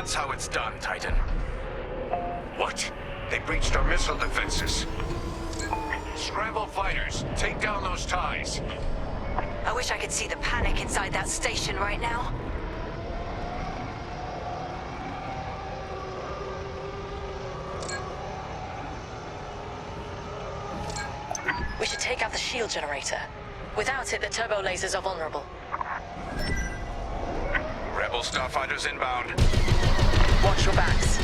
That's how it's done, Titan. What? They breached our missile defenses. Scramble fighters, take down those ties. I wish I could see the panic inside that station right now. We should take out the shield generator. Without it, the turbo lasers are vulnerable. Rebel starfighters inbound. Watch your backs.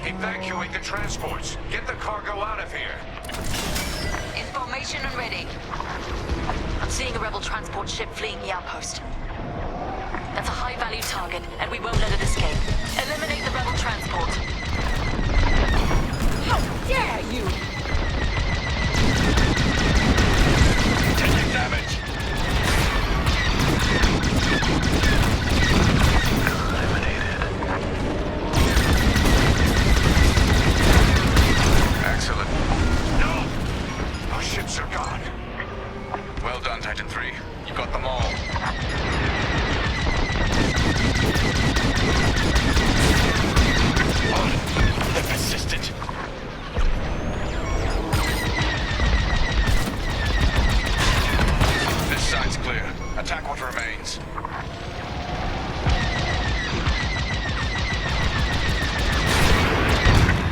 Evacuate the transports. Get the cargo out of here. Information and ready. I'm seeing a rebel transport ship fleeing the outpost. That's a high-value target, and we won't let it escape. Eliminate the rebel transport. How dare you! Taking damage. Excellent. No! Our ships are gone. Well done, Titan 3. You got them all. Oh, they're persistent. This side's clear. Attack what remains.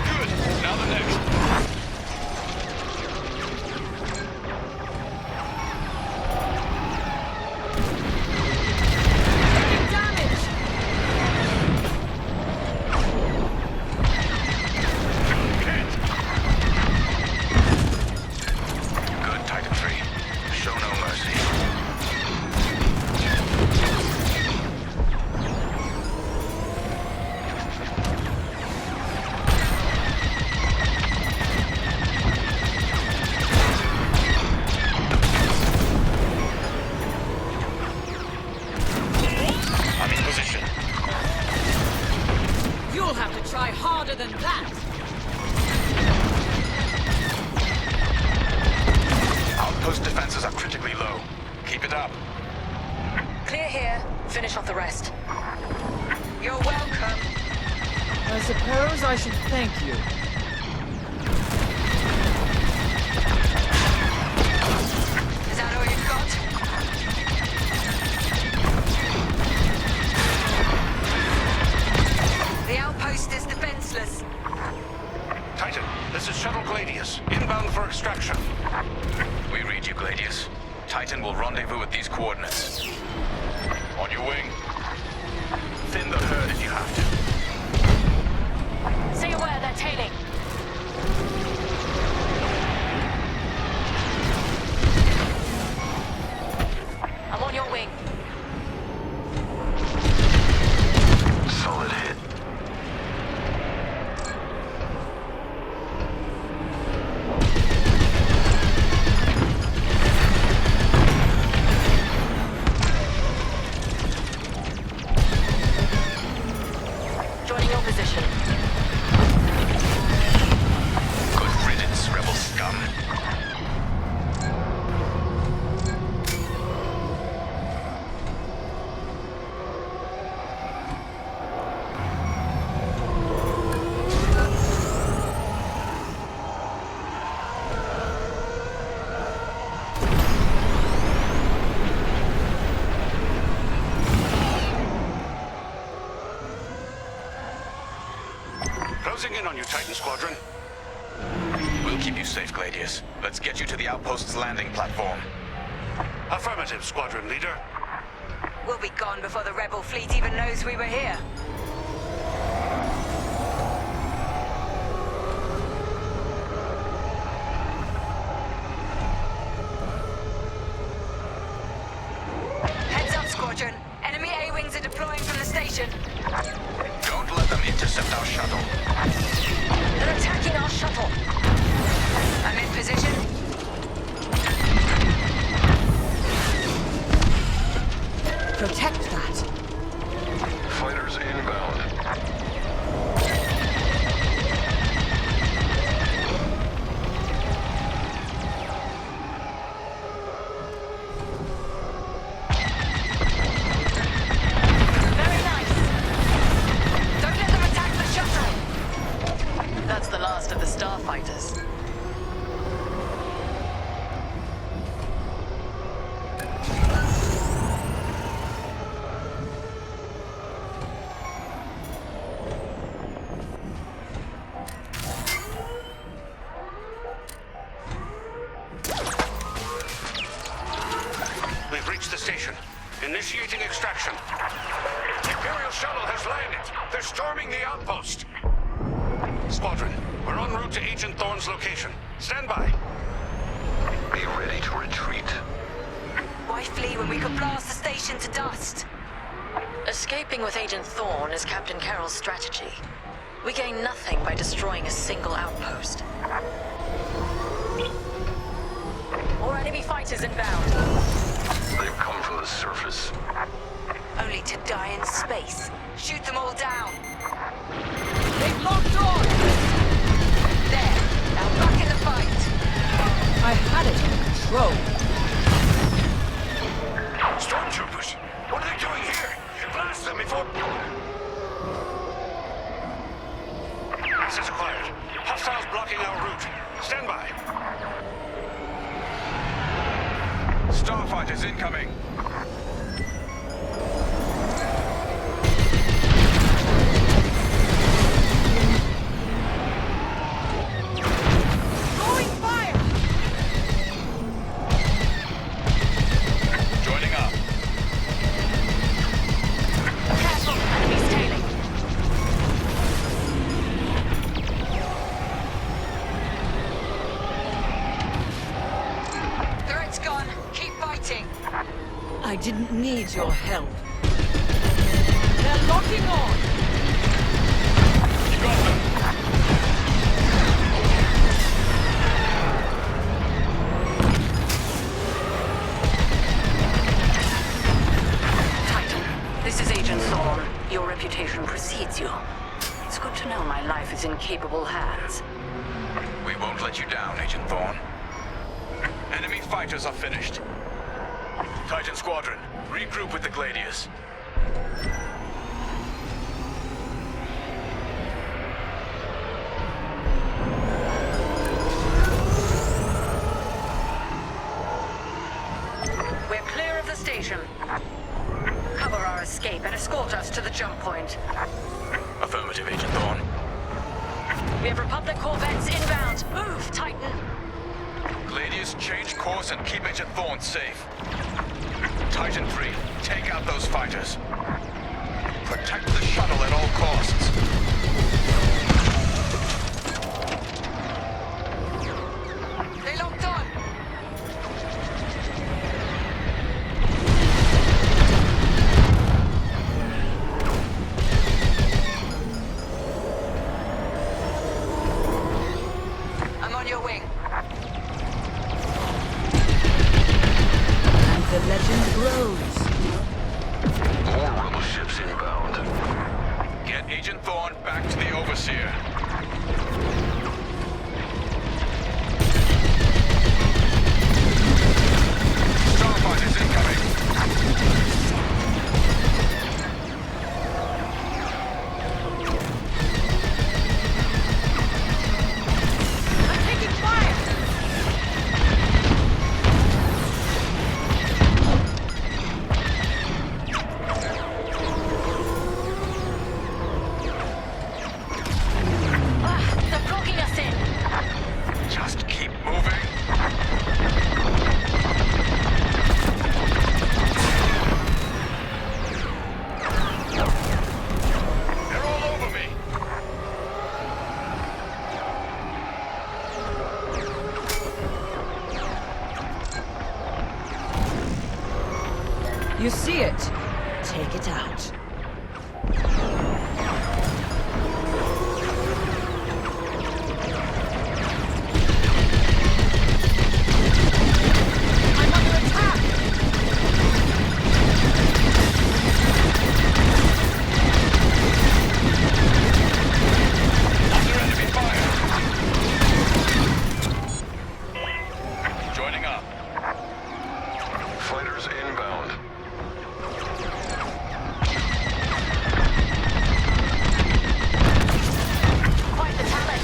Good. Now the next. Good, Titan 3. Show no mercy. I'm in position. You'll have to try harder than that! Outpost defenses are critically low. Keep it up. Clear here. Finish off the rest. You're welcome. I suppose I should thank you. Is that all you've got? The outpost is defenseless. Titan, this is Shuttle Gladius, inbound for extraction. We read you, Gladius. Titan will rendezvous at these coordinates. On your wing. Thin the herd if you have to. Stay aware, they're tailing. I'm on your wing. Solid hit. Joining your position. Good riddance, rebel scum. Closing in on you, Titan Squadron. We'll keep you safe, Gladius. Let's get you to the outpost's landing platform. Affirmative, Squadron Leader. We'll be gone before the rebel fleet even knows we were here. Heads up, Squadron. Enemy A-wings are deploying from the station. Don't let them intercept our shuttle. They're attacking our shuttle. I'm in position. Protect that. Fighters inbound. Very nice. Don't let them attack the shuttle. That's the last of the starfighters. We've reached the station. Initiating extraction. The Imperial shuttle has landed. They're storming the outpost. Squadron, we're en route to Agent Thorne's location. Stand by. Be ready to retreat. Why flee when we could blast the station to dust? Escaping with Agent Thorne is Captain Carroll's strategy. We gain nothing by destroying a single outpost. More enemy fighters inbound. They've come from the surface. Only to die in space. Shoot them all down. They've locked on! There. Now back in the fight. I had it under control. Stormtroopers! What are they doing here? Blast them before... Access acquired. Hostiles blocking our route. Stand by. Starfighters incoming. Throwing fire! Joining up. Careful, enemies tailing. Threat's gone. Keep fighting. I didn't need your help. They're locking on. You got them. Titan, this is Agent Thorne. Your reputation precedes you. It's good to know my life is in capable hands. We won't let you down, Agent Thorne. Enemy fighters are finished. Titan Squadron, regroup with the Gladius. We're clear of the station. Cover our escape and escort us to the jump point. Affirmative, Agent Thorne. We have Republic corvettes inbound. Move, Titan. Gladius, change course and keep Agent Thorne safe. Titan 3, take out those fighters. Protect the shuttle at all costs. They locked on. I'm on your wing. And the legend grows. More rebel ships inbound. Get Agent Thorne back to the Overseer. Starfighters incoming. I'm taking fire. They're blocking us in. Just keep moving. You see it? Take it out. I'm under attack! Under enemy fire! Joining up. Fighters inbound. Quite the talent.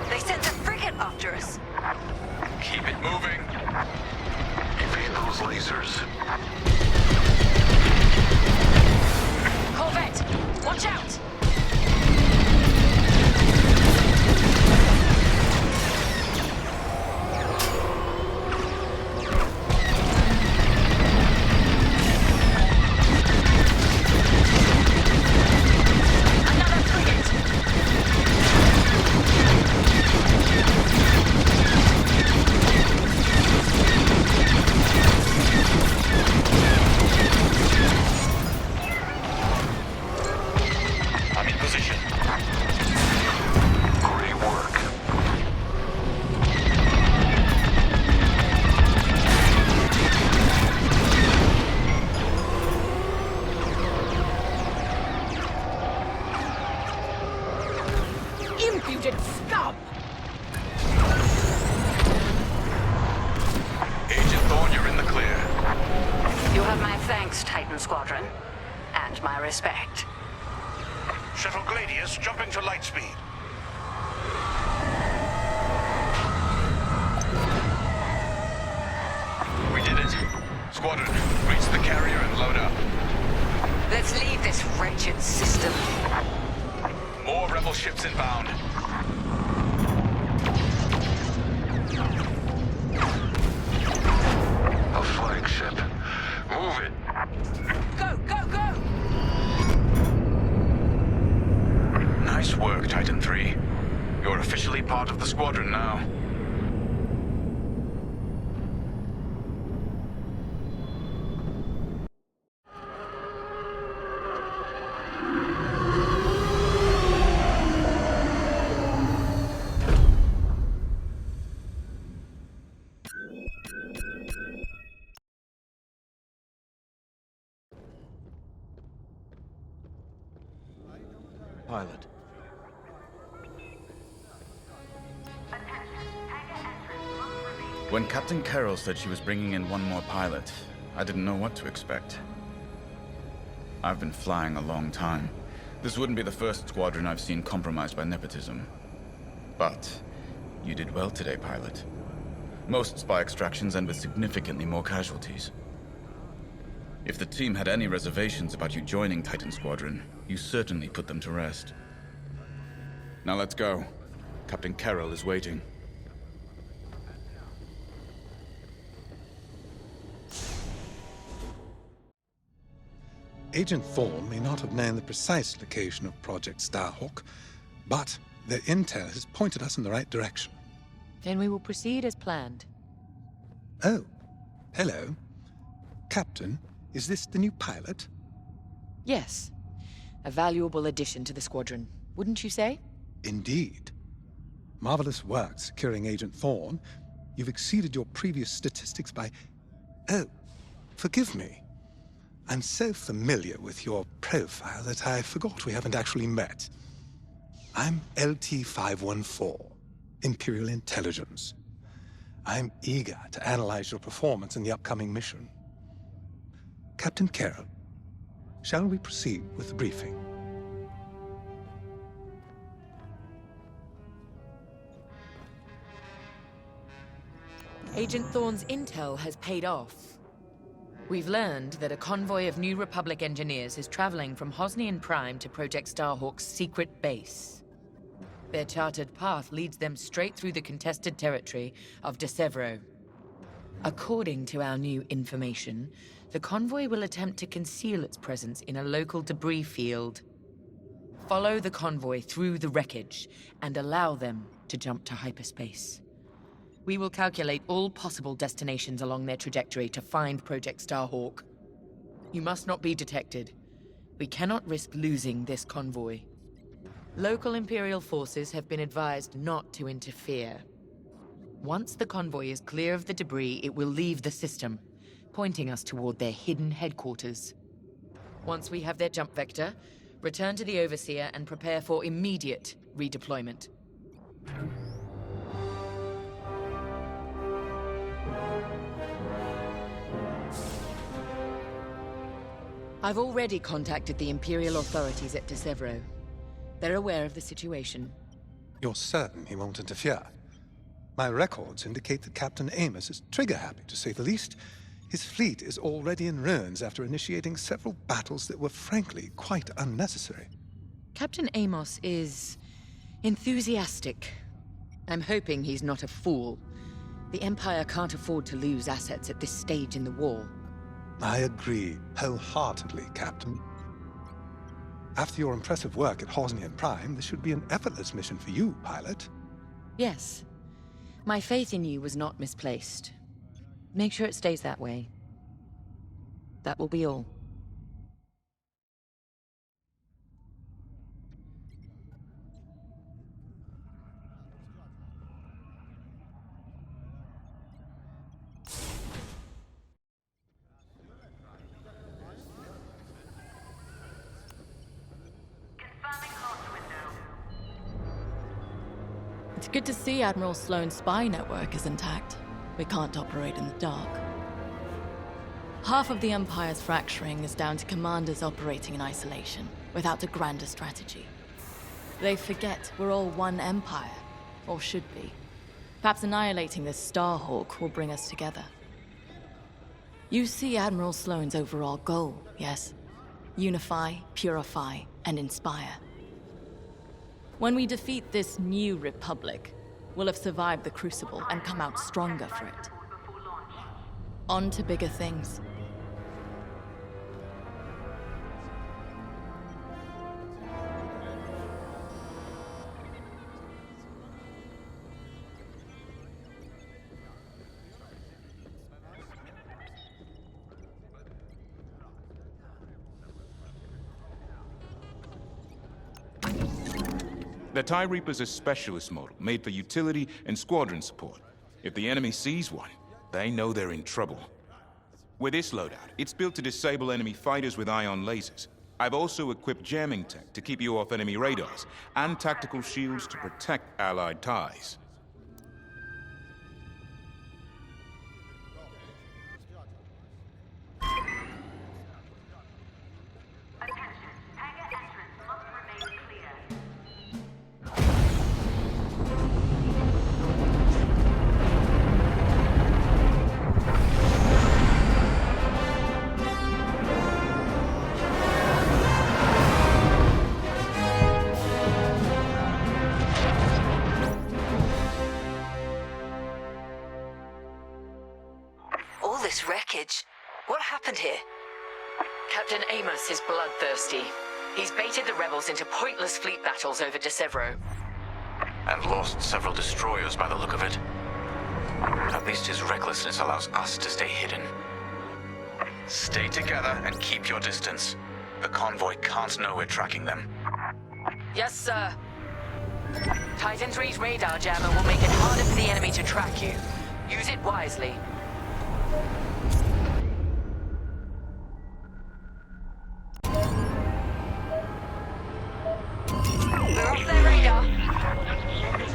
They sent a frigate after us. Keep it moving. Evade those lasers. Corvette, watch out! Another frigate! I'm in position. Great work. Impudent scum! Agent Thorne, you're in the clear. You have my thanks, Titan Squadron. And my respect. Shuttle Gladius jumping to light speed. We did it. Squadron, reach the carrier and load up. Let's leave this wretched system. More rebel ships inbound. A flagship. Move it. Go, go, go! Nice work, Titan 3. You're officially part of the squadron now. Pilot. When Captain Carroll said she was bringing in one more pilot, I didn't know what to expect. I've been flying a long time. This wouldn't be the first squadron I've seen compromised by nepotism. But you did well today, pilot. Most spy extractions end with significantly more casualties. If the team had any reservations about you joining Titan Squadron, you certainly put them to rest. Now let's go. Captain Carroll is waiting. Agent Thorne may not have known the precise location of Project Starhawk, but their intel has pointed us in the right direction. Then we will proceed as planned. Oh, hello. Captain, is this the new pilot? Yes. A valuable addition to the squadron, wouldn't you say? Indeed. Marvelous work securing Agent Thorne. You've exceeded your previous statistics by... Oh, forgive me. I'm so familiar with your profile that I forgot we haven't actually met. I'm LT-514, Imperial Intelligence. I'm eager to analyze your performance in the upcoming mission. Captain Carroll, shall we proceed with the briefing? Agent Thorne's intel has paid off. We've learned that a convoy of New Republic engineers is traveling from Hosnian Prime to Project Starhawk's secret base. Their chartered path leads them straight through the contested territory of Desevro. According to our new information, the convoy will attempt to conceal its presence in a local debris field. Follow the convoy through the wreckage and allow them to jump to hyperspace. We will calculate all possible destinations along their trajectory to find Project Starhawk. You must not be detected. We cannot risk losing this convoy. Local Imperial forces have been advised not to interfere. Once the convoy is clear of the debris, it will leave the system, pointing us toward their hidden headquarters. Once we have their jump vector, return to the Overseer and prepare for immediate redeployment. I've already contacted the Imperial authorities at DeSevro. They're aware of the situation. You're certain he won't interfere? My records indicate that Captain Amos is trigger-happy, to say the least. His fleet is already in ruins after initiating several battles that were frankly quite unnecessary. Captain Amos is enthusiastic. I'm hoping he's not a fool. The Empire can't afford to lose assets at this stage in the war. I agree wholeheartedly, Captain. After your impressive work at Hosnian Prime, this should be an effortless mission for you, pilot. Yes. My faith in you was not misplaced. Make sure it stays that way. That will be all. It's good to see Admiral Sloane's spy network is intact. We can't operate in the dark. Half of the Empire's fracturing is down to commanders operating in isolation, without a grander strategy. They forget we're all one Empire, or should be. Perhaps annihilating this Starhawk will bring us together. You see Admiral Sloane's overall goal, yes? Unify, purify, and inspire. When we defeat this new Republic, we'll have survived the Crucible and come out stronger for it. On to bigger things. The TIE Reaper's a specialist model, made for utility and squadron support. If the enemy sees one, they know they're in trouble. With this loadout, it's built to disable enemy fighters with ion lasers. I've also equipped jamming tech to keep you off enemy radars, and tactical shields to protect Allied TIEs. What happened here? Captain Amos is bloodthirsty. He's baited the rebels into pointless fleet battles over DeSevro. And lost several destroyers by the look of it. At least his recklessness allows us to stay hidden. Stay together and keep your distance. The convoy can't know we're tracking them. Yes, sir. Titan III's radar jammer will make it harder for the enemy to track you. Use it wisely. We're off their radar.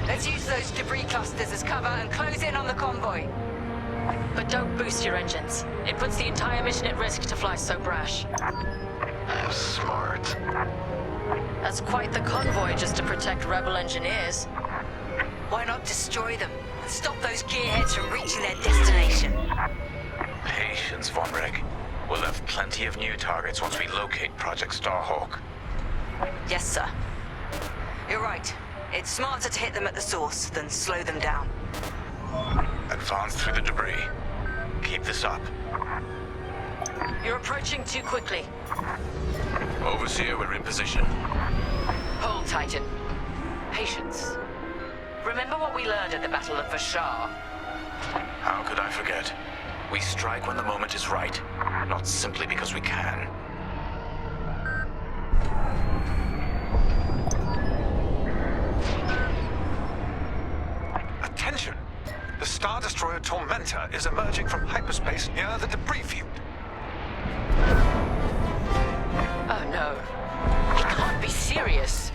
Let's use those debris clusters as cover and close in on the convoy. But don't boost your engines. It puts the entire mission at risk to fly so brash. Smart. That's quite the convoy just to protect rebel engineers. Why not destroy them and stop those gearheads from reaching their destination? Patience, Vonreg. We'll have plenty of new targets once we locate Project Starhawk. Yes, sir. You're right. It's smarter to hit them at the source than slow them down. Advance through the debris. Keep this up. You're approaching too quickly. Overseer, we're in position. Hold, Titan. Patience. Remember what we learned at the Battle of Vashar? How could I forget? We strike when the moment is right, not simply because we can. Attention! The Star Destroyer Tormentor is emerging from hyperspace near the debris field. Oh no. He can't be serious.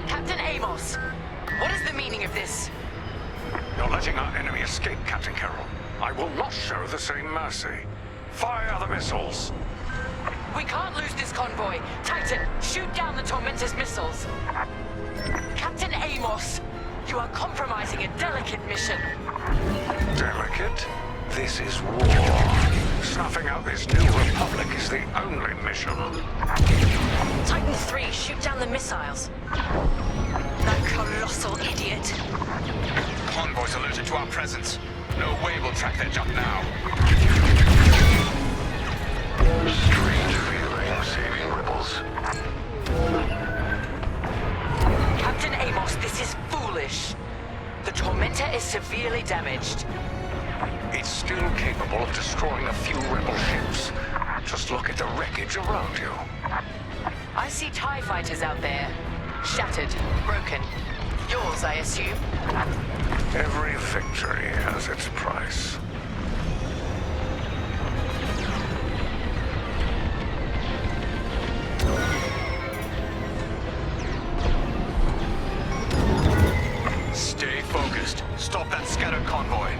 Captain Amos, what is the meaning of this? You're letting our enemy escape, Captain Carroll. I will not show the same mercy. Fire the missiles. We can't lose this convoy. Titan, shoot down the Tormentor's missiles. Captain Amos, you are compromising a delicate mission. Delicate? This is war. Snuffing out this new republic is the only mission. Titan 3, shoot down the missiles. That colossal idiot. Convoys alerted to our presence. No way we'll track their jump now. Strange feeling, saving rebels. Captain Amos, this is foolish. The Tormentor is severely damaged. It's still capable of destroying a few rebel ships. Just look at the wreckage around you. I see TIE fighters out there. Shattered, broken. Yours, I assume? Every victory has its price. Stay focused. Stop that scattered convoy.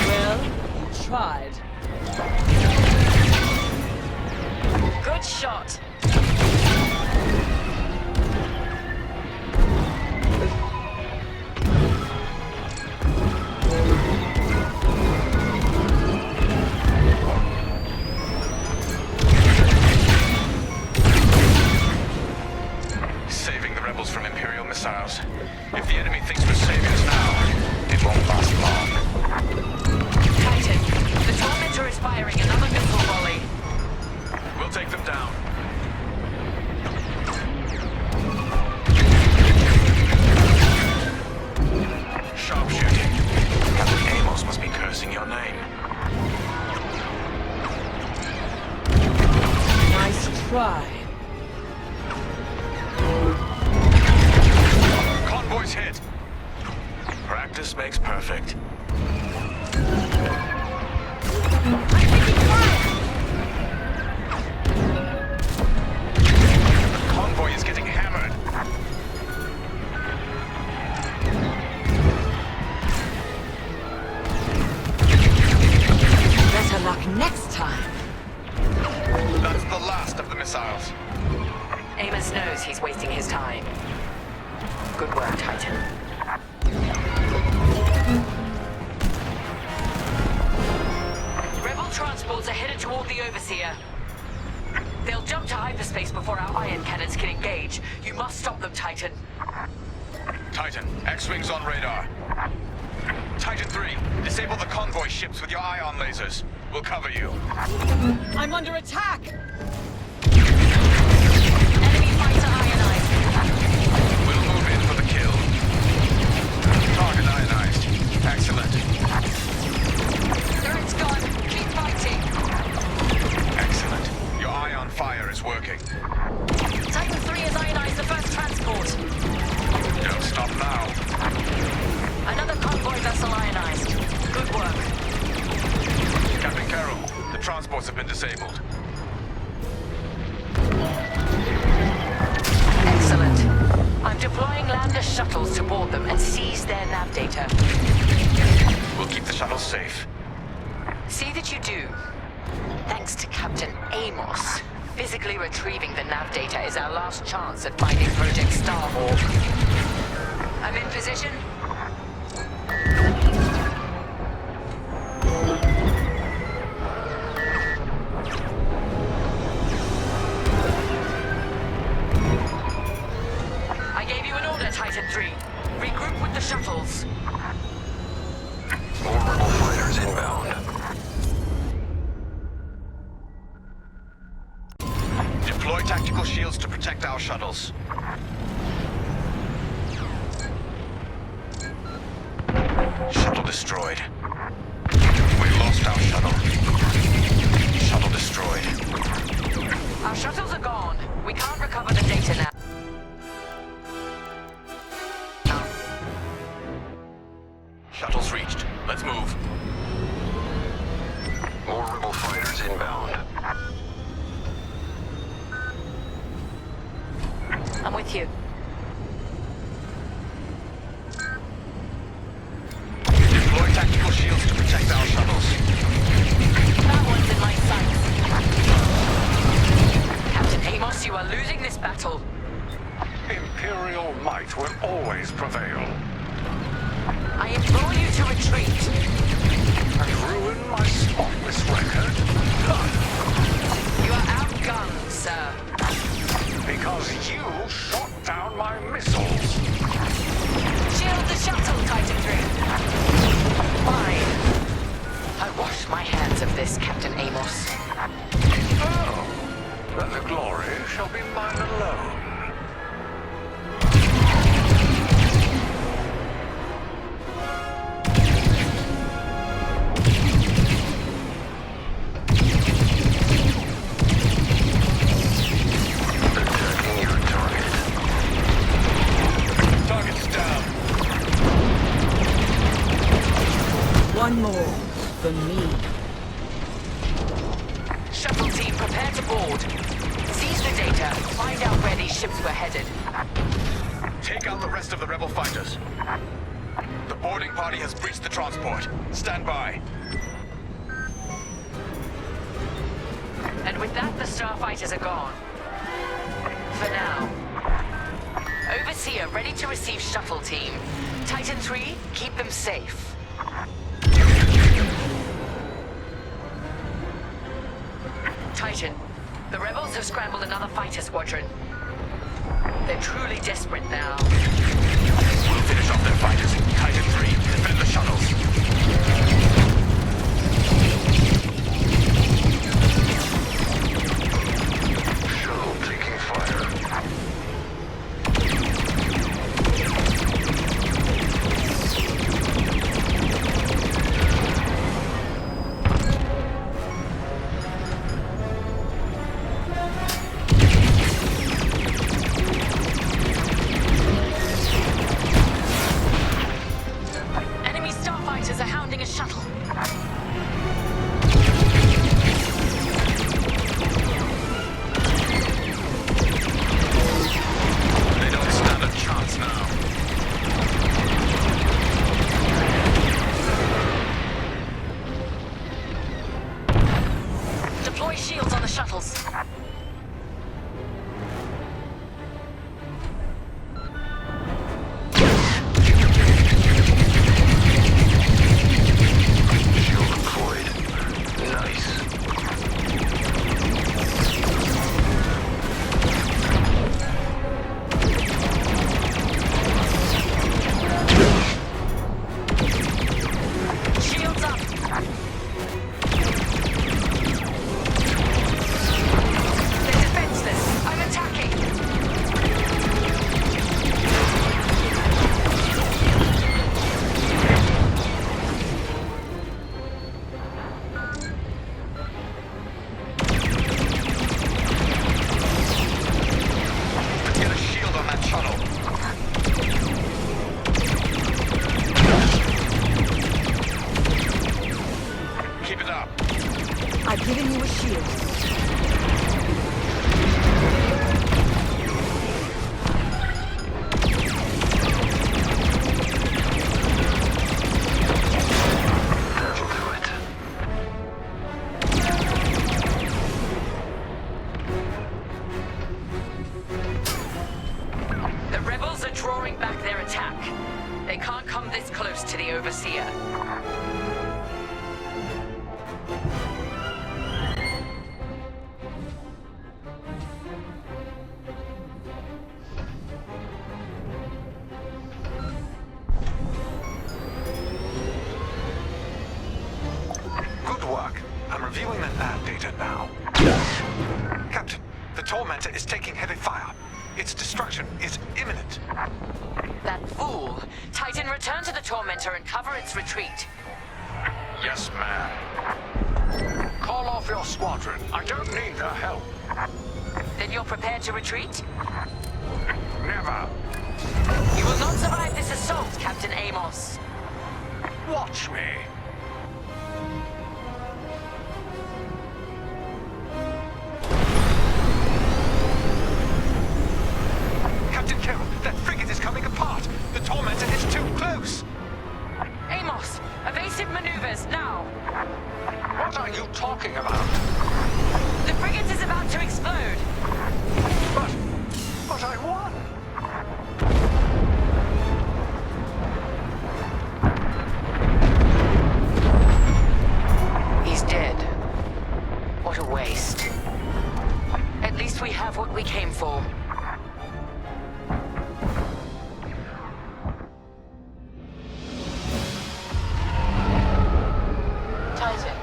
Well, you tried. Good shot. Saving the rebels from Imperial missiles. If the enemy thinks we're saviors now, it won't last long. Titan, the Tormentor is firing another missile volley. We'll take them down. Sharpshooting. Captain Amos must be cursing your name. Nice try. Convoy's hit. Practice makes perfect. The convoy is getting hammered. Better luck next time. That's the last of the missiles. Amos knows he's wasting his time. Good work, Titan. Rebel transports are headed toward the Overseer. They'll jump to hyperspace before our ion cannons can engage. You must stop them, Titan. Titan, X-Wings on radar. Titan 3, disable the convoy ships with your ion lasers. We'll cover you. I'm under attack! We'll move in for the kill. Target ionized. Excellent. Turret's gone. Keep fighting. Excellent. Your ion fire is working. Titan 3 has ionized the first transport. Don't stop now. Another convoy vessel ionized. Good work. Captain Carroll, the transports have been disabled. Excellent. I'm deploying lander shuttles to board them and seize their nav data. We'll keep the shuttles safe. See that you do. Thanks to Captain Amos, physically retrieving the nav data is our last chance at finding Project Starhawk. I'm in position. I gave you an order, Titan 3. Regroup with the shuttles. More rebel fighters inbound. shields to protect our shuttles. Shuttle destroyed. We lost our shuttle. Shuttle destroyed. Our shuttles are gone. We can't recover the data now. Shuttle's reached. Let's move. More rebel fighters inbound. I'm with you. Deploy tactical shields to protect our shuttles. That one's in my sights. Captain Amos, you are losing this battle. Imperial might will always prevail. I implore you to retreat. And ruin my spotless record? You are outgunned, sir. Because you shot down my missiles. Shield the shuttle, Titan 3. Fine. I wash my hands of this, Captain Amos. Oh, then the glory shall be mine alone. One more for me. Shuttle team, prepare to board. Seize the data. Find out where these ships were headed. Take out the rest of the rebel fighters. The boarding party has breached the transport. Stand by. And with that, the starfighters are gone. For now. Overseer, ready to receive shuttle team. Titan 3, keep them safe. Titan, the rebels have scrambled another fighter squadron. They're truly desperate now. We'll finish off their fighters. Titan 3, defend the shuttles. Shuttle taking fire. Enemy starfighters are hounding a shuttle. They don't stand a chance now. Deploy shields on the shuttles. Shield deployed. Nice. Shields up. They're defenseless. I'm attacking. Get a shield on that shuttle. Keep it up. I've given you a shield. That'll do it. The rebels are drawing back their attack. They can't come this close to the Overseer. Good work. I'm reviewing the nav data now. Captain, the Tormentor is taking heavy fire. Its destruction is imminent. That fool! Titan, return to the Tormentor and cover its retreat. Yes, ma'am. Call off your squadron. I don't need their help. Then you're prepared to retreat? Never. You will not survive this assault, Captain Amos. Watch me. Captain Carroll, that frigate is coming apart. The Tormentor is too close. Amos, evasive maneuvers, now! What are you talking about? The frigate is about to explode. But I won. He's dead. What a waste. At least we have what we came for. Titan,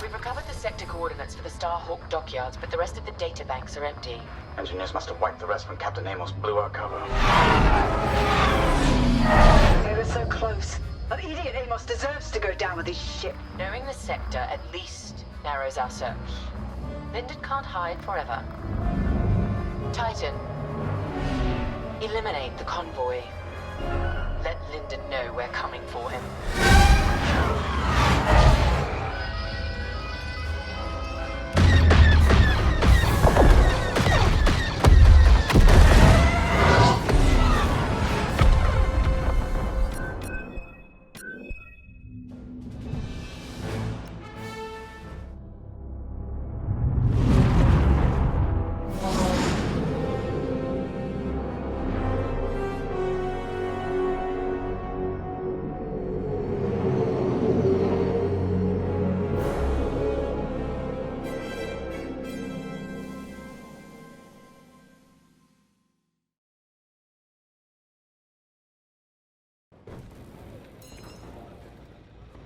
we've recovered the sector coordinates for the Starhawk dockyards, but the rest of the data banks are empty. Engineers must have wiped the rest when Captain Amos blew our cover. We were so close. That idiot Amos deserves to go down with his ship. Knowing the sector at least narrows our search. Lyndon can't hide forever. Titan, eliminate the convoy. Let Lyndon know we're coming for him.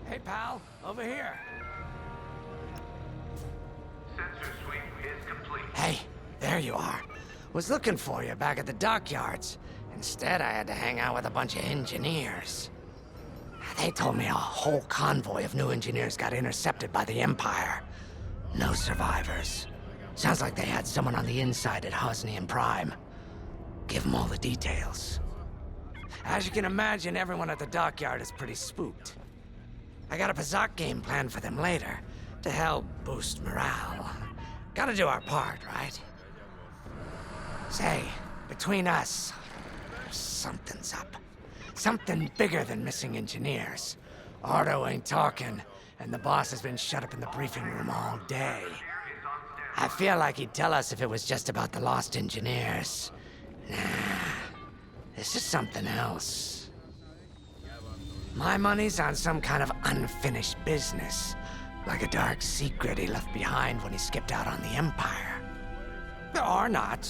Hey, pal, over here. Sensor sweep is complete. Hey, there you are. Was looking for you back at the dockyards. Instead, I had to hang out with a bunch of engineers. They told me a whole convoy of new engineers got intercepted by the Empire. No survivors. Sounds like they had someone on the inside at Hosnian Prime. Give them all the details. As you can imagine, everyone at the dockyard is pretty spooked. I got a Pazak game planned for them later, to help boost morale. Gotta do our part, right? Say, between us, something's up. Something bigger than missing engineers. Ardo ain't talking, and the boss has been shut up in the briefing room all day. I feel like he'd tell us if it was just about the lost engineers. Nah, this is something else. My money's on some kind of unfinished business. Like a dark secret he left behind when he skipped out on the Empire. Or not.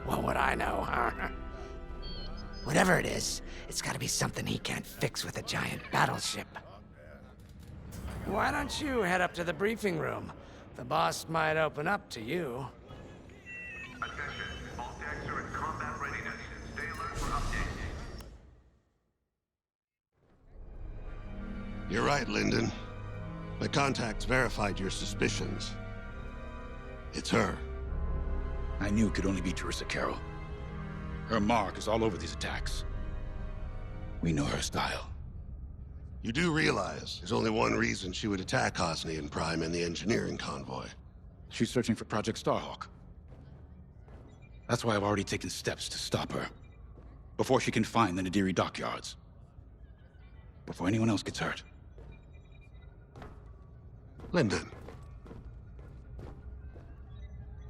What would I know, huh? Whatever it is, it's gotta be something he can't fix with a giant battleship. Why don't you head up to the briefing room? The boss might open up to you. Attention, all decks are in combat readiness. Stay alert for updates. You're right, Lyndon. My contacts verified your suspicions. It's her. I knew it could only be Teresa Carroll. Her mark is all over these attacks. We know her style. You do realize there's only one reason she would attack Hosnian Prime and the engineering convoy. She's searching for Project Starhawk. That's why I've already taken steps to stop her. Before she can find the Nadiri dockyards. Before anyone else gets hurt. Lyndon.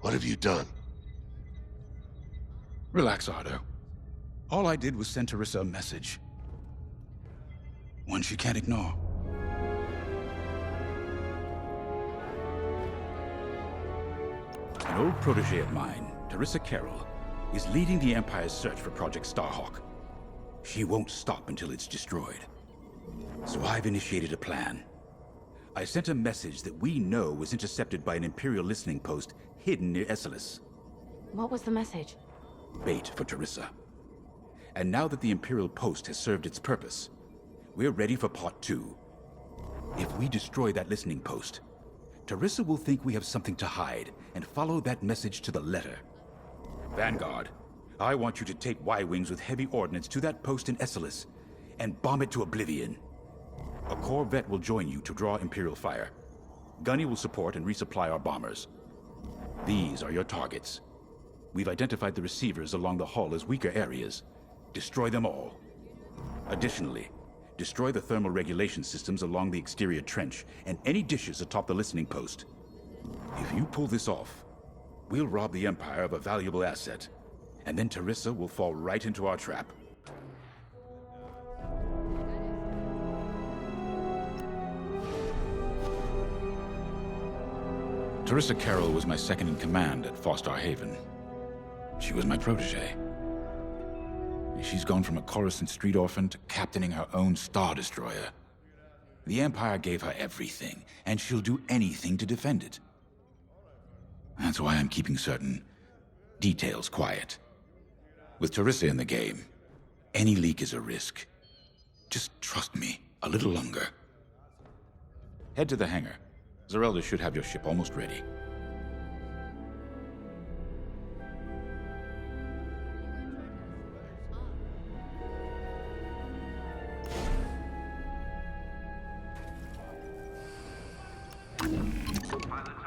What have you done? Relax, Ardo. All I did was send Teresa a message. One she can't ignore. An old protege of mine, Teresa Carroll, is leading the Empire's search for Project Starhawk. She won't stop until it's destroyed. So I've initiated a plan. I sent a message that we know was intercepted by an Imperial listening post hidden near Esselis. What was the message? Bait for Teresa. And now that the Imperial post has served its purpose, we're ready for part 2. If we destroy that listening post, Teresa will think we have something to hide and follow that message to the letter. Vanguard, I want you to take Y-Wings with heavy ordnance to that post in Esselis and bomb it to oblivion. A corvette will join you to draw Imperial fire. Gunny will support and resupply our bombers. These are your targets. We've identified the receivers along the hull as weaker areas. Destroy them all. Additionally, destroy the thermal regulation systems along the exterior trench and any dishes atop the listening post. If you pull this off, we'll rob the Empire of a valuable asset, and then Teresa will fall right into our trap. Teresa Carroll was my second in command at Fostar Haven. She was my protege. She's gone from a Coruscant street orphan to captaining her own Star Destroyer. The Empire gave her everything, and she'll do anything to defend it. That's why I'm keeping certain details quiet. With Teresa in the game, any leak is a risk. Just trust me a little longer. Head to the hangar. Zerelda should have your ship almost ready.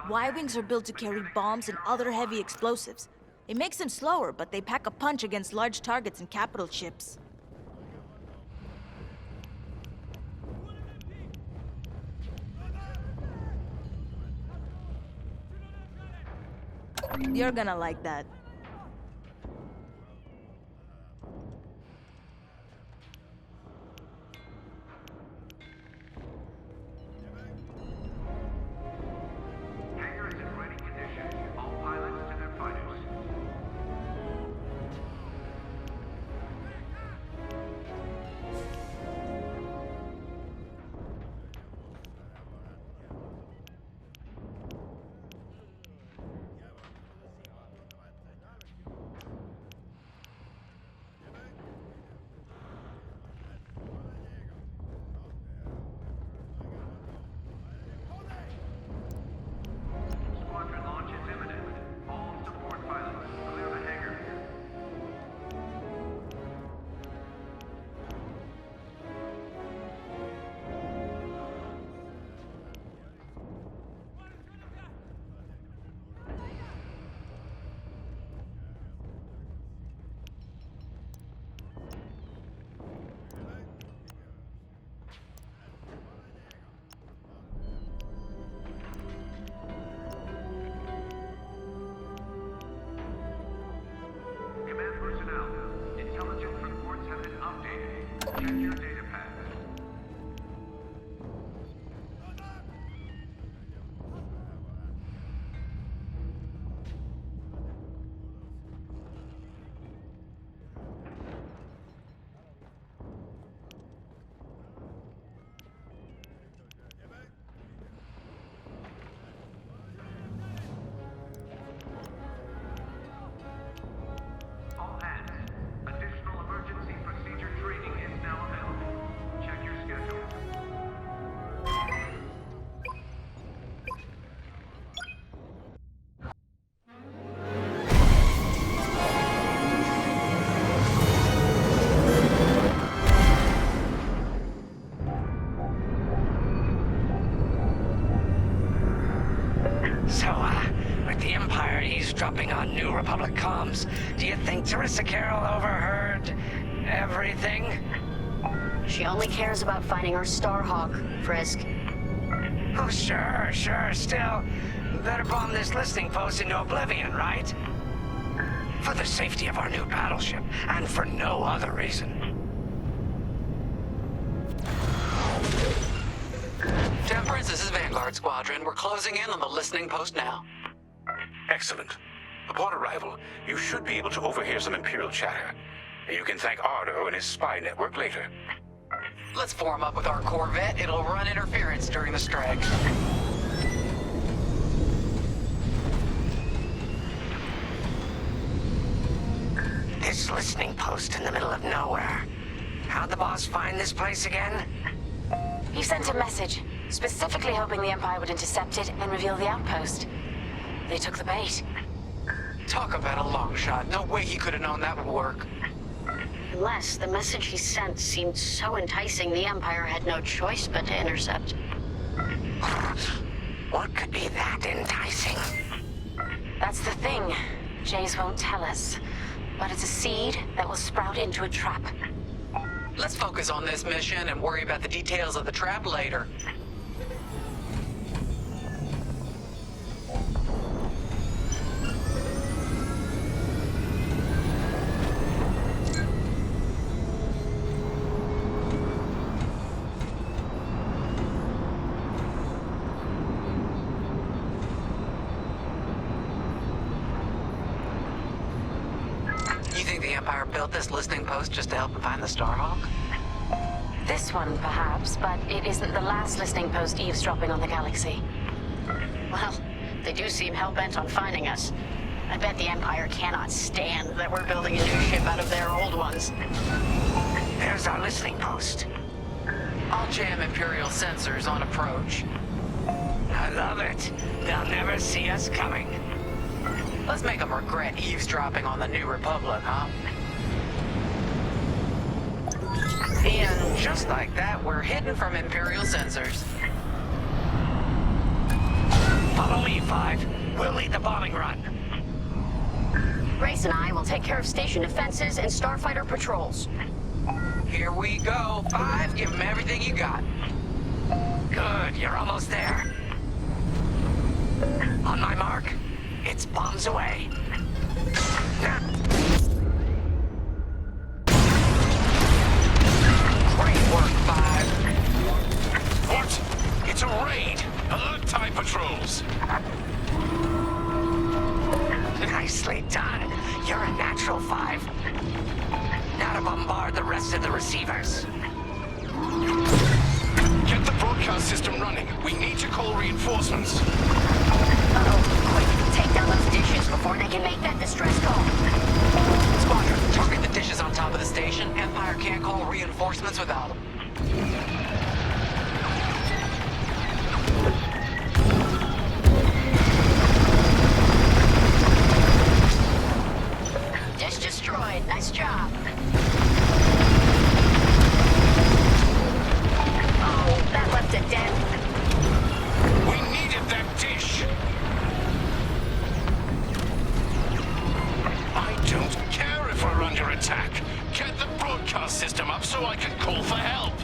Y-Wings are built to carry bombs and other heavy explosives. It makes them slower, but they pack a punch against large targets and capital ships. You're gonna like that. Dropping on New Republic comms. Do you think Teresa Carroll overheard everything? She only cares about finding our Starhawk, Frisk. Oh, sure. Still, better bomb this listening post into oblivion, right? For the safety of our new battleship, and for no other reason. Temperance, this is Vanguard Squadron. We're closing in on the listening post now. Excellent. Upon arrival, you should be able to overhear some Imperial chatter. You can thank Ardo and his spy network later. Let's form up with our Corvette. It'll run interference during the strike. This listening post in the middle of nowhere. How'd the boss find this place again? He sent a message, specifically hoping the Empire would intercept it and reveal the outpost. They took the bait. Talk about a long shot. No way he could have known that would work. Unless the message he sent seemed so enticing the Empire had no choice but to intercept. What could be that enticing? That's the thing. Jace won't tell us. But it's a seed that will sprout into a trap. Let's focus on this mission and worry about the details of the trap later. You think the Empire built this listening post just to help him find the Starhawk? This one, perhaps, but it isn't the last listening post eavesdropping on the galaxy. Well, they do seem hell-bent on finding us. I bet the Empire cannot stand that we're building a new ship out of their old ones. There's our listening post. I'll jam Imperial sensors on approach. I love it. They'll never see us coming. Let's make them regret eavesdropping on the New Republic, huh? And just like that, we're hidden from Imperial sensors. Follow me, 5. We'll lead the bombing run. Grace and I will take care of station defenses and starfighter patrols. Here we go. 5, give them everything you got. Good, you're almost there. On my mark, it's bombs away. Great work, 5. What? It's a raid! Alert TIE patrols! Nicely done. You're a natural, 5. Now to bombard the rest of the receivers. Get the broadcast system running. We need to call reinforcements. Uh-oh, quick, take down those dishes before they can make that distress call. Squadron, target the dishes on top of the station. Empire can't call reinforcements without them. Dish destroyed. Nice job. Oh, that left a dent. We needed that dish. I don't care if we're under attack. Get the broadcast system up so I can call for help.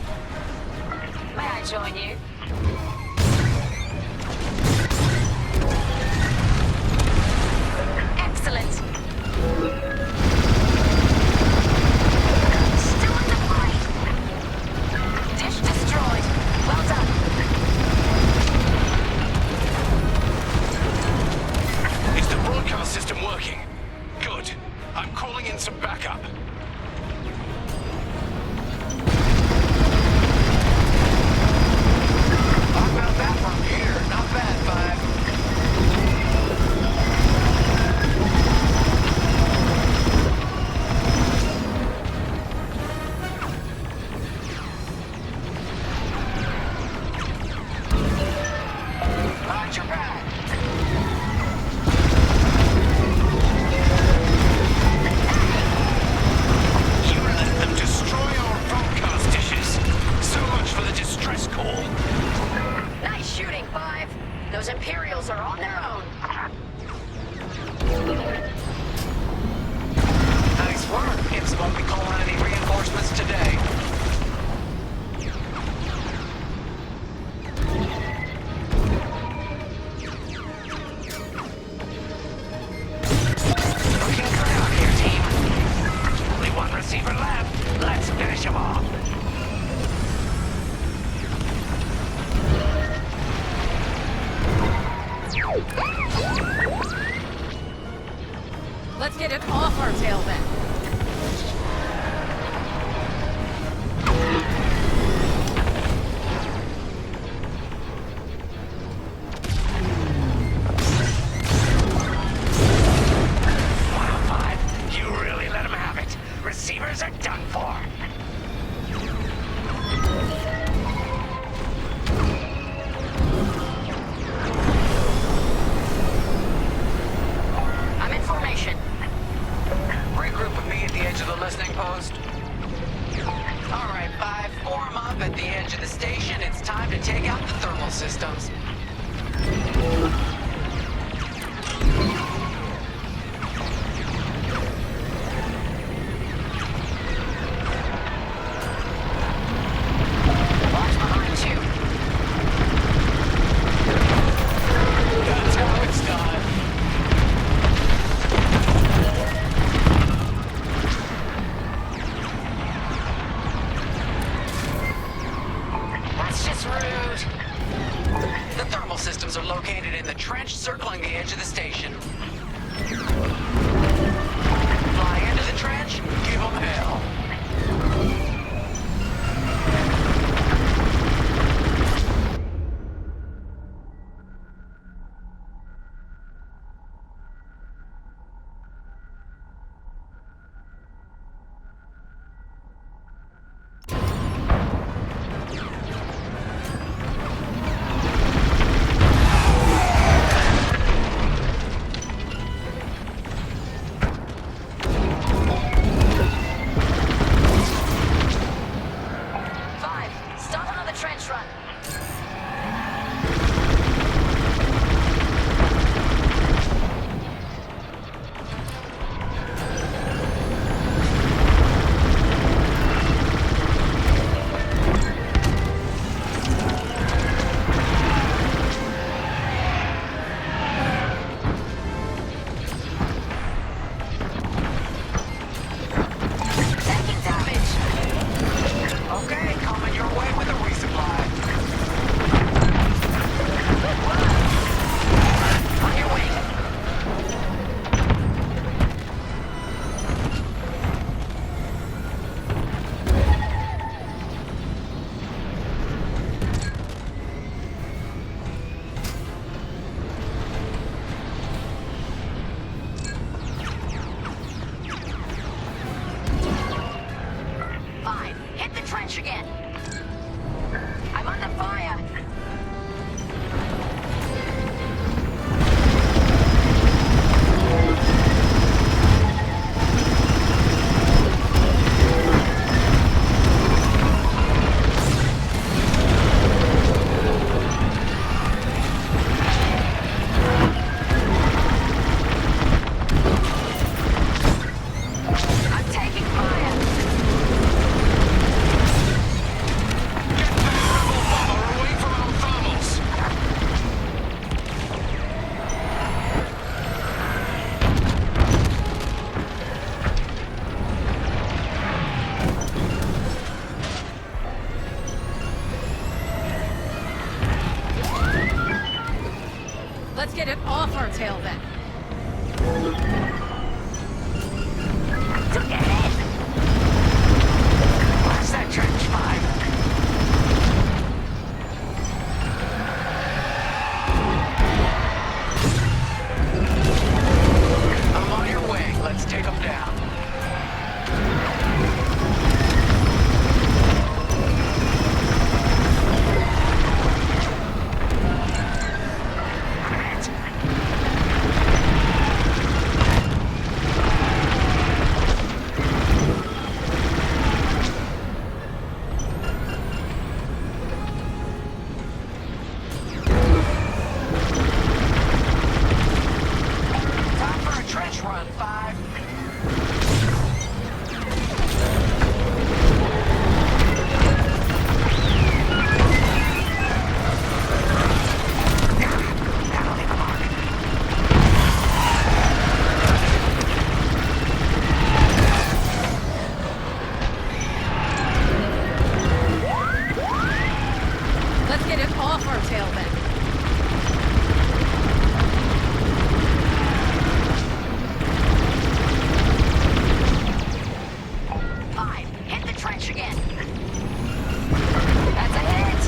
May I join you? Excellent. Still under fire. Dish destroyed. Well done. Is the broadcast system working? Good. I'm calling in some backup. Talk about that from here. Not bad, 5. deceivers are done for. I'm in formation. Regroup with me at the edge of the listening post. All right, 5, form up at the edge of the station. It's time to take out the thermal systems. Watch behind you. That's how it's done. That's just rude. The thermal systems are located in the trench circling the edge of the station. Fly into the trench, give them hell. Stop another trench run. Taking damage. Okay, coming your way with a resupply. On your way. Fine. Hit the trench again. I'm under fire. I'm taking fire. Rebel bomber away from our thermals. Let's get it off our tail then. To get in. Where's that trench 5? I'm on your way. Let's take them down. Time for a trench run, 5. Let's get it off our tail then. Fine. Hit the trench again. That's a hit.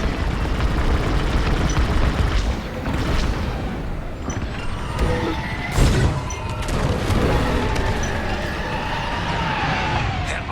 They're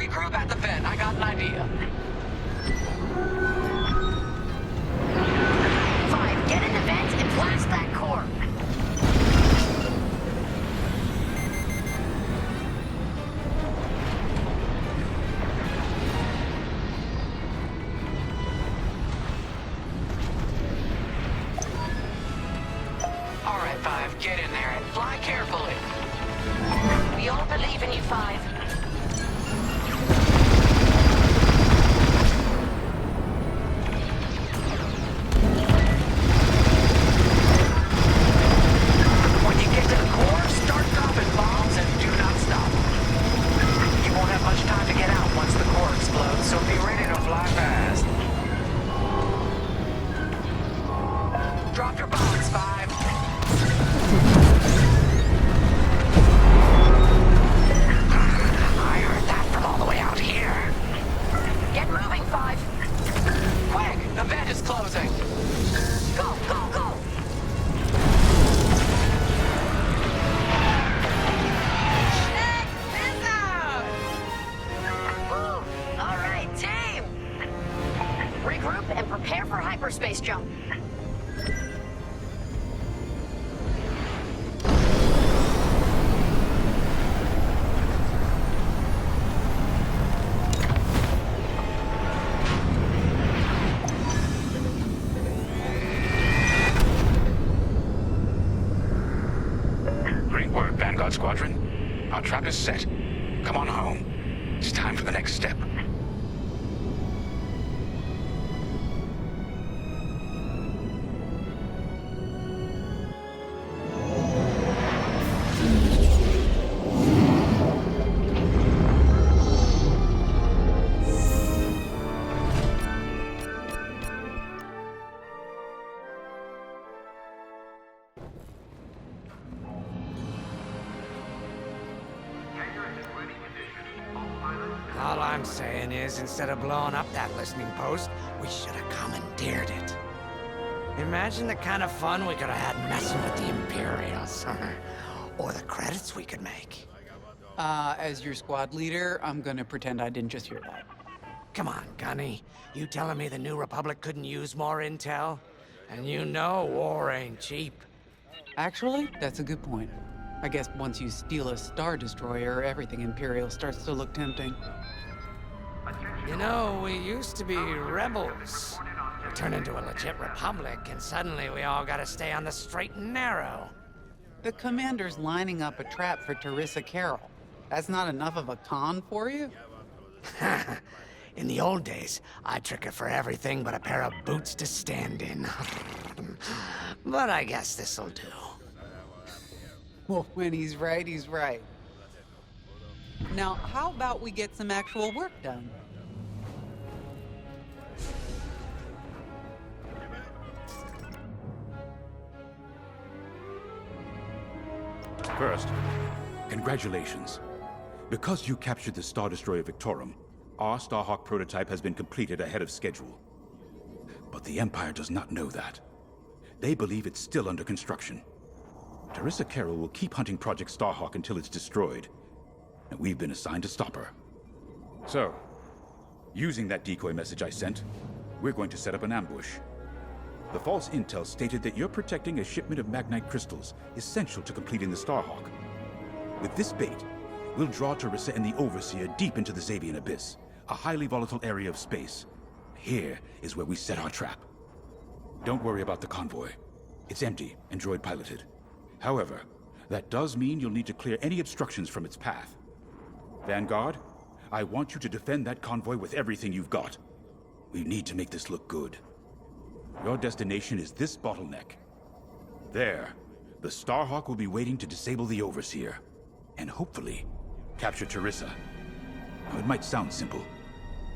Regroup at the vent. I got an idea. 5, get in the vent and blast that core. All right, 5, get in there and fly carefully. We all believe in you, 5. When you get to the core, start dropping bombs and do not stop. You won't have much time to get out once the core explodes, so be ready to fly fast. Drop your bombs, 5. I heard that from all the way out here. Get moving, 5. Quick, the vent is closing. Go, go, go. Check this out! Woo. All right, team. Regroup and prepare for hyperspace jump. Great work, Vanguard Squadron. Our trap is set. Come on home. It's time for the next step. All I'm saying is, instead of blowing up that listening post, we should have commandeered it. Imagine the kind of fun we could have had messing with the Imperials. Or the credits we could make. As your squad leader, I'm gonna pretend I didn't just hear that. Come on, Gunny. You telling me the New Republic couldn't use more intel? And you know war ain't cheap. Actually, that's a good point. I guess once you steal a Star Destroyer, everything Imperial starts to look tempting. You know, we used to be rebels. We turned into a legit republic, and suddenly we all gotta stay on the straight and narrow. The commander's lining up a trap for Teresa Carroll. That's not enough of a con for you? In the old days, I'd trick her for everything but a pair of boots to stand in. But I guess this'll do. Well, when he's right, he's right. Now, how about we get some actual work done? First, congratulations. Because you captured the Star Destroyer Victorum, our Starhawk prototype has been completed ahead of schedule. But the Empire does not know that. They believe it's still under construction. Teresa Carroll will keep hunting Project Starhawk until it's destroyed, and we've been assigned to stop her. So, using that decoy message I sent, we're going to set up an ambush. The false intel stated that you're protecting a shipment of Magnite crystals essential to completing the Starhawk. With this bait, we'll draw Teresa and the Overseer deep into the Xavian Abyss, a highly volatile area of space. Here is where we set our trap. Don't worry about the convoy. It's empty and droid-piloted. However, that does mean you'll need to clear any obstructions from its path. Vanguard, I want you to defend that convoy with everything you've got. We need to make this look good. Your destination is this bottleneck. There, the Starhawk will be waiting to disable the Overseer, and hopefully, capture Teresa. Now, it might sound simple,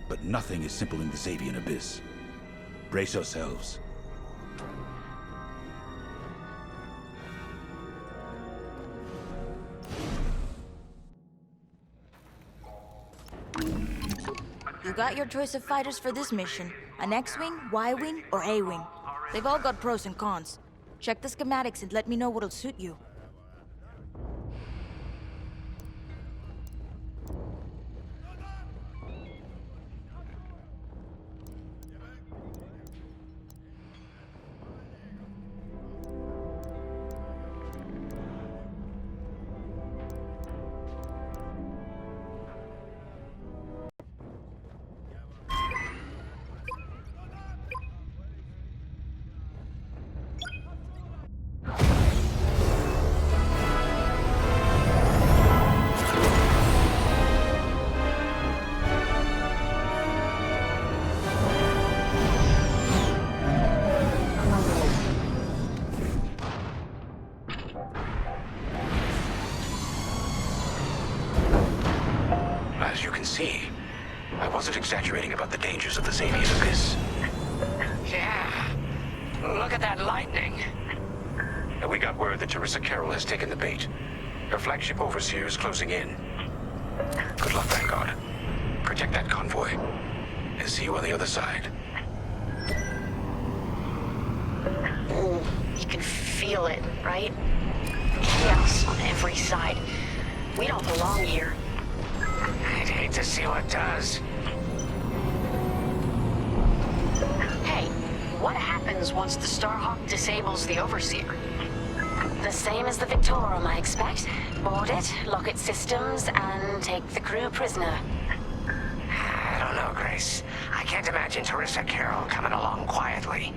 but nothing is simple in the Xavian Abyss. Brace yourselves. You got your choice of fighters for this mission. An X-Wing, Y-Wing, or A-Wing. They've all got pros and cons. Check the schematics and let me know what'll suit you. you can see, I wasn't exaggerating about the dangers of the Xanian Abyss. Yeah. Look at that lightning. And we got word that Teresa Carroll has taken the bait. Her flagship overseer is closing in. Good luck, Vanguard. Protect that convoy. And see you on the other side. You can feel it, right? Chaos on every side. We don't belong here. I'd hate to see what does. Hey, what happens once the Starhawk disables the Overseer? The same as the Victorum, I expect. Board it, lock its systems, and take the crew prisoner. I don't know, Grace. I can't imagine Teresa Carroll coming along quietly.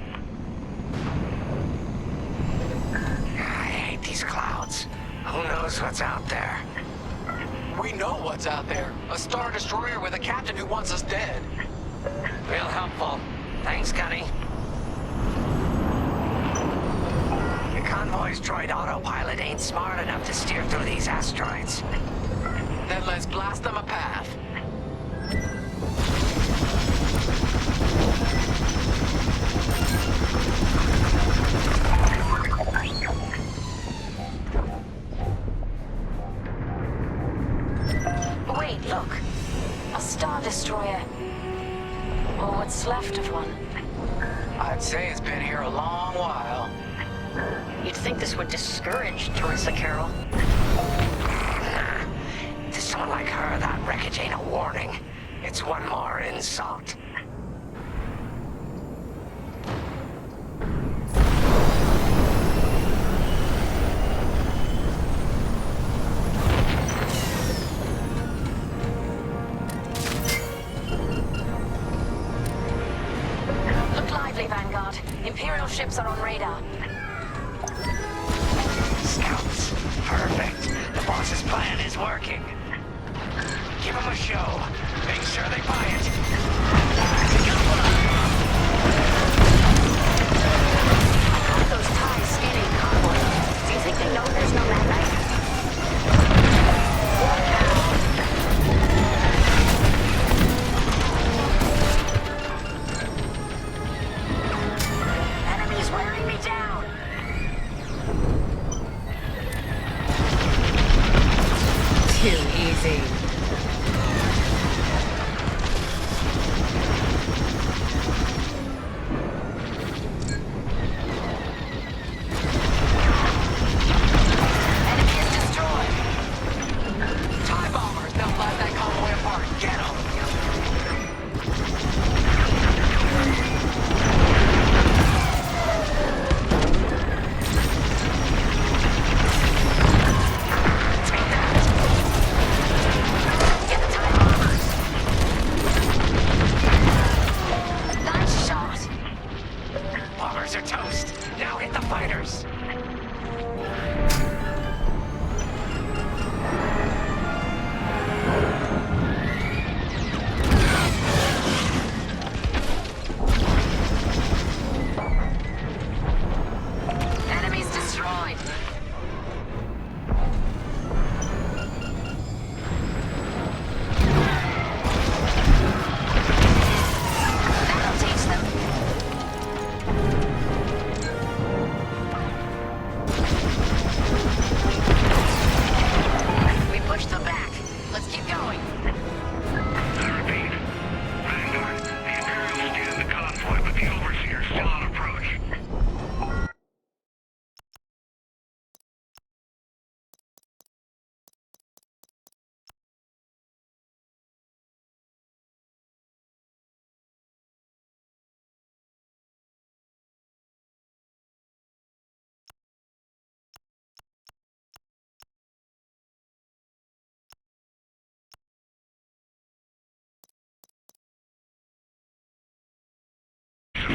I hate these clouds. Who knows what's out there? We know what's out there. A Star Destroyer with a captain who wants us dead. Real helpful. Thanks, Gunny. The convoy's droid autopilot ain't smart enough to steer through these asteroids. Then let's blast them a path. Wait, look. A Star Destroyer. Or what's left of one. I'd say it's been here a long while. You'd think this would discourage Teresa Carroll. To someone like her, that wreckage ain't a warning. It's one more insult. Look lively, Vanguard. Imperial ships are on radar. Scouts. Perfect. The boss's plan is working. Give them a show. Make sure they buy it. Those ties scanning convoy. Do you think they know there's no mad knight? Enemy's wearing me down. Too easy. Enemy is destroyed. TIE bombers! They'll blast that convoy apart! Get them! Get the TIE bombers. Nice shot. Bombers are toast. Now hit the fighters. Enemy's destroyed. That'll teach them. We pushed them back. Let's keep going. I repeat. Vanguard, the Imperials steered the convoy, but the Overseer's still on approach.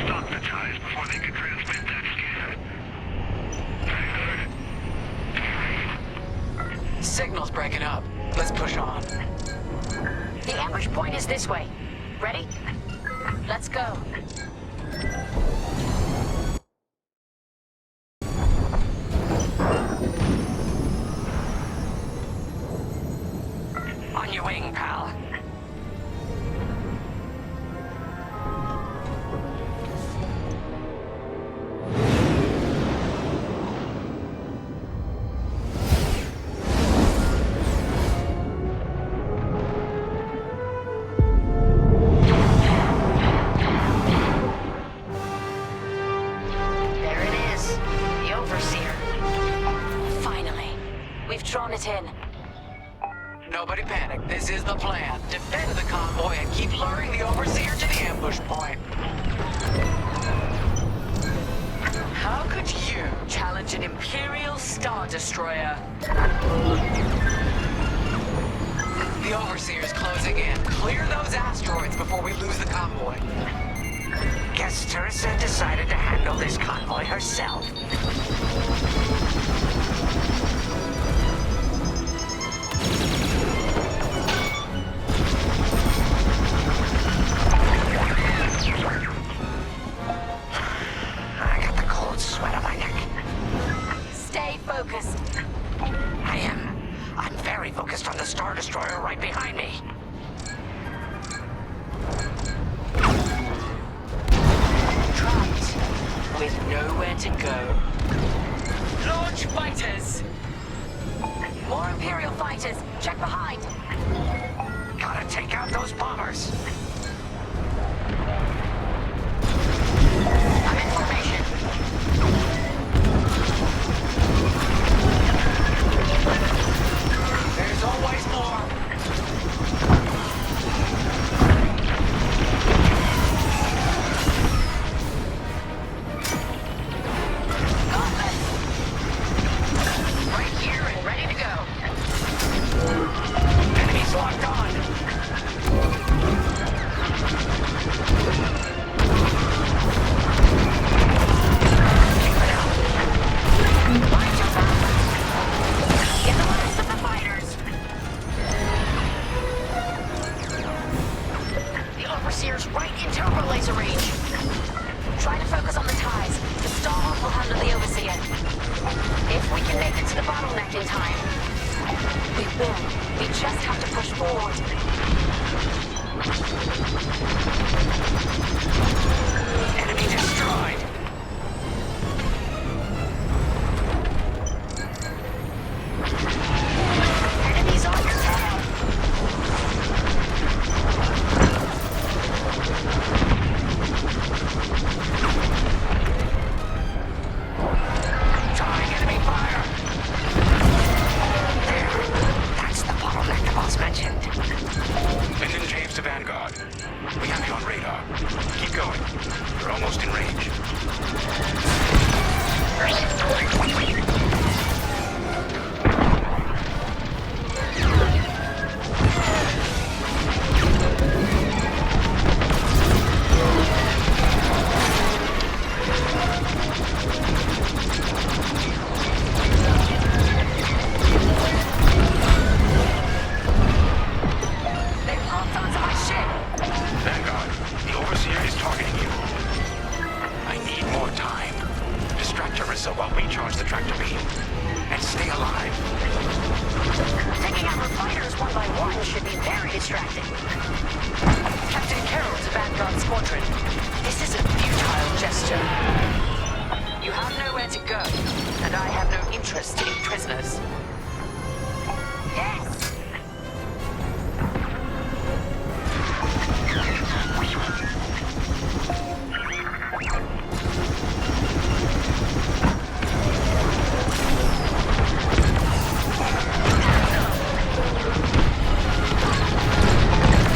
Stop the ties before they can transmit that scan. Signal's breaking up. Let's push on. The ambush point is this way. Ready? Let's go. On your wing, pal. is the plan. Defend the convoy and keep luring the Overseer to the ambush point. How could you challenge an Imperial Star Destroyer? The Overseer's closing in. Clear those asteroids before we lose the convoy. Guess Teresa decided to handle this convoy herself. I got the cold sweat on my neck. Stay focused. I am. I'm very focused on the Star Destroyer right behind me. Trapped. With nowhere to go. Launch fighters! More Imperial fighters. Check behind. Gotta take out those bombers. I'm in formation. There's always more. Right here and ready to go. Enemies locked on. Keep it out. Line jump out. Get the last of the fighters. The Overseer's right in turbo laser range. Try to focus on the ties. The Starhawk will handle the Overseer. If we can make it to the bottleneck in time. We will. We just have to push forward. Enemy destroyed. Enemies on your tail. Drawing enemy fire. There. That's the bottleneck the boss mentioned. Lyndon James to Vanguard. We have you on radar. Keep going. You're almost in range. They locked onto my ship. Vanguard, the Overseer is targeting you. I need more time. Distract Teresa while we charge the tractor beam. And stay alive. Taking out her fighters one by one should be very distracting. Captain Carroll to Vanguard Squadron. This is a futile gesture. You have nowhere to go, and I have no interest in prisoners. Yes!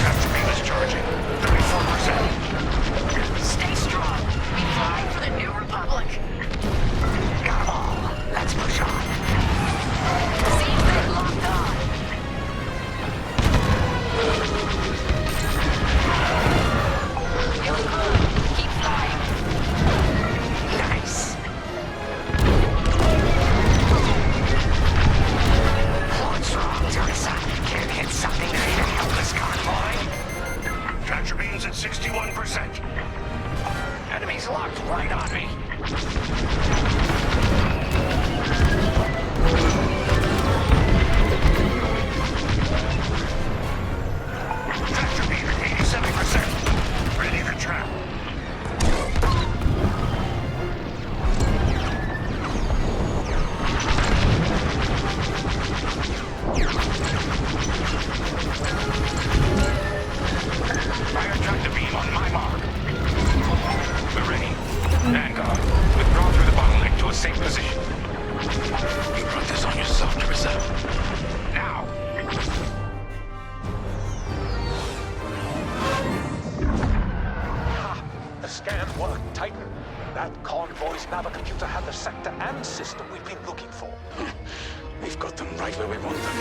Tractor beam is charging. 34%. Stay strong. We fly for the New Republic. Got 'em all. Let's push on. scan worked, Titan. That convoy's navicomputer had the sector and system we've been looking for. We've got them right where we want them.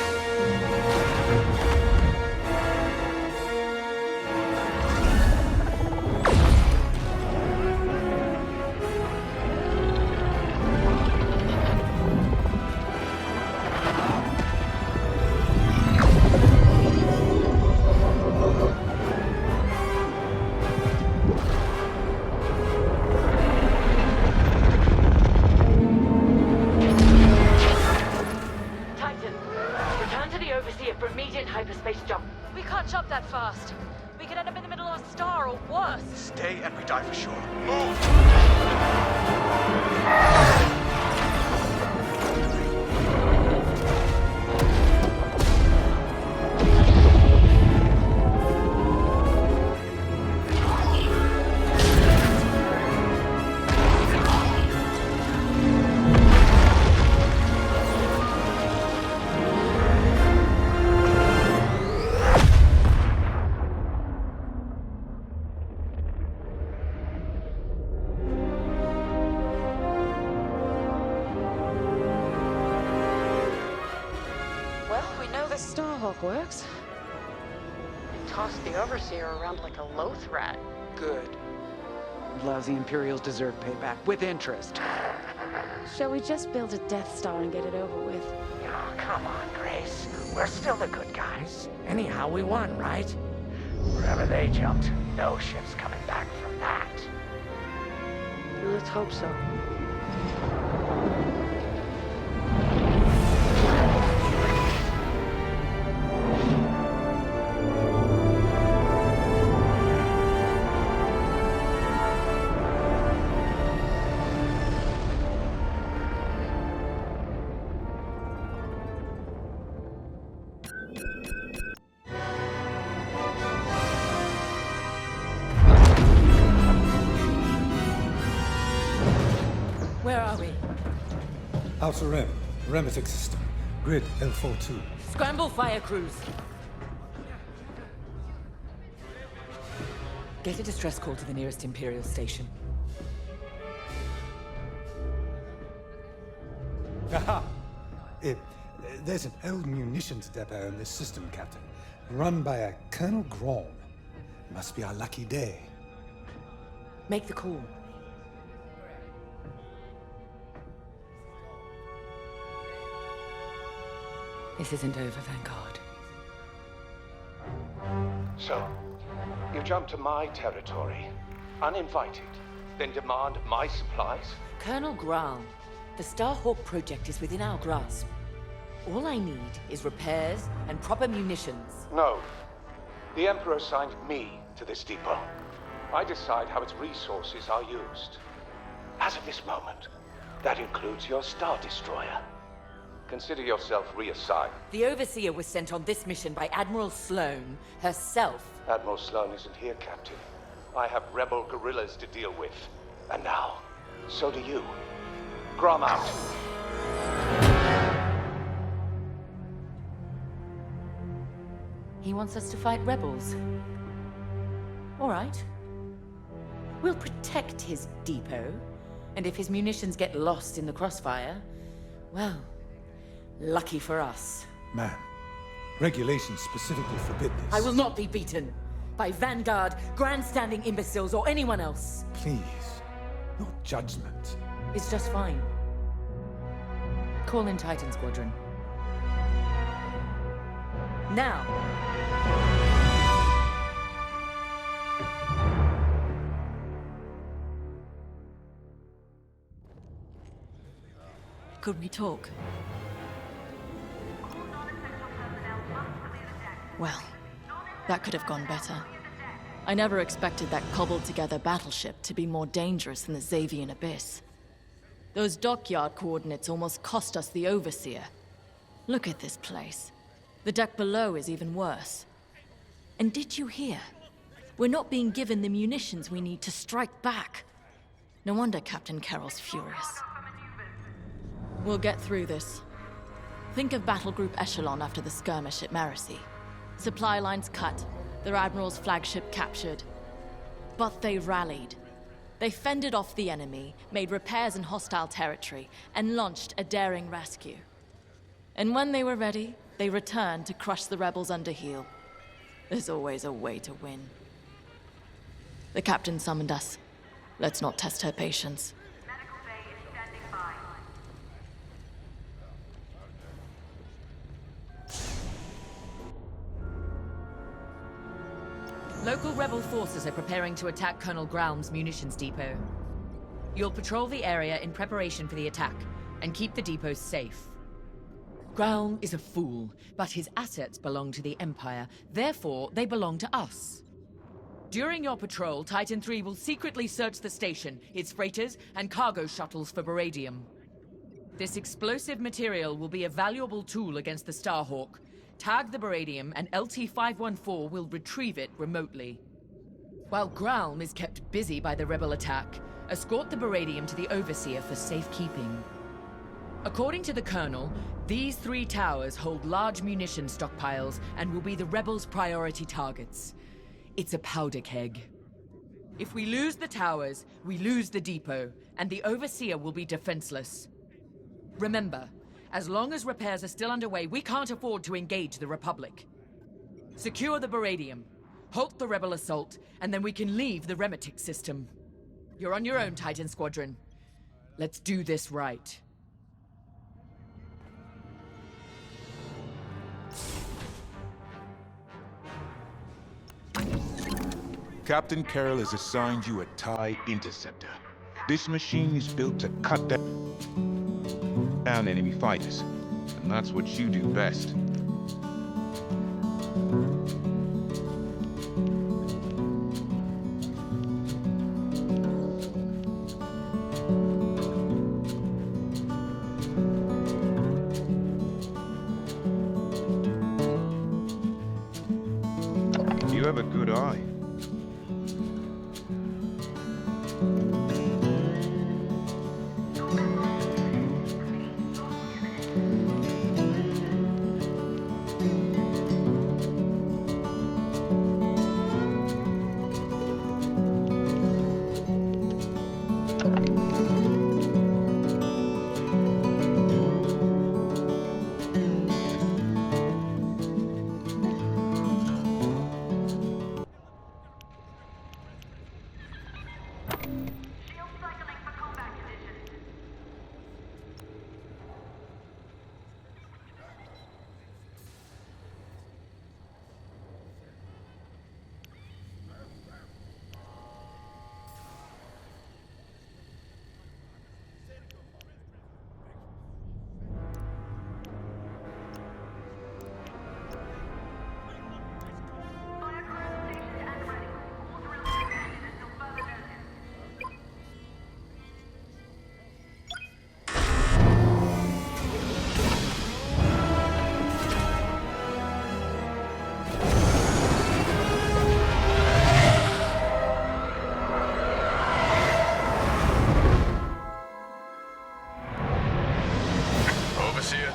Jump that fast. We could end up in the middle of a star or worse. Stay and we die for sure. Move! Works. They tossed the Overseer around like a loath rat. Good. Lousy Imperials deserve payback, with interest. Shall we just build a Death Star and get it over with? Oh, come on, Grace. We're still the good guys. Anyhow, we won, right? Wherever they jumped, no ship's coming back from that. Let's hope so. Where are we? Outer Rim, Remetic System, Grid L42. Scramble fire crews. Get a distress call to the nearest Imperial station. Aha! There's an old munitions depot in this system, Captain. Run by a Colonel Grom. Must be our lucky day. Make the call. This isn't over, thank God. So, you jump to my territory, uninvited, then demand my supplies? Colonel Graal, the Starhawk project is within our grasp. All I need is repairs and proper munitions. No. The Emperor assigned me to this depot. I decide how its resources are used. As of this moment, that includes your Star Destroyer. Consider yourself reassigned. The Overseer was sent on this mission by Admiral Sloane herself. Admiral Sloane isn't here, Captain. I have rebel guerrillas to deal with. And now, so do you. Grom out. He wants us to fight rebels. All right. We'll protect his depot. And if his munitions get lost in the crossfire, well, lucky for us. Ma'am, regulations specifically forbid this. I will not be beaten by Vanguard, grandstanding imbeciles, or anyone else. Please, your judgment. It's just fine. Call in Titan Squadron. Now! Could we talk? Well, that could have gone better. I never expected that cobbled-together battleship to be more dangerous than the Xavian Abyss. Those dockyard coordinates almost cost us the Overseer. Look at this place. The deck below is even worse. And did you hear? We're not being given the munitions we need to strike back. No wonder Captain Carroll's furious. We'll get through this. Think of Battle Group Echelon after the skirmish at Marasy. Supply lines cut, their Admiral's flagship captured. But they rallied. They fended off the enemy, made repairs in hostile territory, and launched a daring rescue. And when they were ready, they returned to crush the rebels under heel. There's always a way to win. The captain summoned us. Let's not test her patience. Medical bay is standing by. Local rebel forces are preparing to attack Colonel Graum's munitions depot. You'll patrol the area in preparation for the attack, and keep the depot safe. Graum is a fool, but his assets belong to the Empire. Therefore, they belong to us. During your patrol, Titan III will secretly search the station, its freighters, and cargo shuttles for beradium. This explosive material will be a valuable tool against the Starhawk. Tag the beradium, and LT-514 will retrieve it remotely. While Graum is kept busy by the rebel attack, escort the beradium to the Overseer for safekeeping. According to the Colonel, these 3 towers hold large munition stockpiles and will be the rebels' priority targets. It's a powder keg. If we lose the towers, we lose the depot, and the Overseer will be defenseless. Remember, as long as repairs are still underway, we can't afford to engage the Republic. Secure the beradium, halt the rebel assault, and then we can leave the Remetic system. You're on your own, Titan Squadron. Let's do this right. Captain Carroll has assigned you a TIE Interceptor. This machine is built to cut down enemy fighters, and that's what you do best. You have a good eye.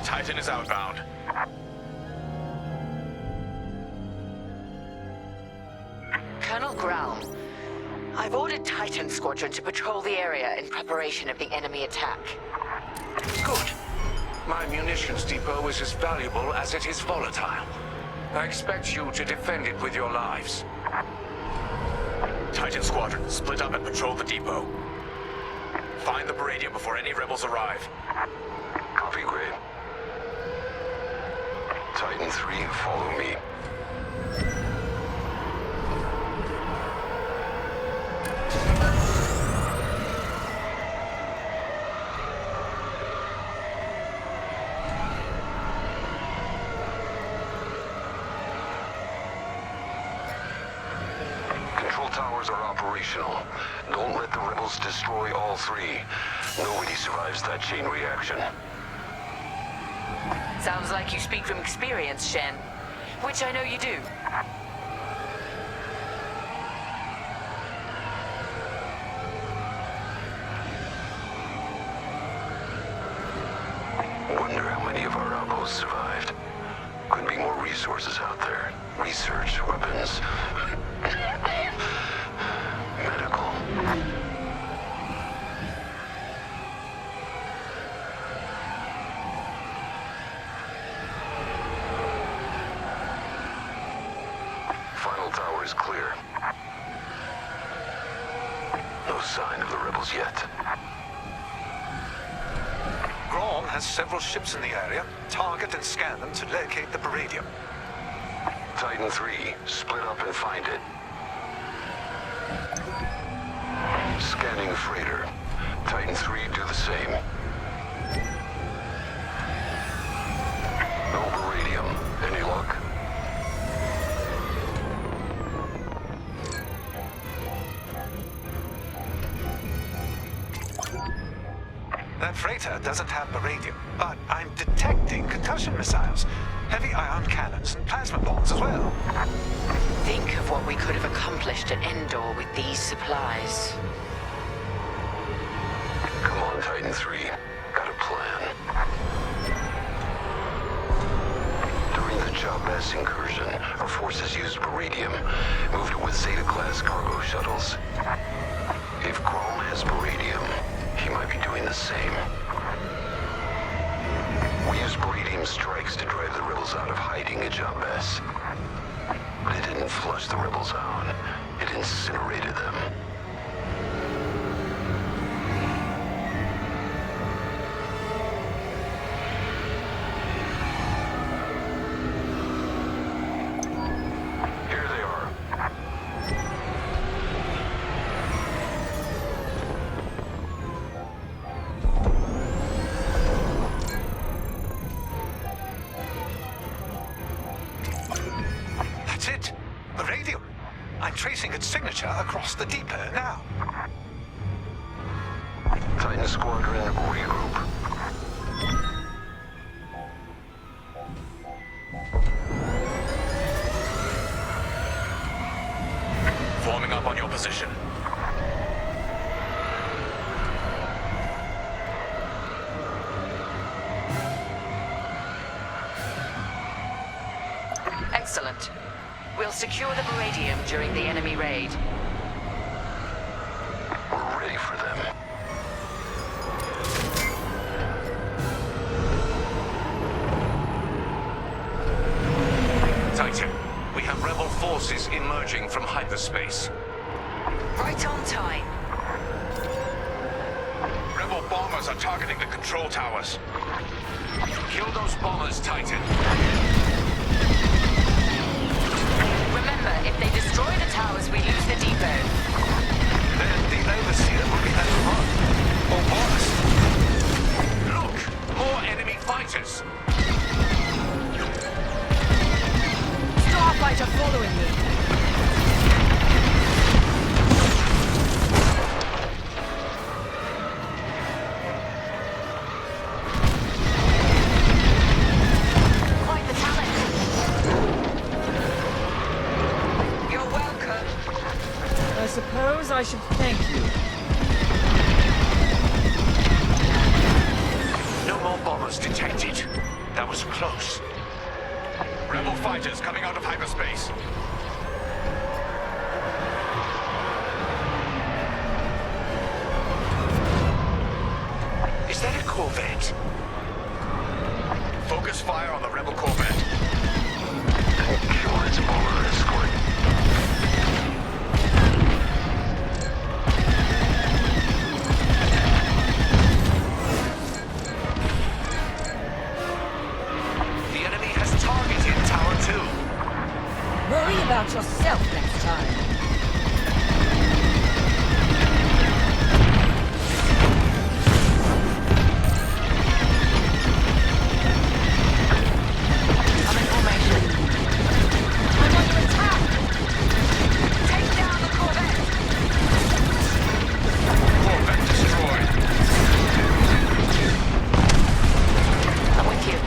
Titan is outbound. Colonel Graum, I've ordered Titan Squadron to patrol the area in preparation of the enemy attack. Good. My munitions depot is as valuable as it is volatile. I expect you to defend it with your lives. Titan Squadron, split up and patrol the depot. Find the beradium before any rebels arrive. Copy, Grid. Titan 3, follow me. Control towers are operational. Don't let the rebels destroy all 3. Nobody survives that chain reaction. Sounds like you speak from experience, Shen. Which I know you do. Wonder how many of our outposts survived. Could be more resources out there. Research, weapons, medical. tower is clear. No sign of the rebels yet. Grom has several ships in the area. Target and scan them to locate the Baradium. Titan 3, split up and find it. Scanning freighter. Titan 3, do the same. No Baradium. Any luck? That freighter doesn't have Baradium, but I'm detecting concussion missiles, heavy ion cannons, and plasma bombs as well. Think of what we could have accomplished at Endor with these supplies. Come on, Titan 3. Got a plan. During the Jabez incursion, our forces used Baradium, moved it with Zeta-class cargo shuttles. If Grom has Baradium, he might be doing the same. We used Baradium strikes to drive the rebels out of hiding at Jabez. But it didn't flush the rebels out. It incinerated them. Here they are. That's it. Baradium. I'm tracing its signature across the depot now. Titan Squadron, regroup. Forming up on your position. Excellent. We'll secure the Baradium during the enemy raid. We're ready for them. Titan, we have rebel forces emerging from hyperspace. Right on time. Rebel bombers are targeting the control towers. Kill those bombers, Titan. Remember, if they destroy the towers, we lose the depot. Then the Overseer will be let run. Or worse. Look! More enemy fighters! Starfighter following me. Quite the talent. You're welcome. I suppose I should thank you. No more bombers detected. That was close. Rebel fighters coming out of hyperspace. Is that a Corvette? Focus fire on the rebel Corvette. Kill its bomber escort. The enemy has targeted Tower 2. Worry about yourself next time. I'm in formation. I'm under attack! Take down the Corvette! Corvette destroyed. I'm with you.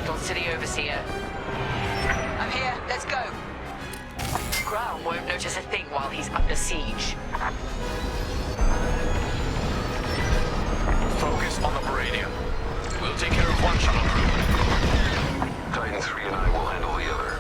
shuttles to the Overseer. I'm here. Let's go. Ground won't notice a thing while he's under siege. Focus on the Meridian. We'll take care of one shuttle crew. Titan 3 and I will handle the other.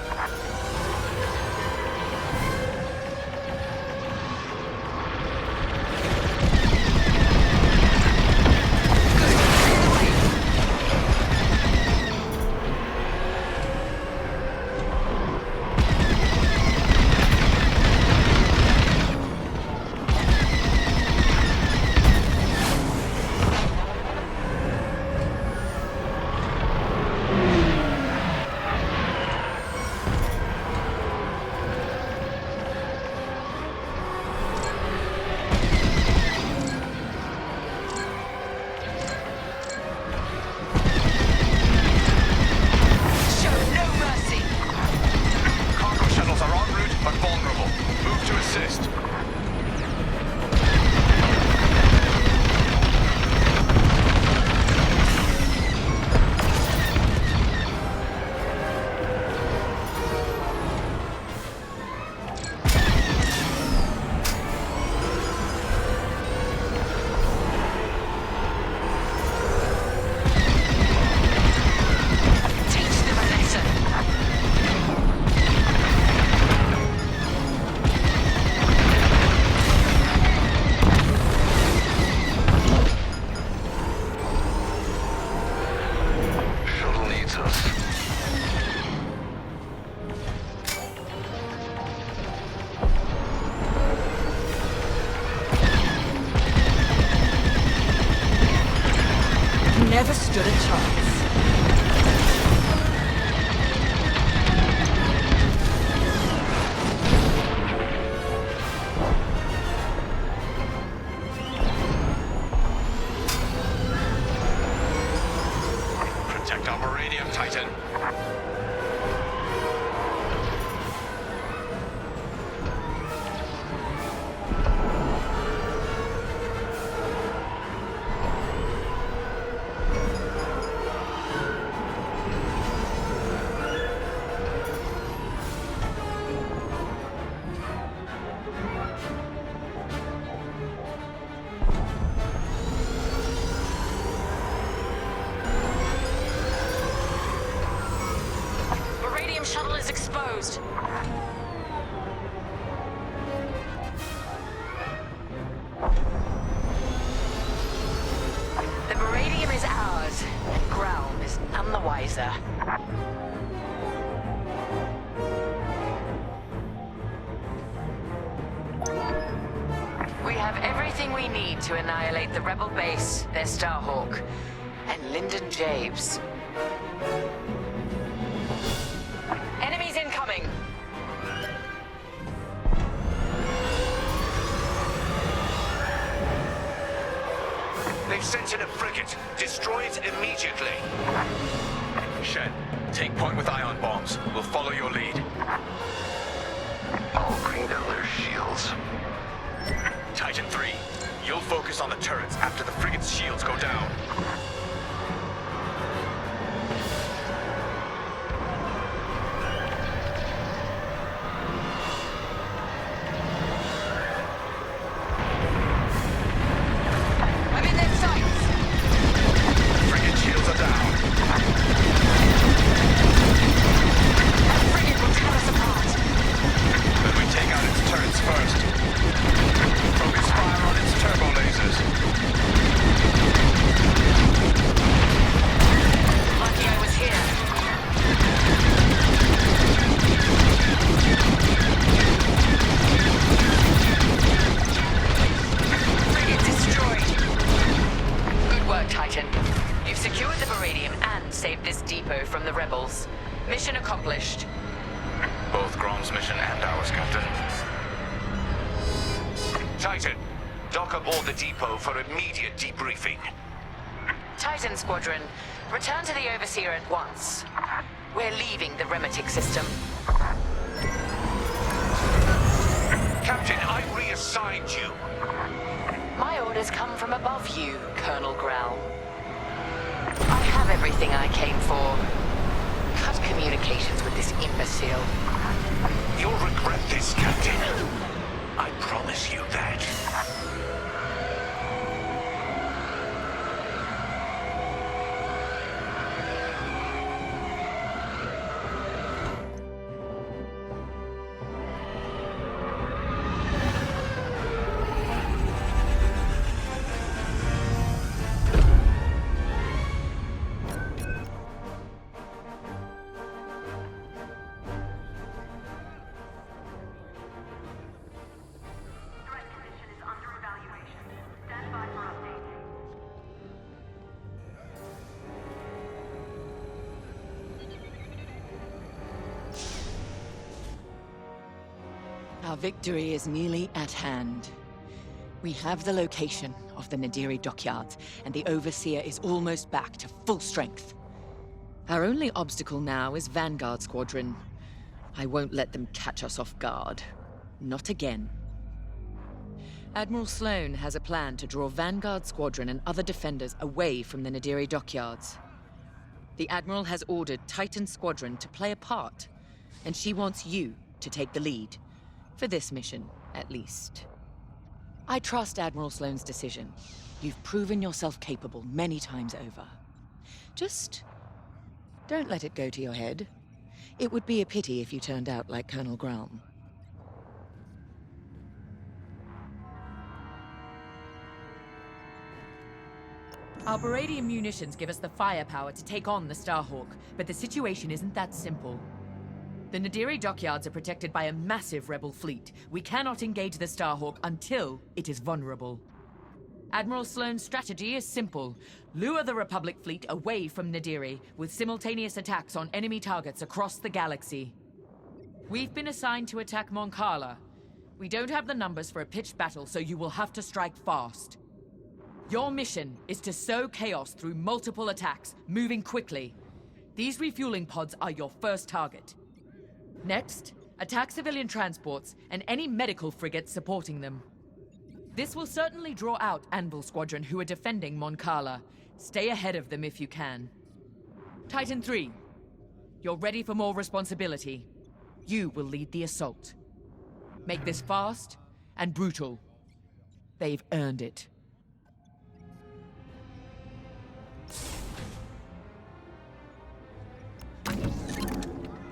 Never stood a chance. Protect our Meridian, Titan. Shuttle is exposed. The Meridium is ours. Ground is none the wiser. We have everything we need to annihilate the Rebel base, their Starhawk, and Lyndon James. Enemies incoming! They've sent in a frigate. Destroy it immediately. Shen, take point with ion bombs. We'll follow your lead. I'll bring down their shields. Titan 3, you'll focus on the turrets after the frigate's shields go down. Mission accomplished. Both Grom's mission and ours, Captain. Titan, dock aboard the depot for immediate debriefing. Titan Squadron, return to the Overseer at once. We're leaving the Remetic system. Captain, I reassigned you. My orders come from above you, Colonel Growl. I have everything I came for. SEAL. You'll regret this, Captain. I promise you that. Our victory is nearly at hand. We have the location of the Nadiri dockyards, and the Overseer is almost back to full strength. Our only obstacle now is Vanguard Squadron. I won't let them catch us off guard. Not again. Admiral Sloan has a plan to draw Vanguard Squadron and other defenders away from the Nadiri dockyards. The Admiral has ordered Titan Squadron to play a part, and she wants you to take the lead. For this mission, at least. I trust Admiral Sloan's decision. You've proven yourself capable many times over. Just don't let it go to your head. It would be a pity if you turned out like Colonel Graham. Our Baradian munitions give us the firepower to take on the Starhawk, but the situation isn't that simple. The Nadiri dockyards are protected by a massive rebel fleet. We cannot engage the Starhawk until it is vulnerable. Admiral Sloan's strategy is simple. Lure the Republic fleet away from Nadiri, with simultaneous attacks on enemy targets across the galaxy. We've been assigned to attack Moncala. We don't have the numbers for a pitched battle, so you will have to strike fast. Your mission is to sow chaos through multiple attacks, moving quickly. These refueling pods are your first target. Next, attack civilian transports and any medical frigates supporting them. This will certainly draw out Anvil Squadron, who are defending Moncala. Stay ahead of them if you can. Titan 3, you're ready for more responsibility. You will lead the assault. Make this fast and brutal. They've earned it.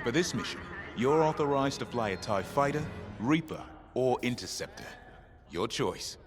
For this mission, you're authorized to fly a TIE Fighter, Reaper, or Interceptor. Your choice.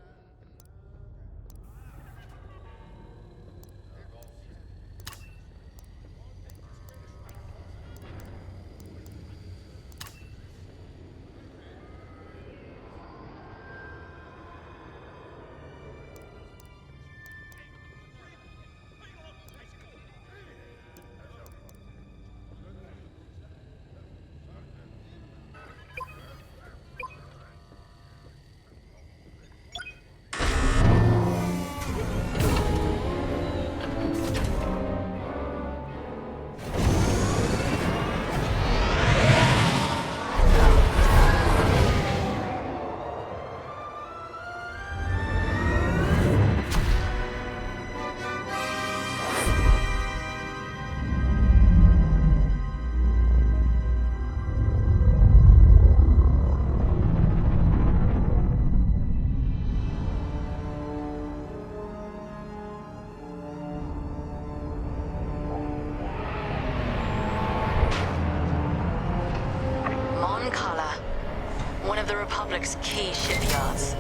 One of the Republic's key shipyards.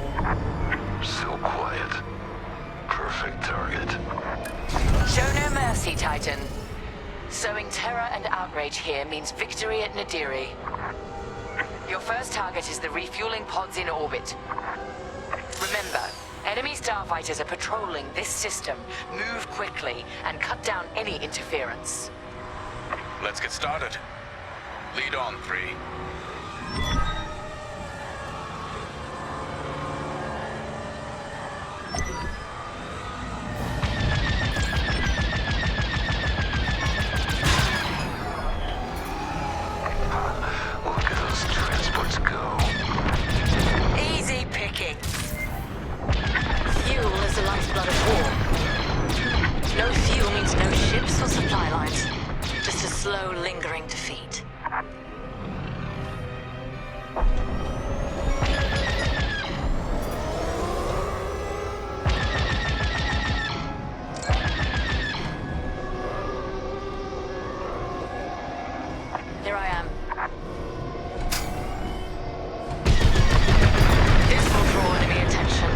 So quiet. Perfect target. Show no mercy, Titan. Sowing terror and outrage here means victory at Nadiri. Your first target is the refueling pods in orbit. Remember, enemy starfighters are patrolling this system. Move quickly and cut down any interference. Let's get started. Lead on, 3. Here I am. This will draw enemy attention.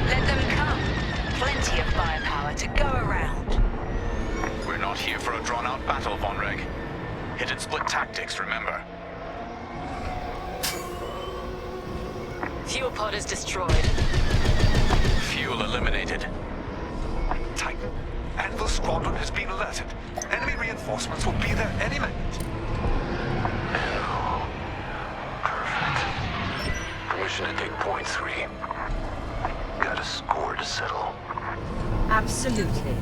Let them come. Plenty of firepower to go around. We're not here for a drawn-out battle, Von Reg. Hit and split tactics, remember? Fuel pod is destroyed. Fuel eliminated. Titan, Anvil Squadron has been alerted. Enemy reinforcements will be there any minute. Permission to take point 3. Got a score to settle. Absolutely.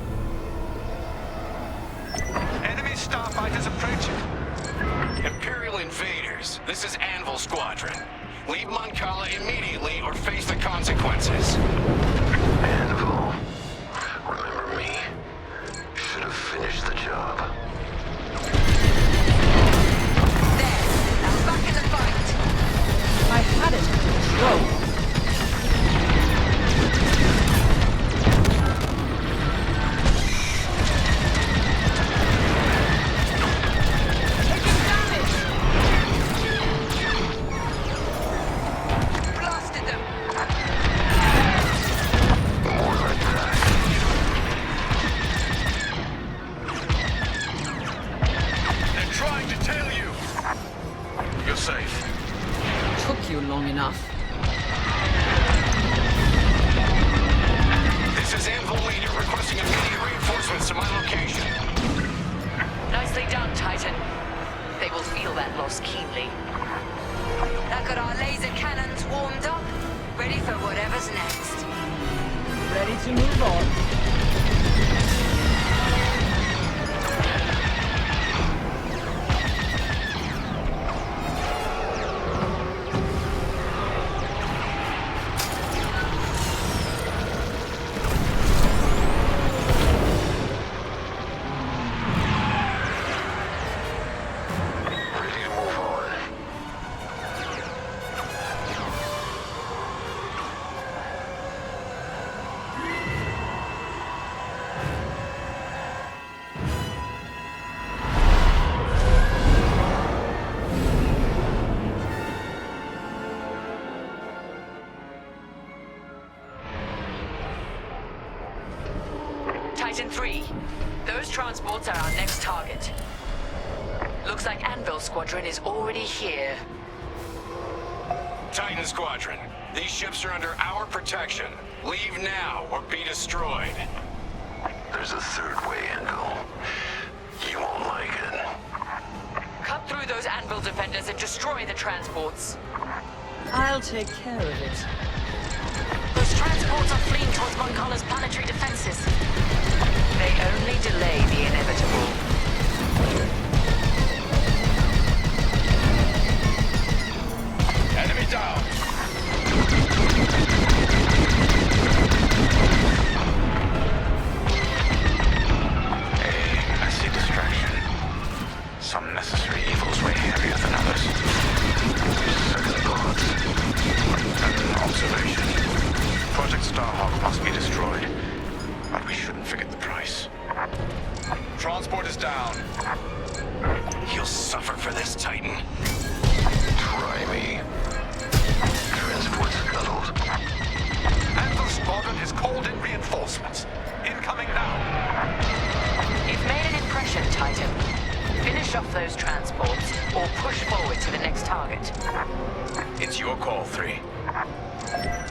Enemy starfighters approaching. Imperial invaders, this is Anvil Squadron. Leave Moncala immediately or face the consequences. Anvil. Remember me? Should have finished the job. There. Now back in the fight. I had it under control. Blasted them. More like that. They're trying to tail you. You're safe. Took you long enough. This is Anvil Leader requesting immediate reinforcements to my location. Nicely done, Titan. They will feel that loss keenly. Now got our laser cannons warmed up, ready for whatever's next. Ready to move on. Ready to move on. Titan 3, those transports are our next target. Looks like Anvil Squadron is already here. Titan Squadron, these ships are under our protection. Leave now or be destroyed. There's a third way, Anvil. You won't like it. Cut through those Anvil defenders and destroy the transports. I'll take care of it. Those transports are fleeing towards Moncala's planetary defenses. They only delay the inevitable. Enemy down. I see distraction. Some necessary evils weigh heavier than others. Second thoughts. An observation. Project Starhawk must be destroyed. But we shouldn't forget the price. Transport is down. You'll suffer for this, Titan. Try me. Transport scuttled. Anvil Squadron has called in reinforcements. Incoming now. You've made an impression, Titan. Finish off those transports, or push forward to the next target. It's your call, 3.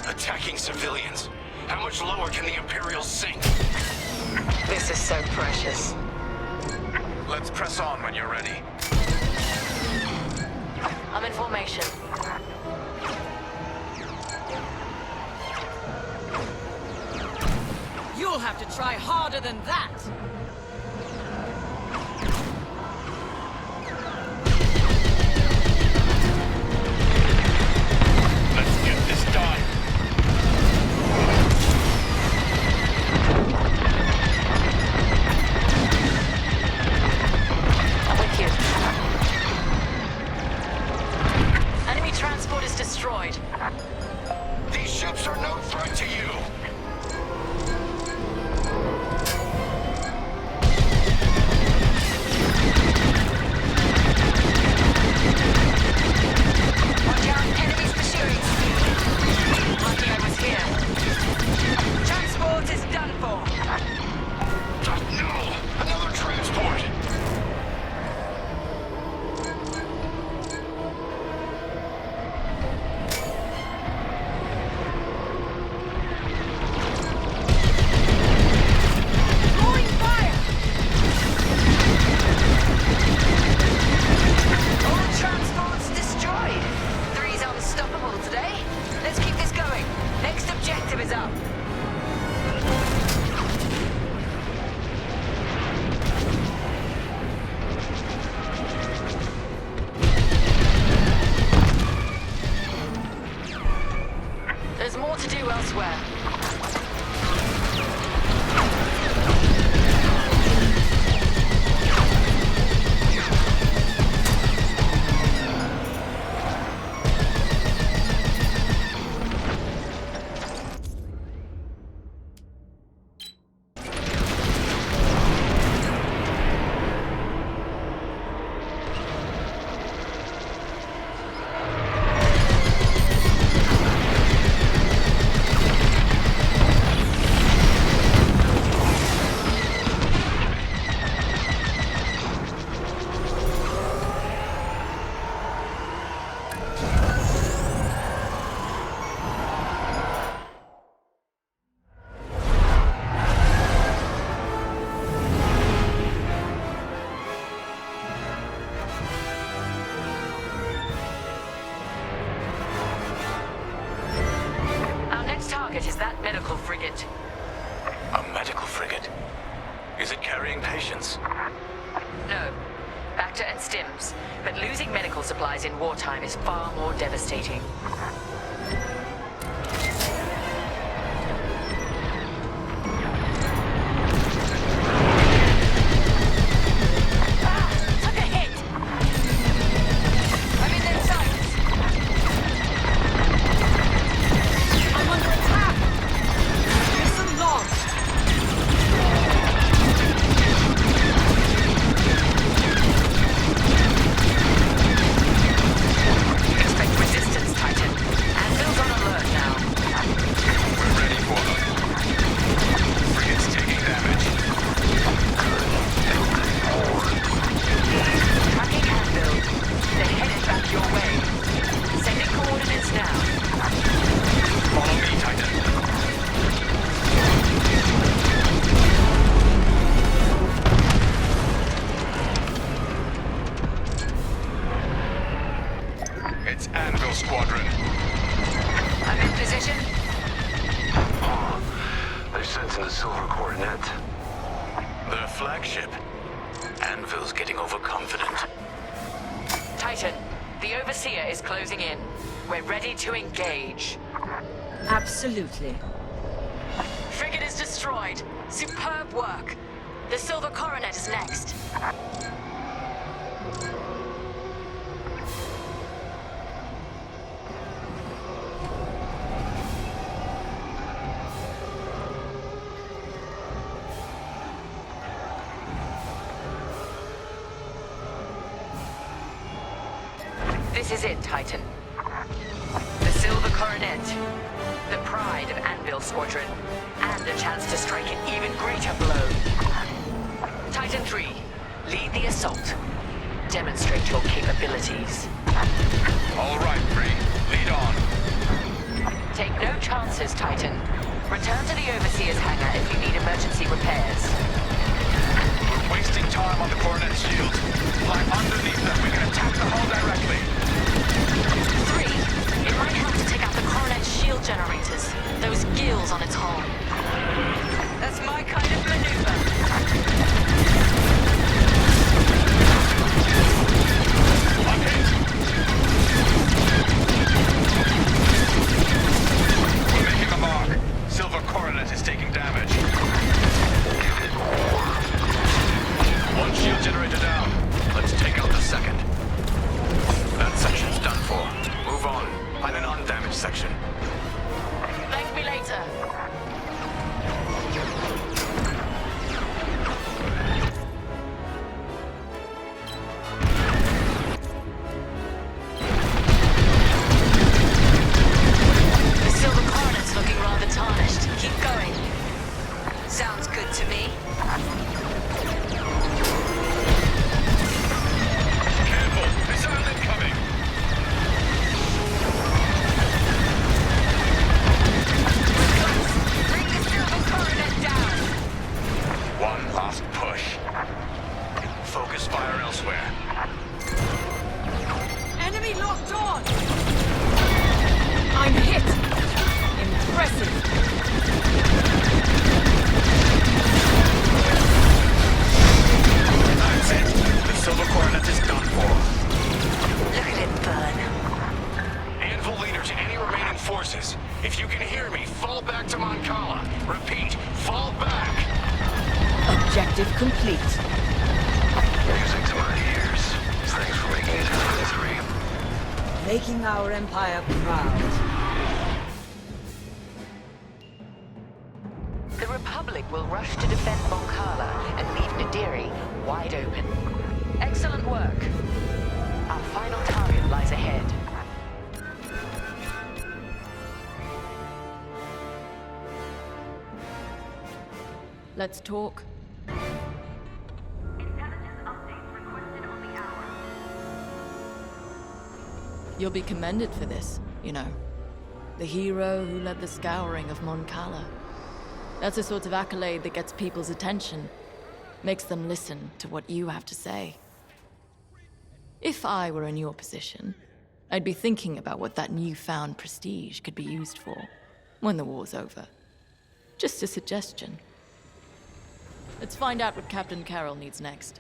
Attacking civilians. How much lower can the Imperials sink? This is so precious. Let's press on when you're ready. I'm in formation. You'll have to try harder than that. Let's get this done. I'm with you. An destroyed. These ships are no threat to you! Watch out, enemies pursuing. Lucky I was here. Transport is done for. No! Another transport! There's more to do elsewhere. Is that medical frigate? A medical frigate? Is it carrying patients? No. Bacta and stims. But losing medical supplies in wartime is far more devastating. Squadron. I'm in position. They're sensing the silver coronet. Their flagship. Anvil's getting overconfident. Titan, the Overseer is closing in. We're ready to engage. Absolutely. Frigate is destroyed. Superb work. The silver coronet is next. This is it, Titan. The silver coronet. The pride of Anvil Squadron. And a chance to strike an even greater blow. Titan 3, lead the assault. Demonstrate your capabilities. All right, 3. Lead on. Take no chances, Titan. Return to the Overseer's hangar if you need emergency repairs. We're wasting time on the coronet shield. Fly underneath them. We can attack the hull directly. 3, it might help to take out the coronet shield generators. Those gills on its hull. That's my kind of maneuver. I'm hit. We're making a mark. Silver coronet is taking damage. One shield generator down. Let's take out the second. That section's done for. Move on. Find an undown. Enemy locked on! I'm hit! Impressive! That's it! The Silver Coronet is done for. Look at it burn. Anvil leader to any remaining forces. If you can hear me, fall back to Moncala. Repeat, fall back! Objective complete. Music to my ears. Thanks for making it happen, 3. Making our empire proud. The Republic will rush to defend Moncala and leave Nadiri wide open. Excellent work. Our final target lies ahead. Let's talk. You'll be commended for this, you know. The hero who led the scouring of Moncala. That's the sort of accolade that gets people's attention, makes them listen to what you have to say. If I were in your position, I'd be thinking about what that newfound prestige could be used for when the war's over. Just a suggestion. Let's find out what Captain Carroll needs next.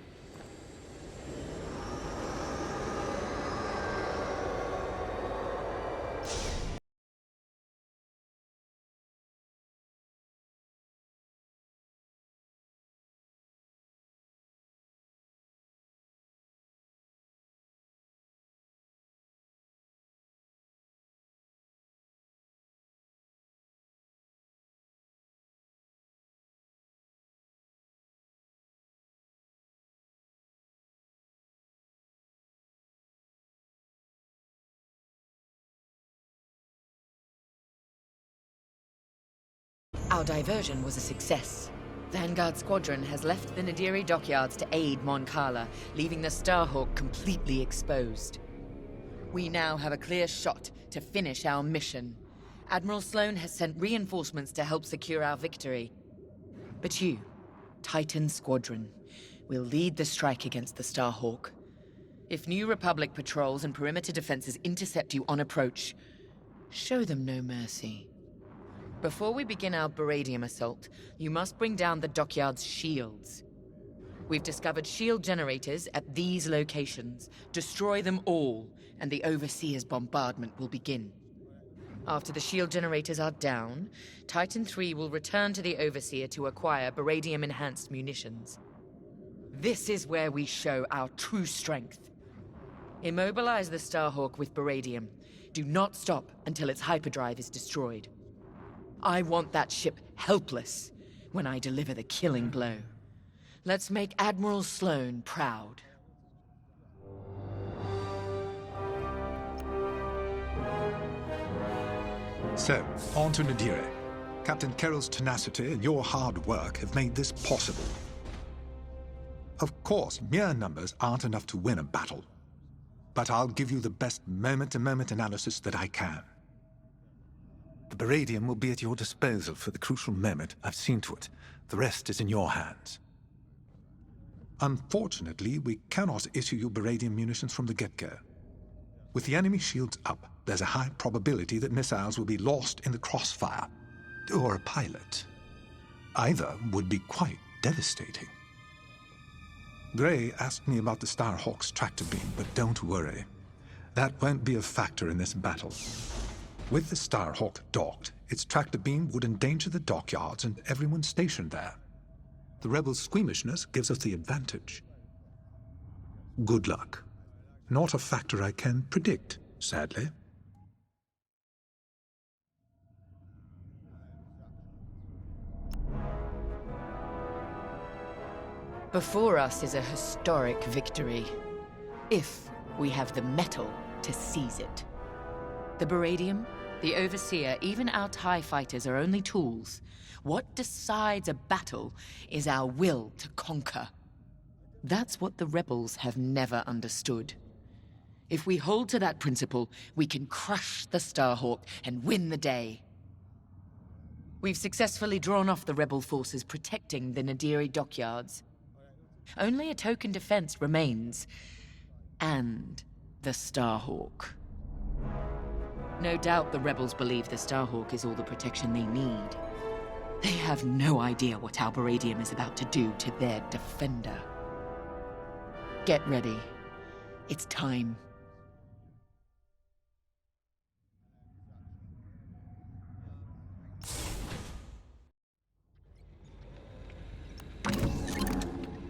Our diversion was a success. Vanguard Squadron has left the Nadiri dockyards to aid Moncala, leaving the Starhawk completely exposed. We now have a clear shot to finish our mission. Admiral Sloane has sent reinforcements to help secure our victory. But you, Titan Squadron, will lead the strike against the Starhawk. If New Republic patrols and perimeter defenses intercept you on approach, show them no mercy. Before we begin our Baradium assault, you must bring down the dockyard's shields. We've discovered shield generators at these locations. Destroy them all, and the Overseer's bombardment will begin. After the shield generators are down, Titan III will return to the Overseer to acquire Baradium-enhanced munitions. This is where we show our true strength. Immobilize the Starhawk with Baradium. Do not stop until its hyperdrive is destroyed. I want that ship helpless when I deliver the killing blow. Let's make Admiral Sloane proud. So, on to Nadiri. Captain Carroll's tenacity and your hard work have made this possible. Of course, mere numbers aren't enough to win a battle. But I'll give you the best moment-to-moment analysis that I can. The Baradium will be at your disposal for the crucial moment. I've seen to it. The rest is in your hands. Unfortunately, we cannot issue you Baradium munitions from the get-go. With the enemy shields up, there's a high probability that missiles will be lost in the crossfire. Or a pilot. Either would be quite devastating. Gray asked me about the Starhawk's tractor beam, but don't worry. That won't be a factor in this battle. With the Starhawk docked, its tractor beam would endanger the dockyards and everyone stationed there. The rebels' squeamishness gives us the advantage. Good luck. Not a factor I can predict, sadly. Before us is a historic victory, if we have the mettle to seize it. The Baradium, the Overseer, even our TIE fighters are only tools. What decides a battle is our will to conquer. That's what the rebels have never understood. If we hold to that principle, we can crush the Starhawk and win the day. We've successfully drawn off the rebel forces protecting the Nadiri dockyards. Only a token defense remains. And the Starhawk. No doubt the rebels believe the Starhawk is all the protection they need. They have no idea what Alberadium is about to do to their defender. Get ready. It's time.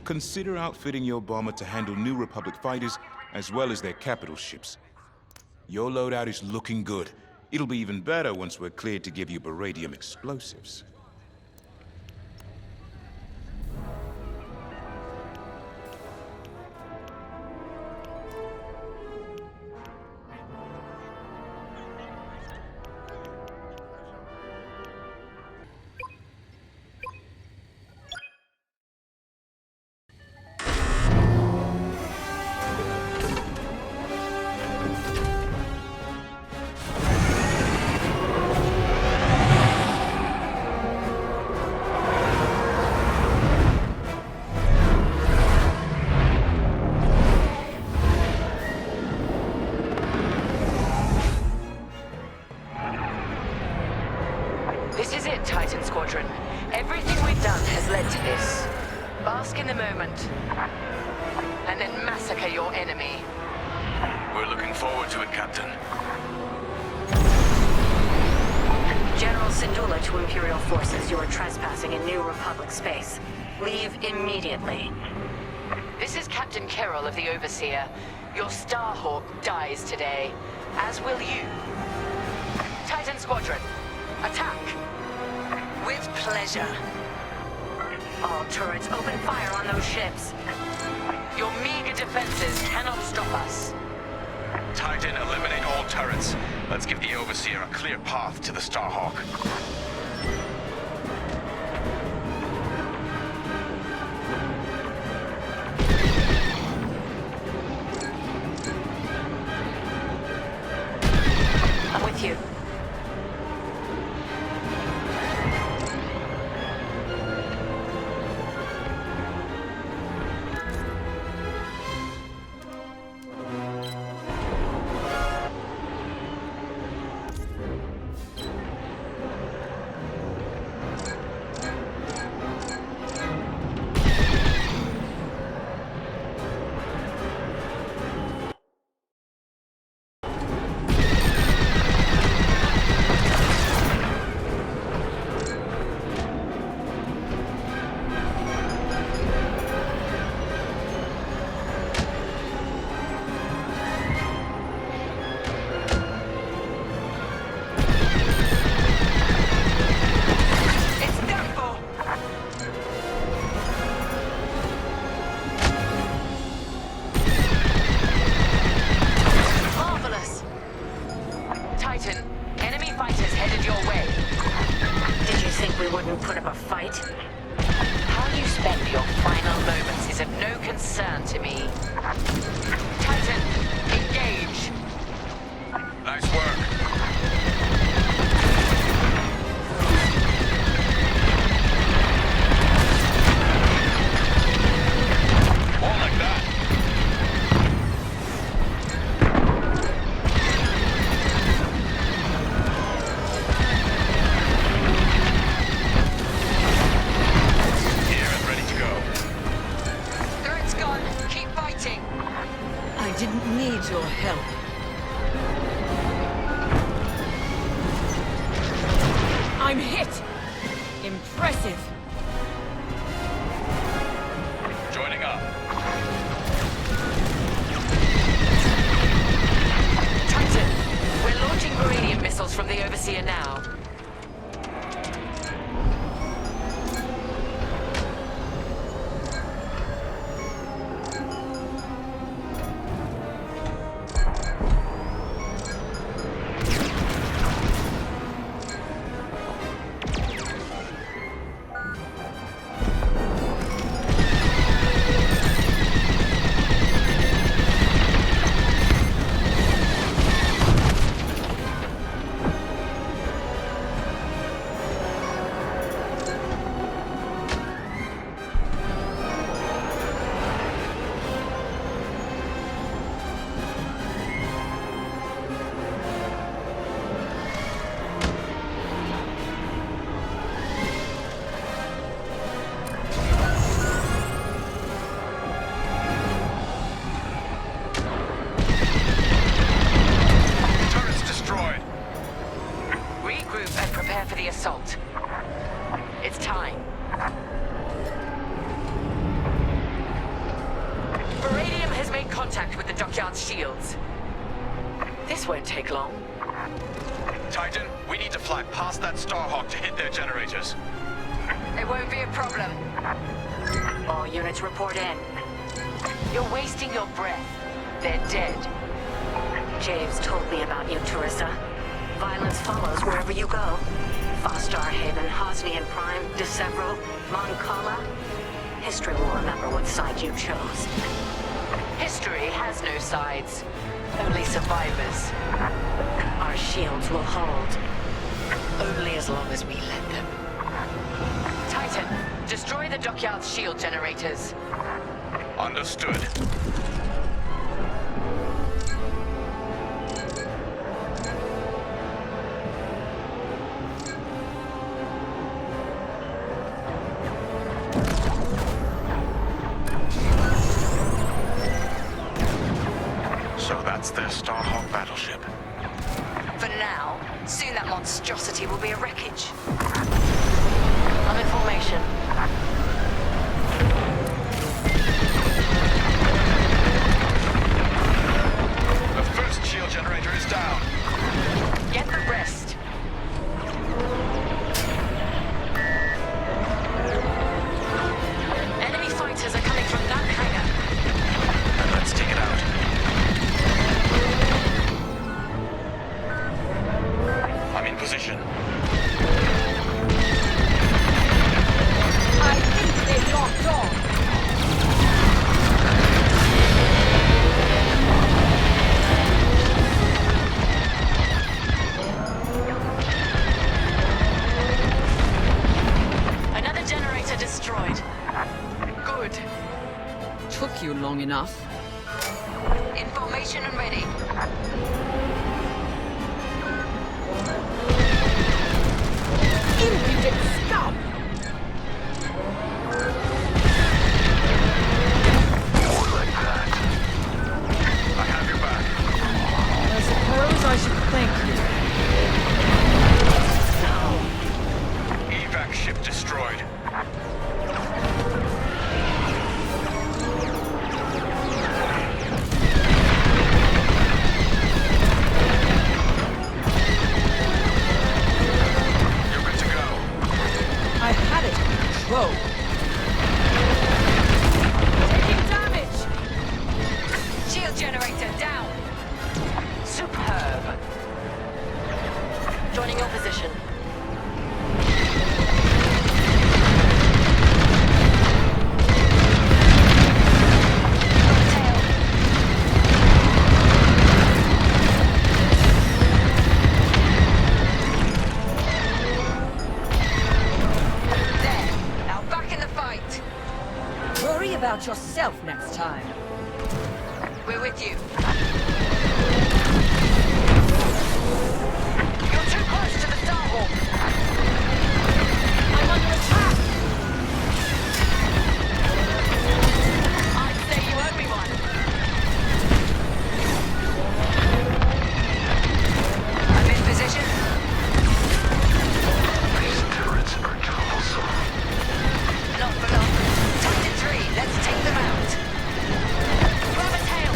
Consider outfitting your bomber to handle New Republic fighters as well as their capital ships. Your loadout is looking good. It'll be even better once we're cleared to give you Baradium explosives. This is it, Titan Squadron. Everything we've done has led to this. Bask in the moment. And then massacre your enemy. We're looking forward to it, Captain. General Syndulla to Imperial forces, you are trespassing in New Republic space. Leave immediately. This is Captain Carroll of the Overseer. Your Starhawk dies today, as will you. Titan Squadron, attack! With pleasure. All turrets open fire on those ships. Your meager defenses cannot stop us. Titan, eliminate all turrets. Let's give the Overseer a clear path to the Starhawk. I'm with you. assault. It's time. Baradium has made contact with the dockyard's shields. This won't take long. Titan, we need to fly past that Starhawk to hit their generators. It won't be a problem. All units report in. You're wasting your breath. They're dead. James told me about you, Teresa. Violence follows wherever you go. Fostar Haven, Hosnian Prime, DeSevro, Moncala. History will remember what side you chose. History has no sides. Only survivors. Our shields will hold. Only as long as we let them. Titan, destroy the dockyard's shield generators. Understood. So that's their Starhawk battleship. For now, soon that monstrosity will be a wreckage. I'm in formation. The first shield generator is down. Get the rest. Enemy fighters are coming from that hangar. Let's take it out. I'm in position. I think they've locked on. Another generator destroyed. Good. Took you long enough. In formation and ready. Impudent scum! More like that. I have your back. I suppose I should thank you. Evac ship destroyed. You're good to go. I had it under control. Taking damage! Shield generator down. Superb. Joining your position. There. Now back in the fight. Worry about yourself next time. We're with you. You're too close to the Starhawk. I'm under attack. I'd say you owe me one. I'm in position. These turrets are troublesome. Not for long. Titan 3, let's take them out. Grab a tail.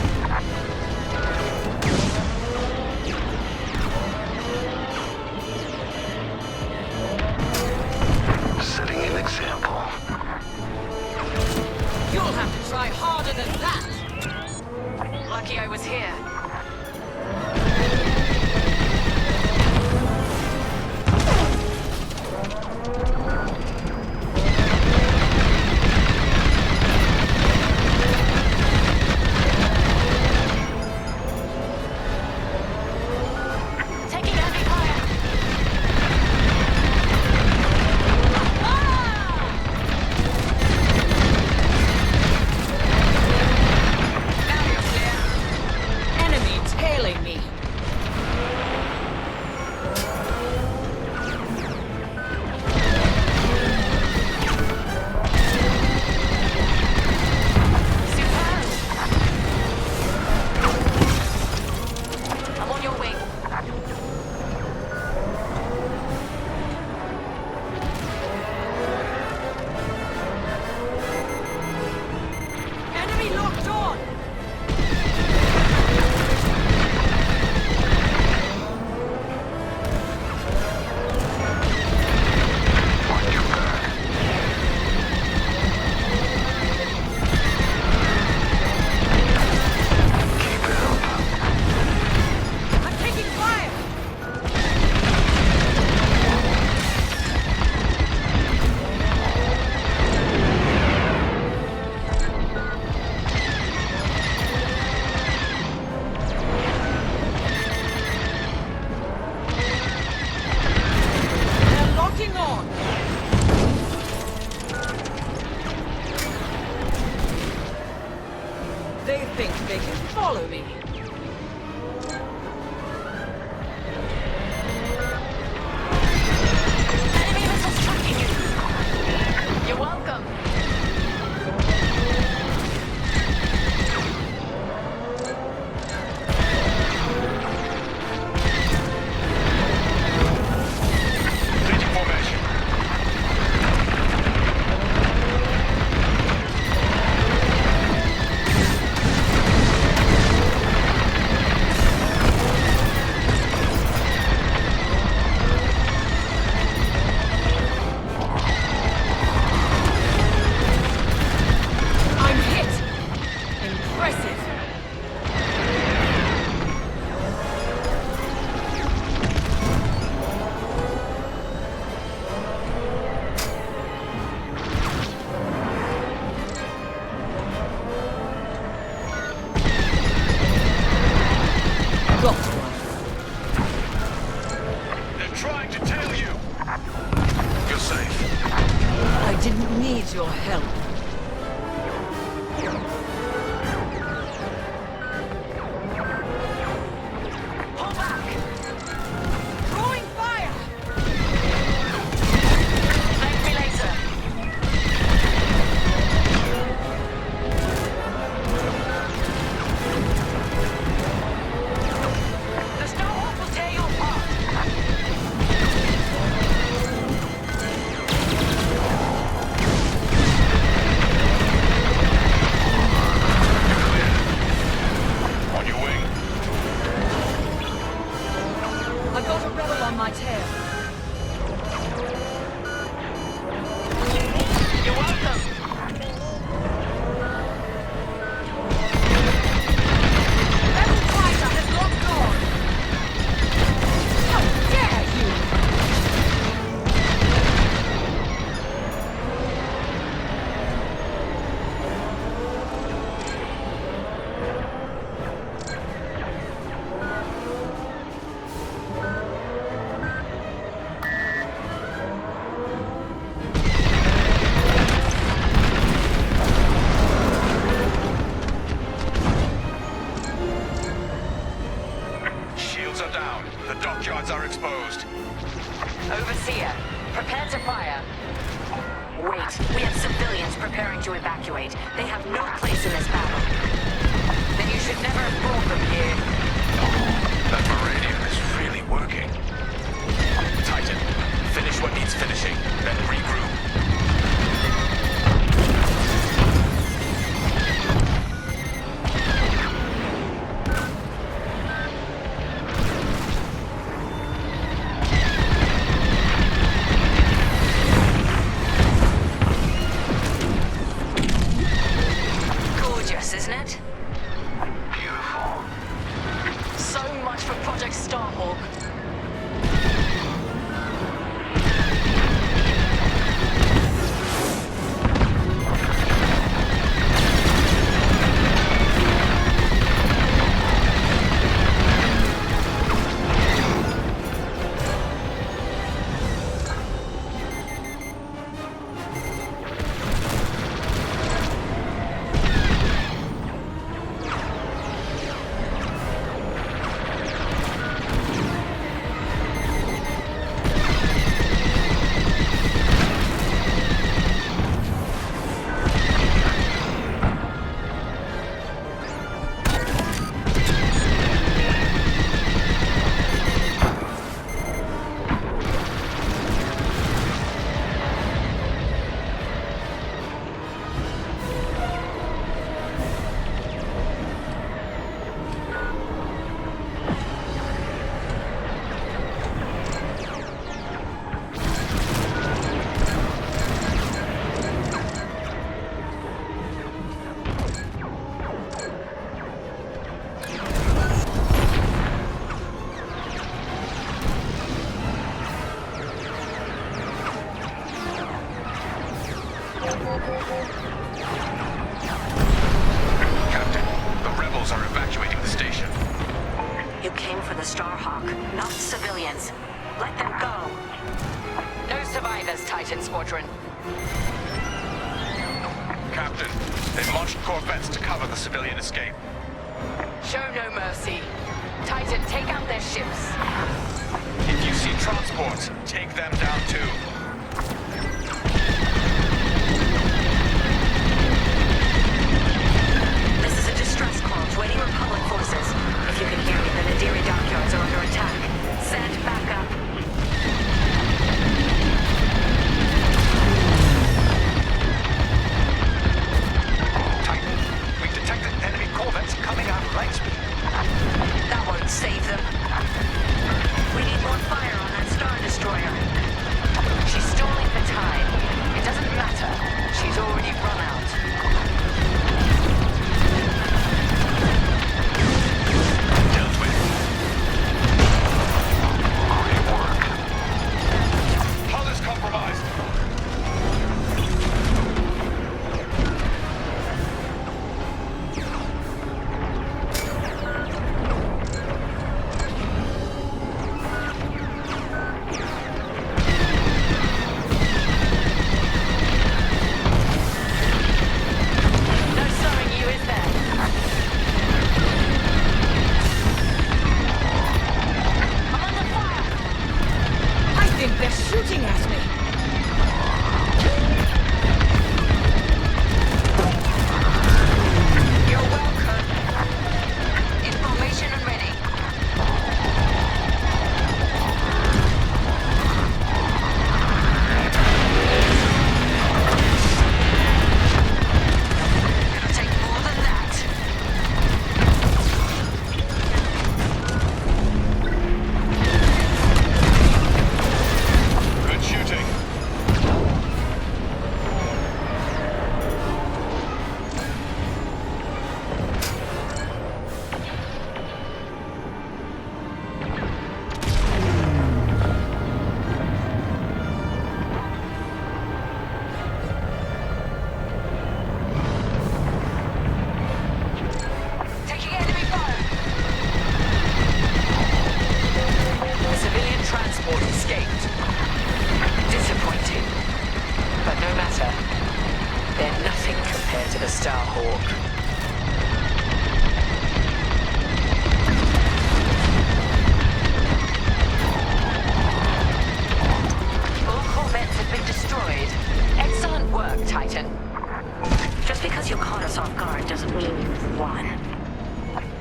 Setting an example. You'll have to try harder than that! Lucky I was here. Taking heavy fire. Now you're clear. me. Enemy missiles tracking you. You're welcome. They're trying to tail you. You're safe. I didn't need your help. Pull back! Throwing fire! Thank me later. The Starhawk will tear you apart. On your wing. I've got a rebel on my tail. You're welcome. Rebel fighter has locked on. How dare you! Shields are down. The dockyards are exposed. Overseer, prepare to fire. Wait, we have civilians preparing to evacuate. They have no place in this battle. Then you should never have brought them here. That Meridian is really working. Titan, finish what needs finishing, then regroup. Gorgeous, isn't it? Beautiful. So much for Project Starhawk. Captain, the rebels are evacuating the station. You came for the Starhawk, not civilians. Let them go. No survivors, Titan Squadron. Captain, they've launched corvettes to cover the civilian escape. Show no mercy. Titan, take out their ships. If you see transports, take them down too. This is a distress call to any Republic forces. If you can hear me, the Nadiri dockyards are under attack. Send backup. Titan, we detected enemy corvettes coming out of light speed. That won't save them. We need more fire on that Star Destroyer. She's stalling for time. It doesn't matter. She's already run out. Dealt with. Great work. Hull is compromised. No slowing you, is there? I'm under fire! I think they're shooting at me. You're welcome. Information and ready. It'll take more than that. Good shooting. Taking enemy fire. The civilian transport escaped. Disappointing. But no matter. They're nothing compared to the Starhawk. All corvettes have been destroyed. Excellent work, Titan. Just because you caught us off guard doesn't mean you won.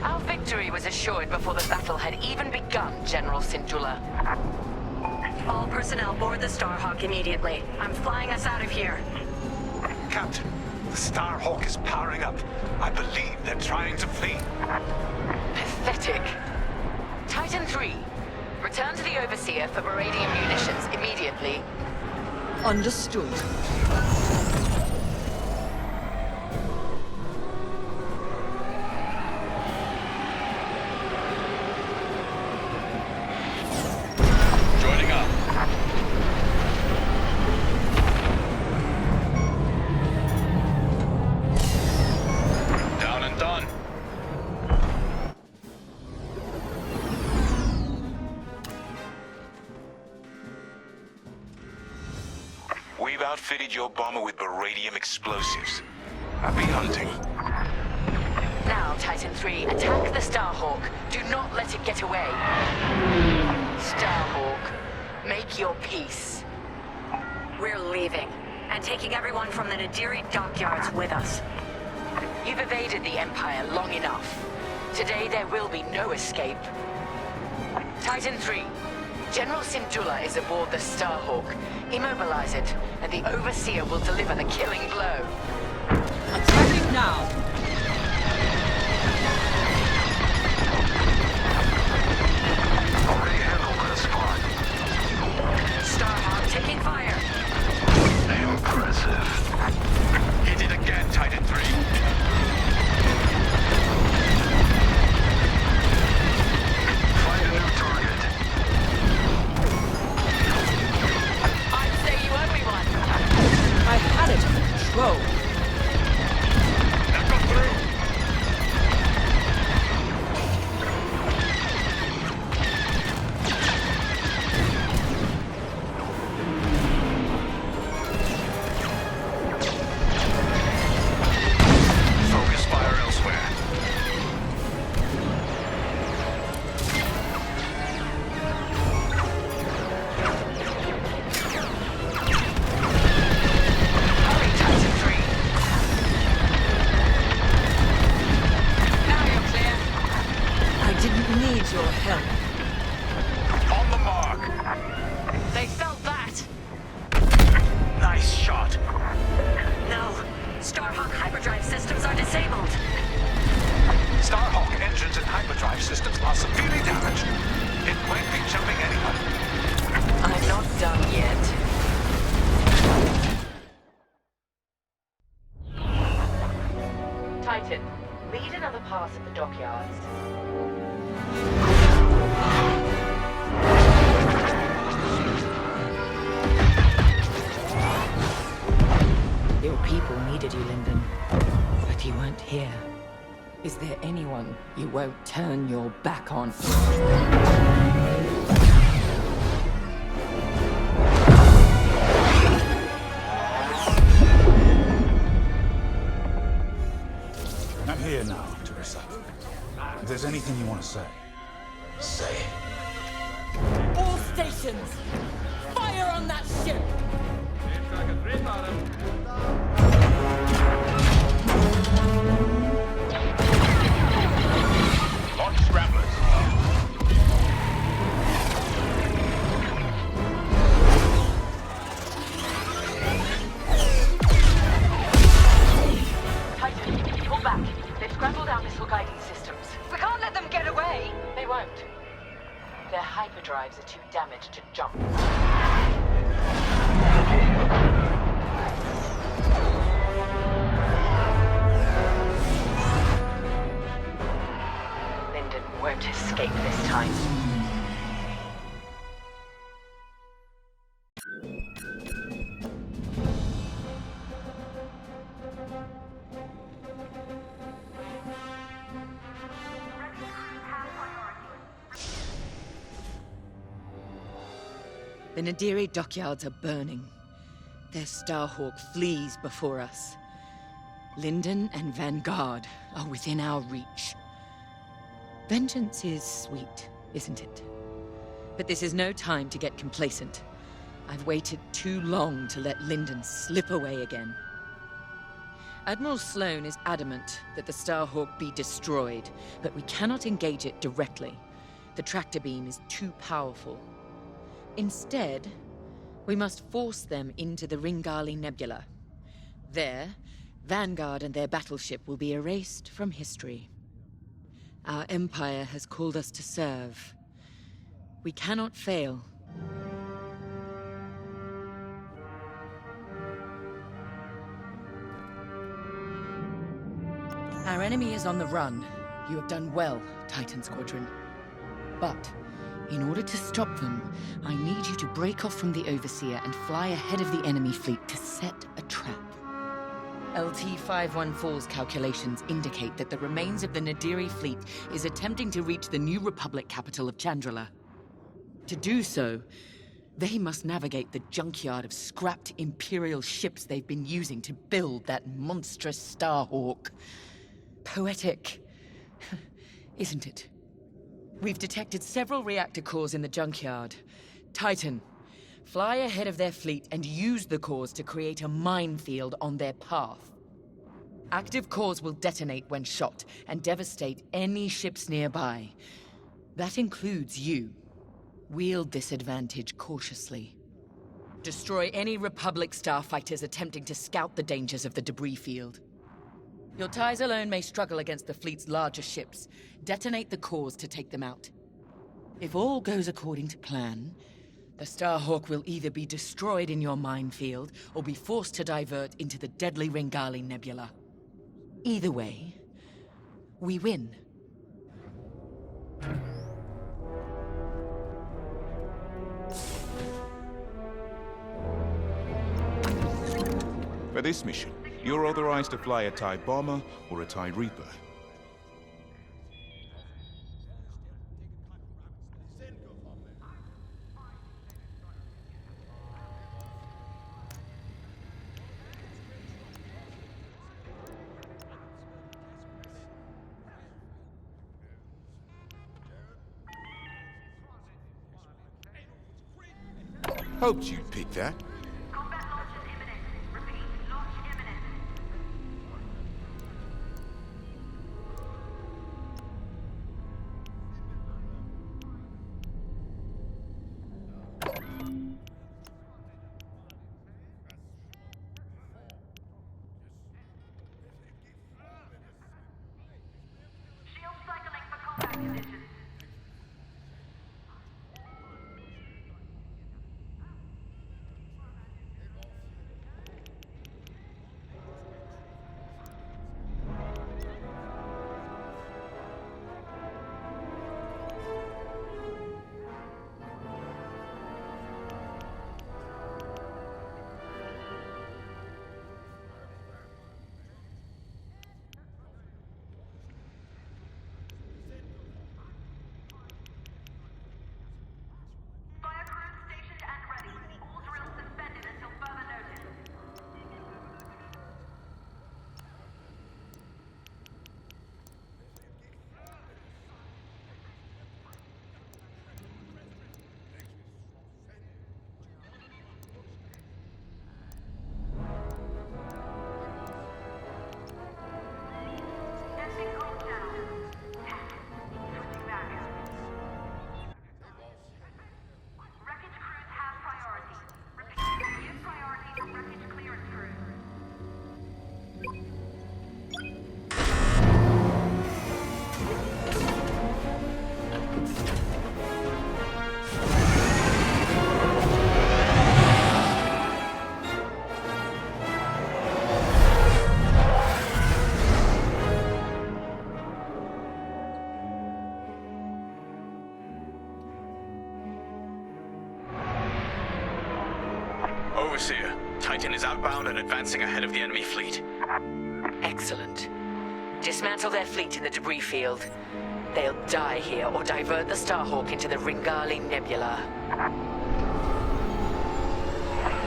Our victory was assured before the battle had even begun, General Syndulla. All personnel board the Starhawk immediately. I'm flying us out of here. Captain, the Starhawk is powering up. I believe they're trying to flee. Pathetic. Titan 3, return to the Overseer for Baradian munitions immediately. Understood. Joining up. Down and done. We've outfitted your bomber with baradium explosives. I'll be hunting. Now, Titan 3, attack the Starhawk. Do not let it get away. Starhawk, make your peace. We're leaving, and taking everyone from the Nadiri dockyards with us. You've evaded the Empire long enough. Today there will be no escape. Titan 3, General Syndulla is aboard the Starhawk. Immobilize it, and the Overseer will deliver the killing blow. Attacking now. Already handled that spot. Starhawk taking fire. Impressive. Hit it again, Titan 3. Find a new target. I'd say you owe me one. I had it under control. That got didn't need your help. On the mark. They felt that. Nice shot. No. Starhawk hyperdrive systems are disabled. Starhawk engines and hyperdrive systems are severely damaged. It won't be jumping anyone. I'm not done yet. Titan, lead another pass at the dockyards. Your people needed you, Lyndon. But you weren't here. Is there anyone you won't turn your back on? I'm here now, Teresa. If there's anything you want to say, say it. All stations! Fire on that ship! Launch scramblers. Titan, pull back. They've scrambled our missile guiding systems. We can't let them get away. They won't. Their hyperdrives are too damaged to jump. Lyndon won't escape this time. The Nadiri dockyards are burning. Their Starhawk flees before us. Lyndon and Vanguard are within our reach. Vengeance is sweet, isn't it? But this is no time to get complacent. I've waited too long to let Lyndon slip away again. Admiral Sloane is adamant that the Starhawk be destroyed, but we cannot engage it directly. The tractor beam is too powerful. Instead, we must force them into the Ringali Nebula. There, Vanguard and their battleship will be erased from history. Our Empire has called us to serve. We cannot fail. Our enemy is on the run. You have done well, Titan Squadron. But in order to stop them, I need you to break off from the Overseer and fly ahead of the enemy fleet to set a trap. LT-514's calculations indicate that the remains of the Nadiri fleet is attempting to reach the New Republic capital of Chandrila. To do so, they must navigate the junkyard of scrapped Imperial ships they've been using to build that monstrous Starhawk. Poetic, isn't it? We've detected several reactor cores in the junkyard. Titan, fly ahead of their fleet and use the cores to create a minefield on their path. Active cores will detonate when shot and devastate any ships nearby. That includes you. Wield this advantage cautiously. Destroy any Republic starfighters attempting to scout the dangers of the debris field. Your ties alone may struggle against the fleet's larger ships. Detonate the cores to take them out. If all goes according to plan, the Starhawk will either be destroyed in your minefield or be forced to divert into the deadly Ringali Nebula. Either way, we win. For this mission, you're authorized to fly a TIE Bomber or a TIE Reaper. Hoped you'd pick that. Overseer, Titan is outbound and advancing ahead of the enemy fleet. Excellent. Dismantle their fleet in the debris field. They'll die here or divert the Starhawk into the Ringali Nebula.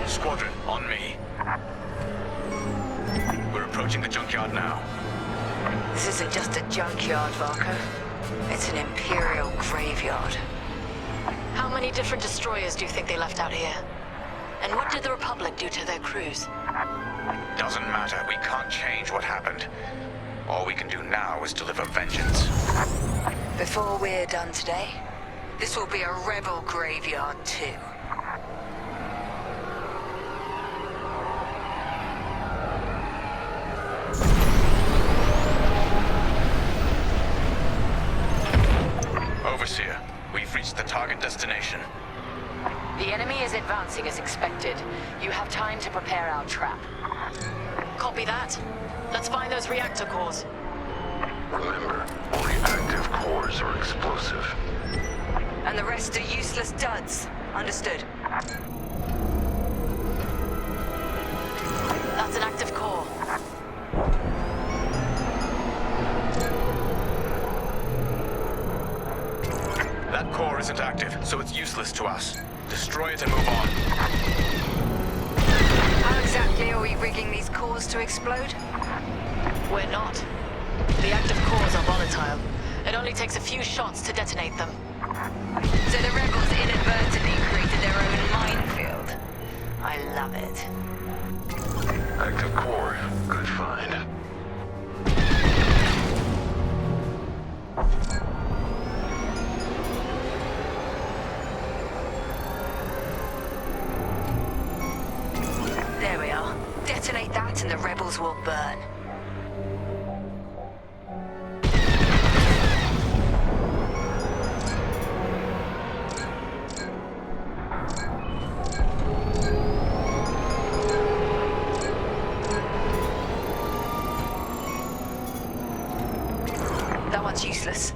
Squadron, on me. We're approaching the junkyard now. This isn't just a junkyard, Varko. It's an Imperial graveyard. How many different destroyers do you think they left out here? And what did the Republic do to their crews? Doesn't matter. We can't change what happened. All we can do now is deliver vengeance. Before we're done today, this will be a rebel graveyard too. Overseer, we've reached the target destination. The enemy is advancing as expected. You have time to prepare our trap. Copy that. Let's find those reactor cores. Remember, only active cores are explosive. And the rest are useless duds. Understood. That's an active core. That core isn't active, so it's useless to us. Destroy it and move on. How exactly are we rigging these cores to explode? We're not. The active cores are volatile. It only takes a few shots to detonate them. So the rebels inadvertently created their own minefield. I love it. Active core. Good find. There we are. Detonate that and the rebels will burn. That one's useless.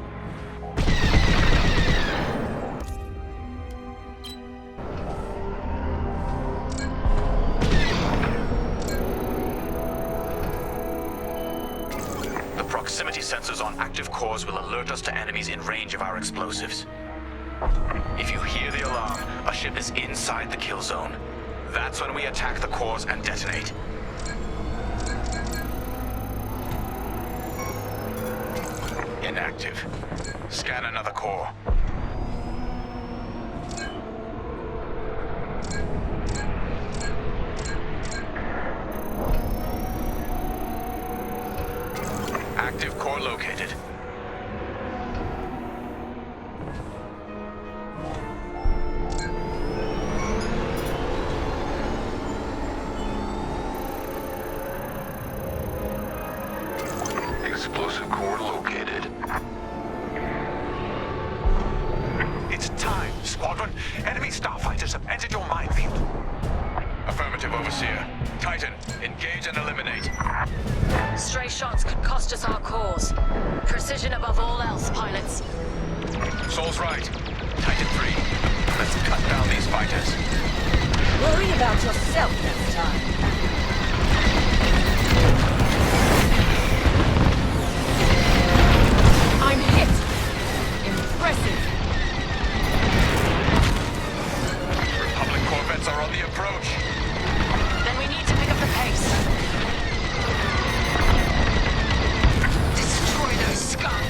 Proximity sensors on active cores will alert us to enemies in range of our explosives. If you hear the alarm, a ship is inside the kill zone. That's when we attack the cores and detonate. Inactive. Scan another core. Active core located. Explosive core located. It's time, Squadron. Enemy starfighters have entered your minefield. Affirmative, Overseer. Titan, engage and eliminate. Stray shots could cost us our cores. Precision above all else, pilots. Sol's right. Titan 3. Let's cut down these fighters. Worry about yourself next time. I'm hit! Impressive! Republic corvettes are on the approach. Then we need to pick up the pace. Destroy those scum!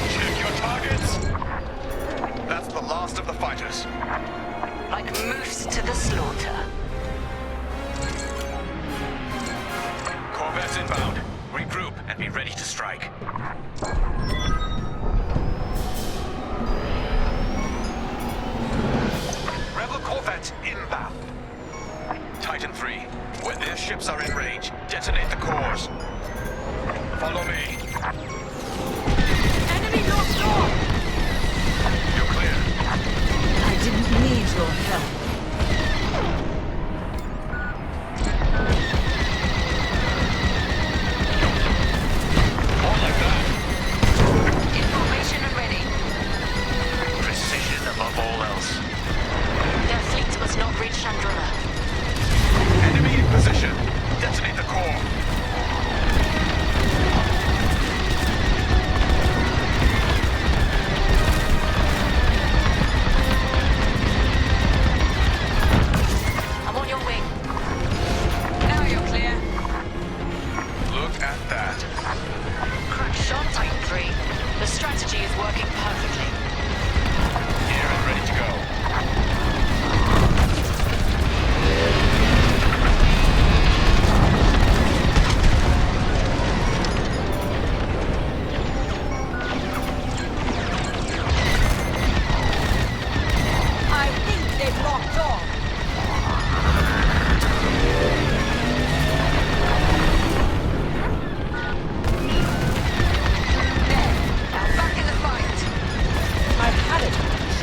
Check your targets. That's the last of the fighters. Like moose to the slaughter. Corvettes inbound. Regroup and be ready to strike. Rebel corvettes inbound. Titan 3. When their ships are in range, detonate the cores. Follow me. Enemy North Door! You're clear. I didn't need your help.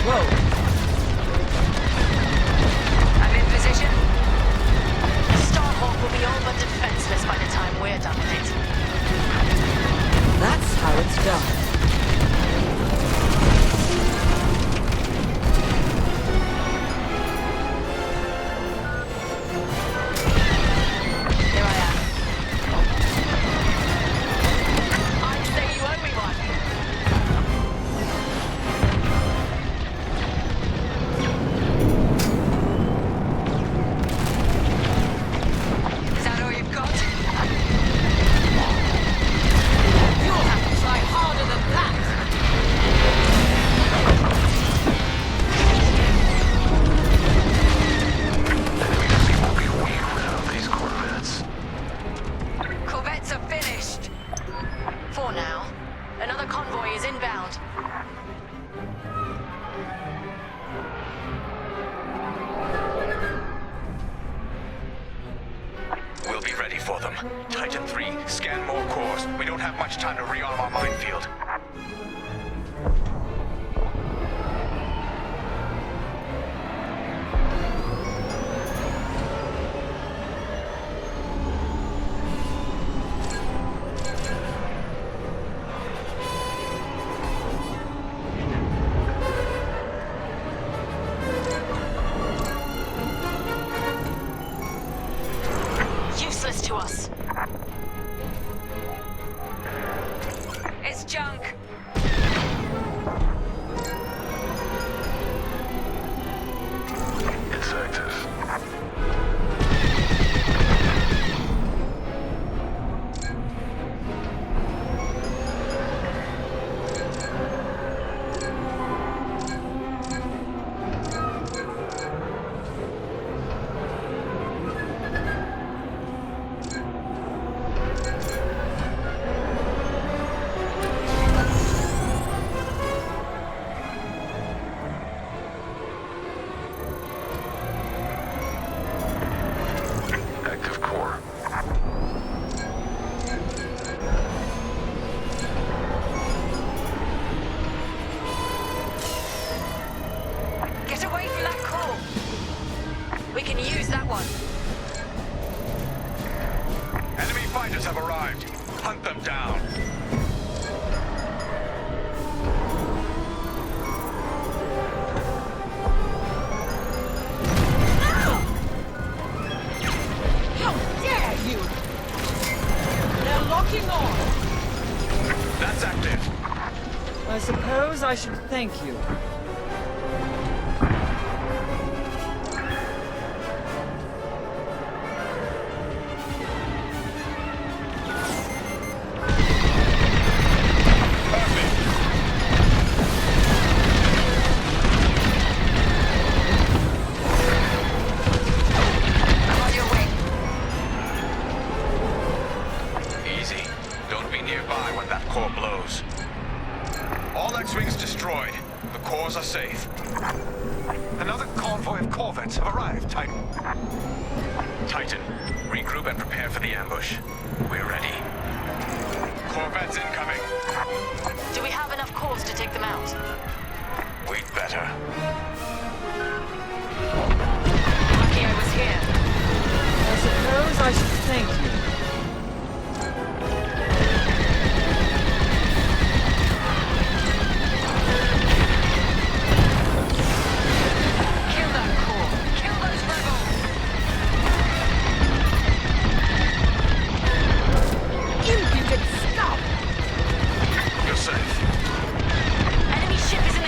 Whoa. I'm in position. Starhawk will be all but defenseless by the time we're done with it. That's how it's done. Here I am. I'd say you owe me one. Is that all you've got? You'll have to try harder than that. Enemy will be weak without these Corvettes. Corvettes are finished. For now. Another convoy is inbound. We'll be ready for them. Titan 3, scan more cores. We don't have much time to rearm our minefield. Useless to us. It's junk. It's active. Active core. Get away from that core. We can use that one. Enemy fighters have arrived. Hunt them down. How dare you! They're locking on. That's active. I suppose I should thank you. I'm on your way. Easy. Don't be nearby when that core blows. All X-Wings destroyed. The cores are safe. Another convoy of Corvettes have arrived, Titan. Titan, regroup and prepare for the ambush. We're ready. Corvettes incoming. Do we have enough cores to take them out? We'd better. Lucky I was here. I suppose I should thank you. Kill that core. Kill those rebels. Impudent scum! You're safe. Enemy ship is in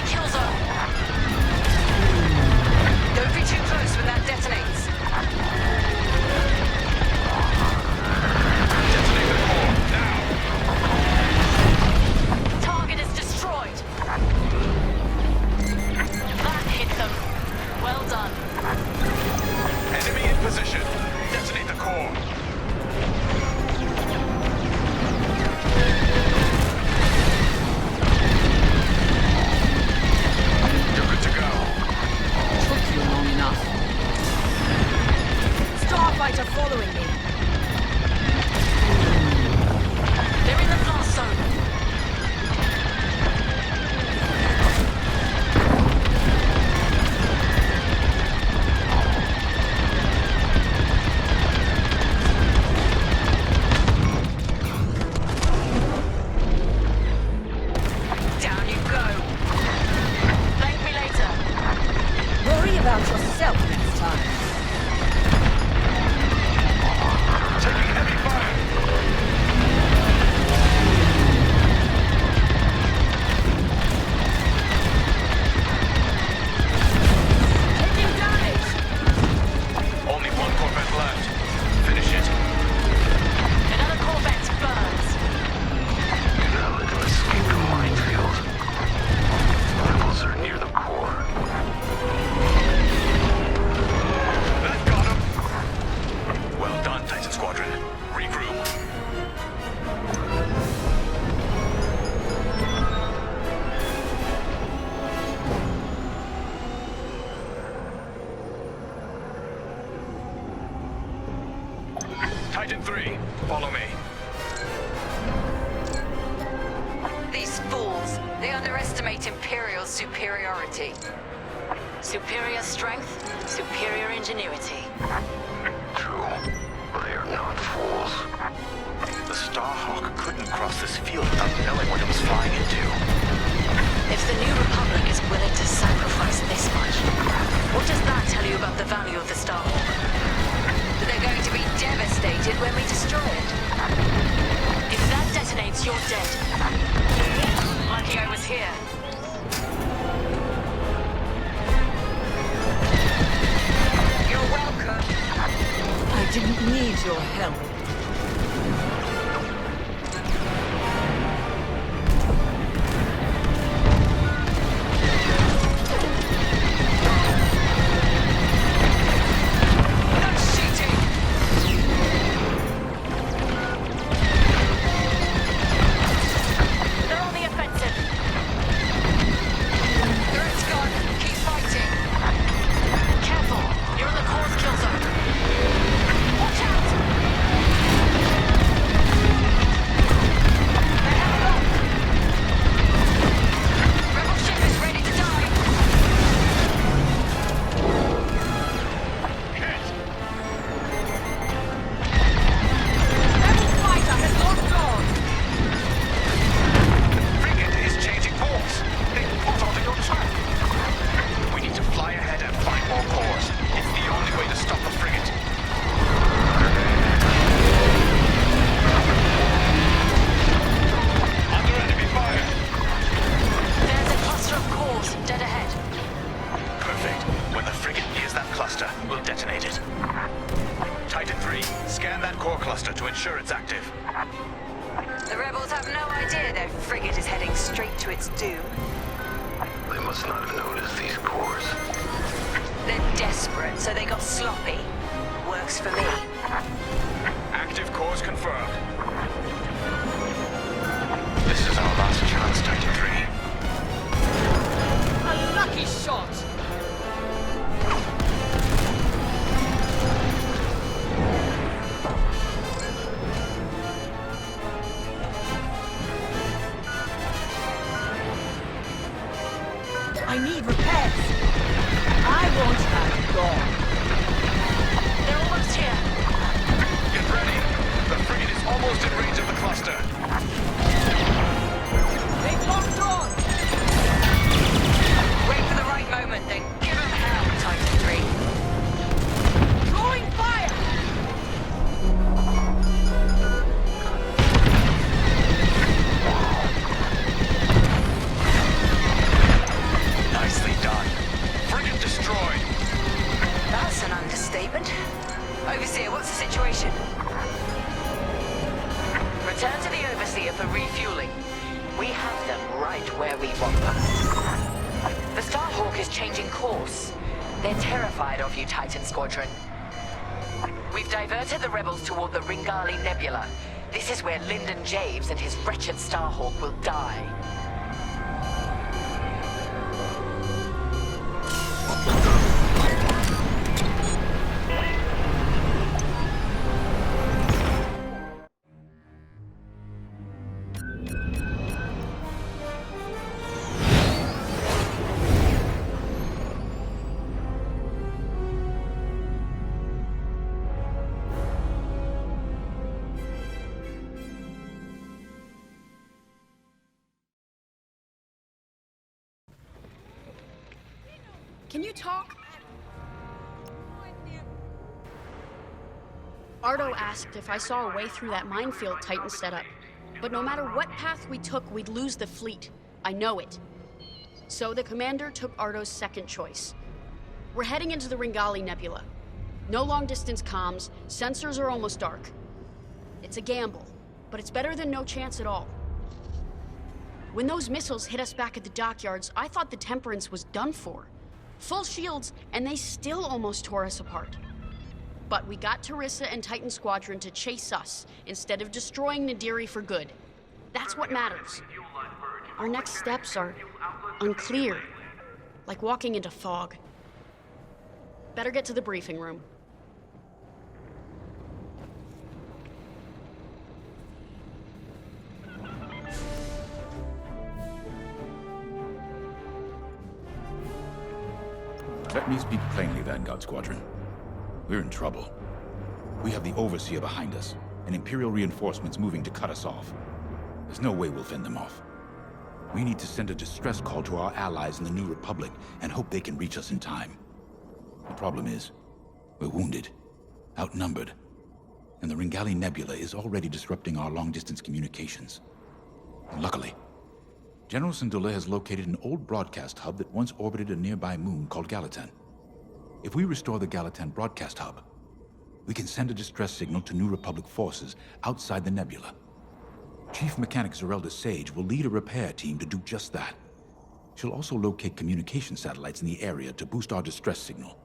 Titan 3, follow me. These fools, they underestimate Imperial superiority. Superior strength, superior ingenuity. True. They are not fools. The Starhawk couldn't cross this field without knowing what it was flying into. If the New Republic is willing to sacrifice this much, what does that tell you about the value of the Starhawk? That they're going to be devastated when we destroy it. If that detonates, you're dead. Lucky I was here. You're welcome. I didn't need your help. I need repairs. I want her gone. They're almost here. Get ready. The frigate is almost in range of the cluster. They locked on! Wait for the right moment, then give them hell, Titan 3. Drawing fire! Nicely done. Frigate destroyed. That's an understatement. Overseer, what's the situation? Return to the Overseer for refueling. We have them right where we want them. The Starhawk is changing course. They're terrified of you, Titan Squadron. We've diverted the rebels toward the Ringali Nebula. This is where Lyndon James and his wretched Starhawk will die. Can you talk? Ardo asked if I saw a way through that minefield Titan set up. But no matter what path we took, we'd lose the fleet. I know it. So the commander took Ardo's second choice. We're heading into the Ringali Nebula. No long-distance comms, sensors are almost dark. It's a gamble, but it's better than no chance at all. When those missiles hit us back at the dockyards, I thought the Temperance was done for. Full shields, and they still almost tore us apart. But we got Teresa and Titan Squadron to chase us, instead of destroying Nadiri for good. That's what matters. Our next steps are unclear, like walking into fog. Better get to the briefing room. Let me speak plainly, Vanguard Squadron. We're in trouble. We have the Overseer behind us, and Imperial reinforcements moving to cut us off. There's no way we'll fend them off. We need to send a distress call to our allies in the New Republic and hope they can reach us in time. The problem is, we're wounded, outnumbered, and the Ringali Nebula is already disrupting our long-distance communications. And luckily, General Syndulla has located an old broadcast hub that once orbited a nearby moon called Gallatin. If we restore the Gallatin broadcast hub, we can send a distress signal to New Republic forces outside the nebula. Chief Mechanic Zerelda Sage will lead a repair team to do just that. She'll also locate communication satellites in the area to boost our distress signal.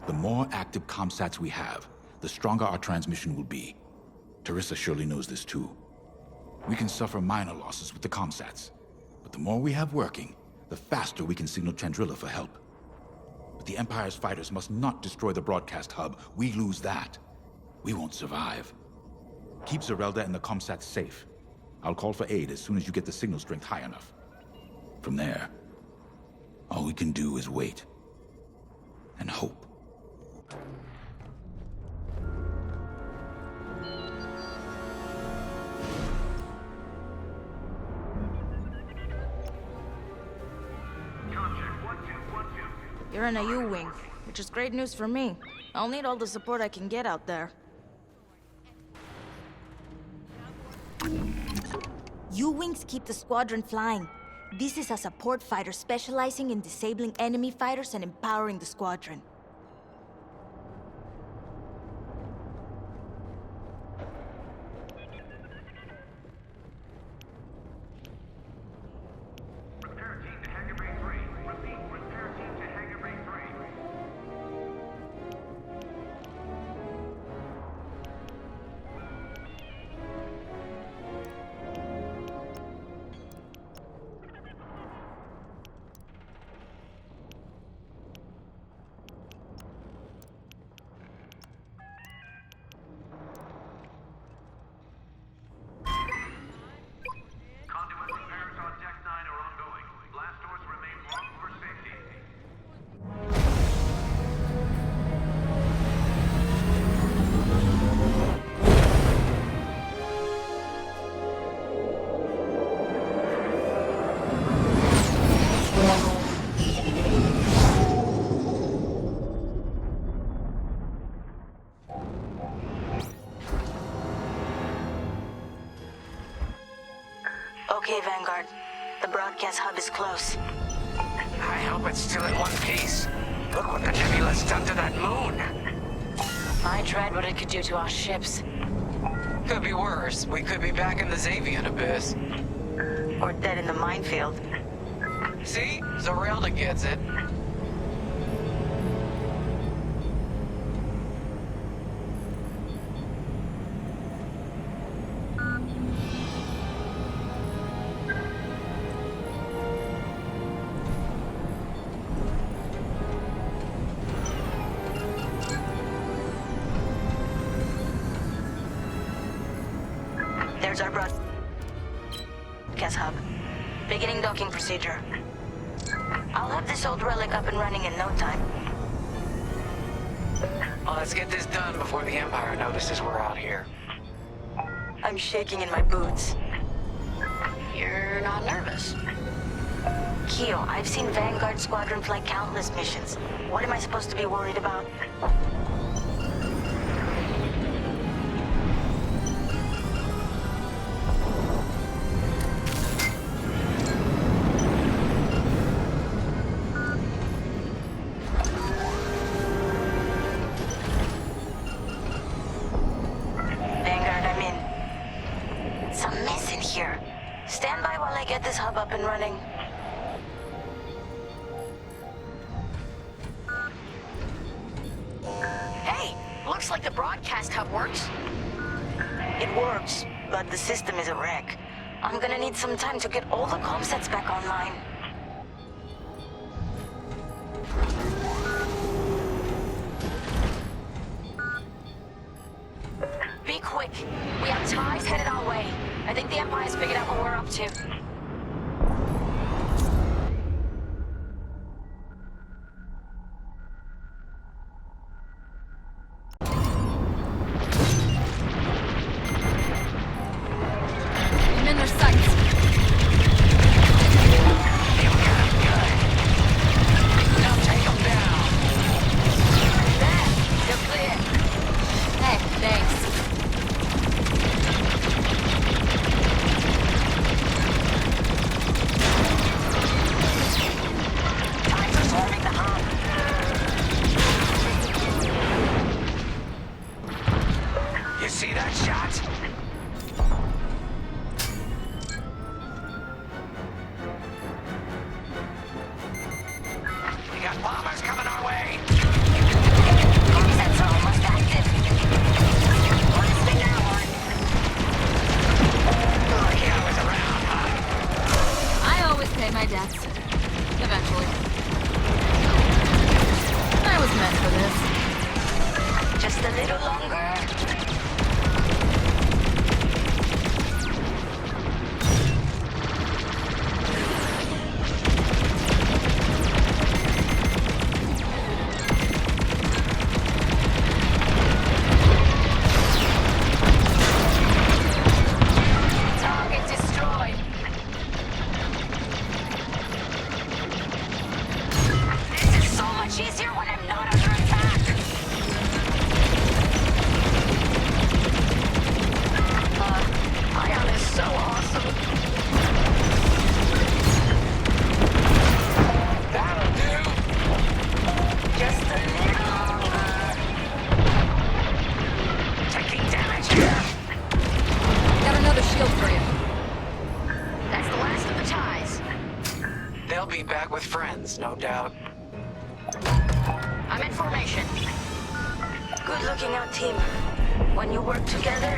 The more active comsats we have, the stronger our transmission will be. Teresa surely knows this too. We can suffer minor losses with the comsats, but the more we have working, the faster we can signal Chandrila for help. But the Empire's fighters must not destroy the broadcast hub. We lose that, we won't survive. Keep Zerelda and the comsats safe. I'll call for aid as soon as you get the signal strength high enough. From there, all we can do is wait and hope. You're in a U-wing, which is great news for me. I'll need all the support I can get out there. U-wings keep the squadron flying. This is a support fighter specializing in disabling enemy fighters and empowering the squadron. Okay, Vanguard. The broadcast hub is close. I hope it's still in one piece. Look what the nebula's done to that moon. I tried what it could do to our ships. Could be worse. We could be back in the Xavian abyss. Or dead in the minefield. See? Zerelda gets it. There's our broadcast hub. Beginning docking procedure. I'll have this old relic up and running in no time. Well, let's get this done before the Empire notices we're out here. I'm shaking in my boots. You're not nervous. Keo, I've seen Vanguard Squadron fly countless missions. What am I supposed to be worried about? Vanguard, I'm in. It's a mess in here. Stand by while I get this hub up and running. Hey! Looks like the broadcast hub works. It works, but the system is a wreck. I'm gonna need some time to get all the comsats back online. Be quick. We have ties headed our way. I think the Empire's figured out what we're up to. bombers coming our way! Comsats are almost active. What is the now one? Lucky I was around, huh? I always pay my debts. Eventually. I was meant for this. Just a little longer. Target destroyed. This is so much easier when I'm not under attack. Ion is so awesome. That'll do. Just a little longer. Taking damage here. Got another shield for you. That's the last of the ties. They'll be back with friends, no doubt. I'm in formation. Good looking out, team. When you work together,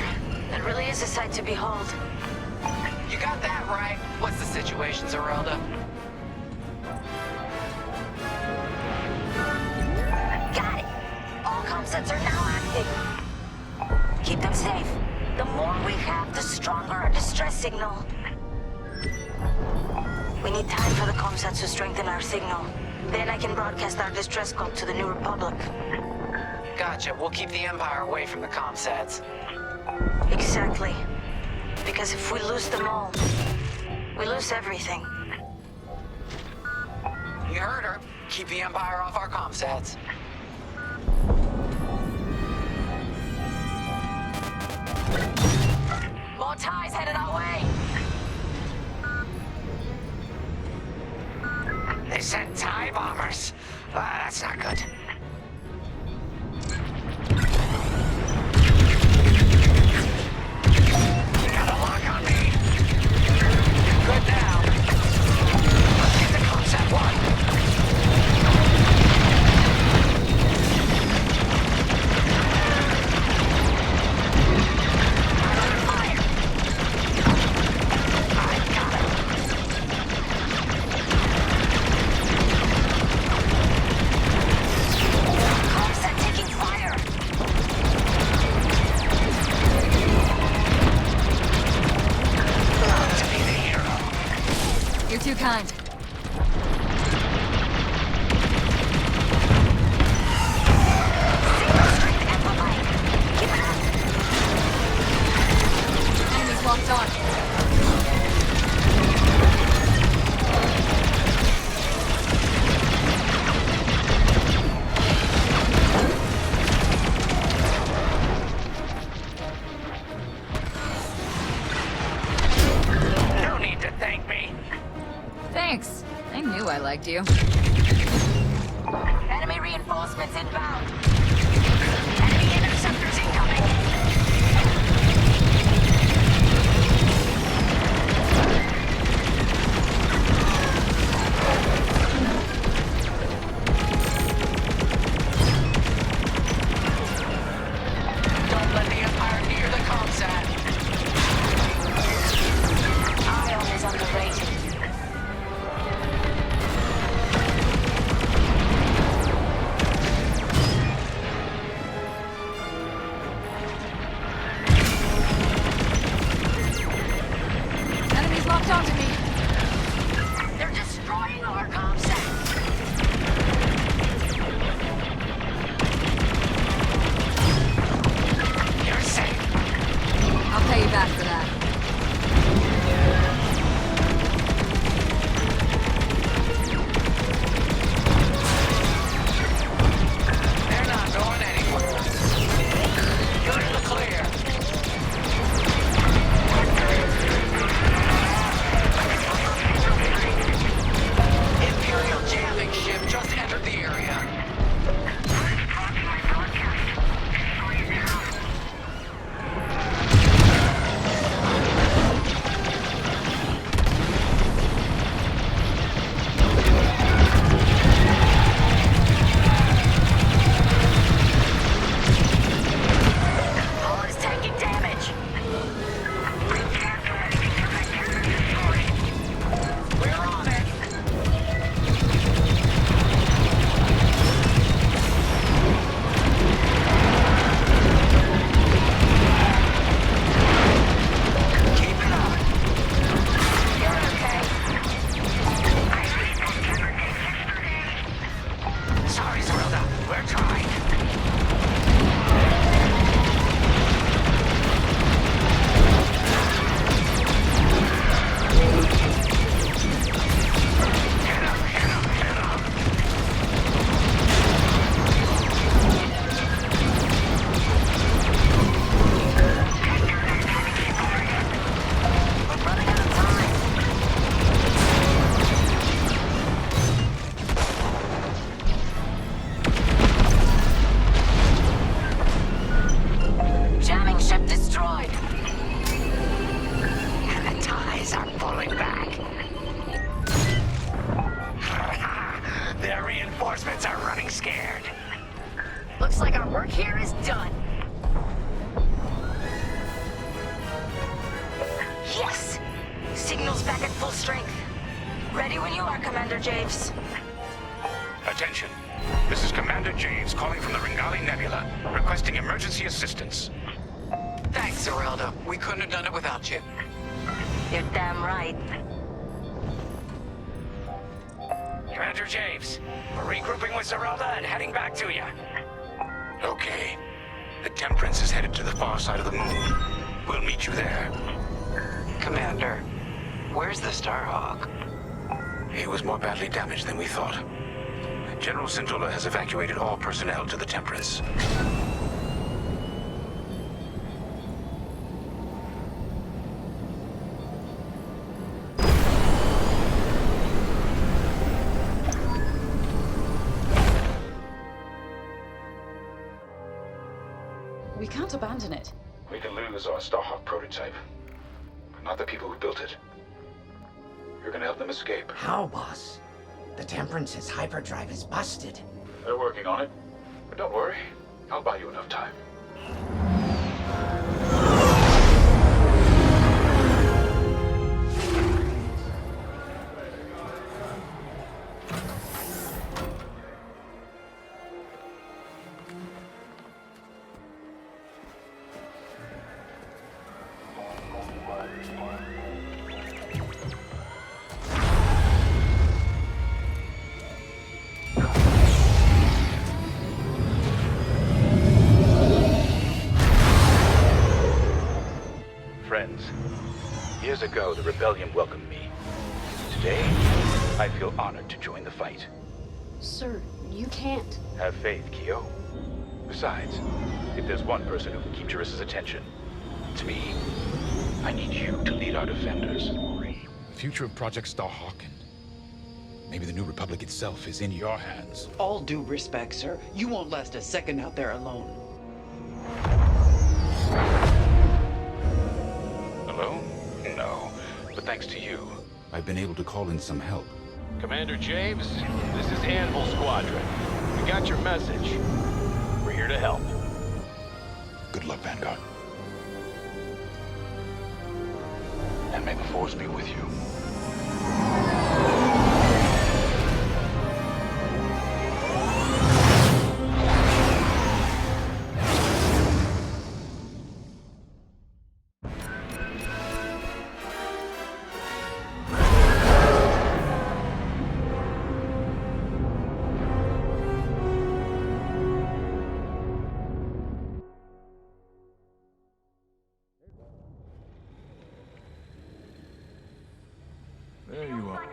it really is a sight to behold. You got that right. What's the situation, Zerelda? Got it. All comsats are now active. Keep them safe. The more we have, the stronger our distress signal. We need time for the comsats to strengthen our signal. Then I can broadcast our distress call to the New Republic. Gotcha. We'll keep the Empire away from the comsats. Exactly. Because if we lose them all, we lose everything. You heard her. Keep the Empire off our comsats. More ties headed our way. They sent TIE bombers. That's not good. You got a lock on me. Good now. Let's get the concept one. You're too kind. Enemies locked on. No need to thank me. Thanks. I knew I liked you. Enemy reinforcements inbound. Enemy interceptors incoming. Don't let the Empire near the comsat. Ion is underrated. Enemies locked onto me. They're destroying our We're trying. Attention. This is Commander James calling from the Ringali Nebula, requesting emergency assistance. Thanks, Zerelda. We couldn't have done it without you. You're damn right. Commander James, we're regrouping with Zerelda and heading back to you. Okay. The Temperance is headed to the far side of the moon. We'll meet you there. Commander, where's the Starhawk? He was more badly damaged than we thought. General Syndulla has evacuated all personnel to the Temperance. We can't abandon it. We can lose our Starhawk prototype, but not the people who built it. You're gonna help them escape. How, boss? The Temperance's hyperdrive is busted. They're working on it. But don't worry, I'll buy you enough time. Friends, years ago the rebellion welcomed me. Today, I feel honored to join the fight. Sir, you can't. Have faith, Kyo. Besides, if there's one person who can keep Jarissa's attention, it's me. I need you to lead our defenders. The future of Project Starhawk and maybe the New Republic itself is in your hands. All due respect, sir. You won't last a second out there alone. Alone? No. But thanks to you, I've been able to call in some help. Commander James, this is Anvil Squadron. We got your message. We're here to help. Good luck, Vanguard. And may the Force be with you. There you are.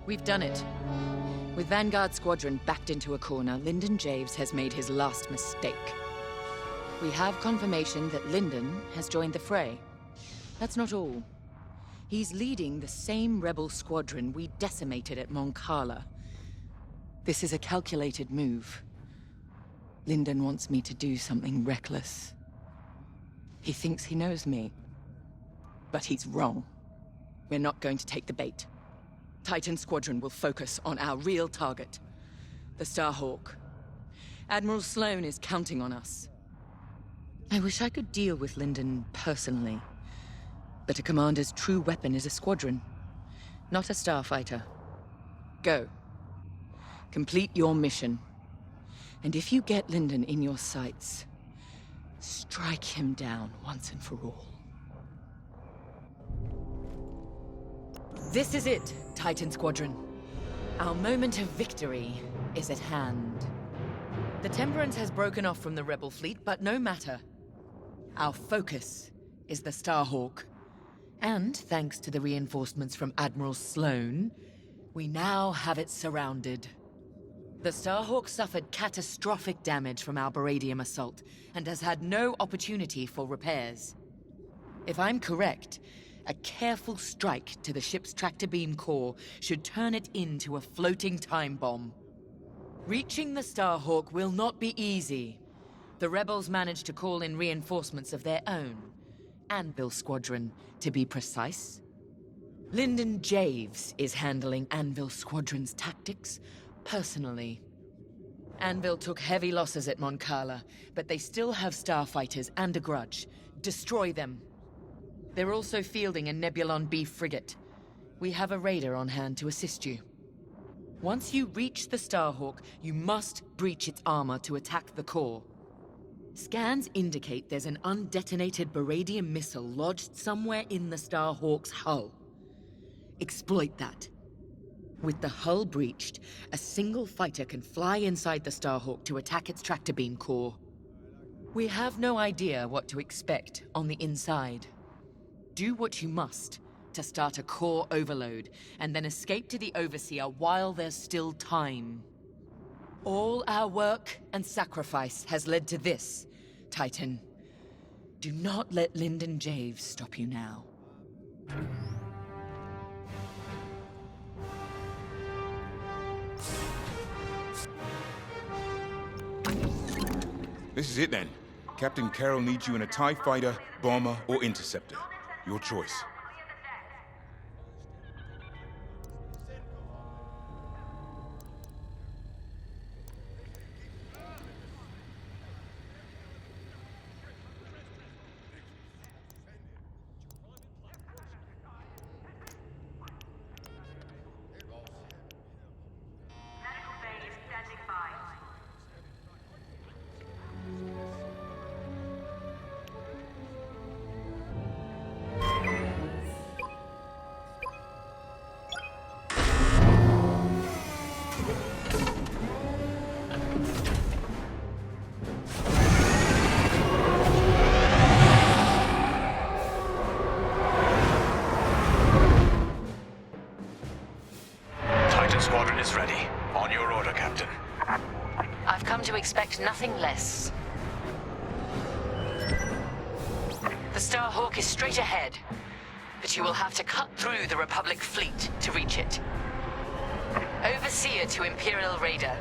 We've done it. With Vanguard Squadron backed into a corner, Lyndon Javes has made his last mistake. We have confirmation that Lyndon has joined the fray. That's not all. He's leading the same rebel squadron we decimated at Moncala. This is a calculated move. Lyndon wants me to do something reckless. He thinks he knows me. But he's wrong. We're not going to take the bait. Titan Squadron will focus on our real target, the Starhawk. Admiral Sloane is counting on us. I wish I could deal with Lyndon personally. But a commander's true weapon is a squadron, not a starfighter. Go. Complete your mission. And if you get Lyndon in your sights, strike him down once and for all. This is it, Titan Squadron. Our moment of victory is at hand. The Temperance has broken off from the Rebel fleet, but no matter. Our focus is the Starhawk. And thanks to the reinforcements from Admiral Sloane, we now have it surrounded. The Starhawk suffered catastrophic damage from our Baradium assault, and has had no opportunity for repairs. If I'm correct, a careful strike to the ship's tractor beam core should turn it into a floating time bomb. Reaching the Starhawk will not be easy. The rebels managed to call in reinforcements of their own. Anvil Squadron, to be precise. Lyndon Javes is handling Anvil Squadron's tactics personally. Anvil took heavy losses at Moncala, but they still have starfighters and a grudge. Destroy them. They're also fielding a Nebulon B frigate. We have a raider on hand to assist you. Once you reach the Starhawk, you must breach its armor to attack the core. Scans indicate there's an undetonated Baradium missile lodged somewhere in the Starhawk's hull. Exploit that. With the hull breached, a single fighter can fly inside the Starhawk to attack its tractor beam core. We have no idea what to expect on the inside. Do what you must to start a core overload, and then escape to the Overseer while there's still time. All our work and sacrifice has led to this, Titan. Do not let Lyndon Javes stop you now. This is it then. Captain Carroll needs you in a TIE fighter, bomber, or interceptor. Your choice. Squadron is ready. On your order, Captain. I've come to expect nothing less. The Starhawk is straight ahead, but you will have to cut through the Republic fleet to reach it. Overseer to Imperial Raider.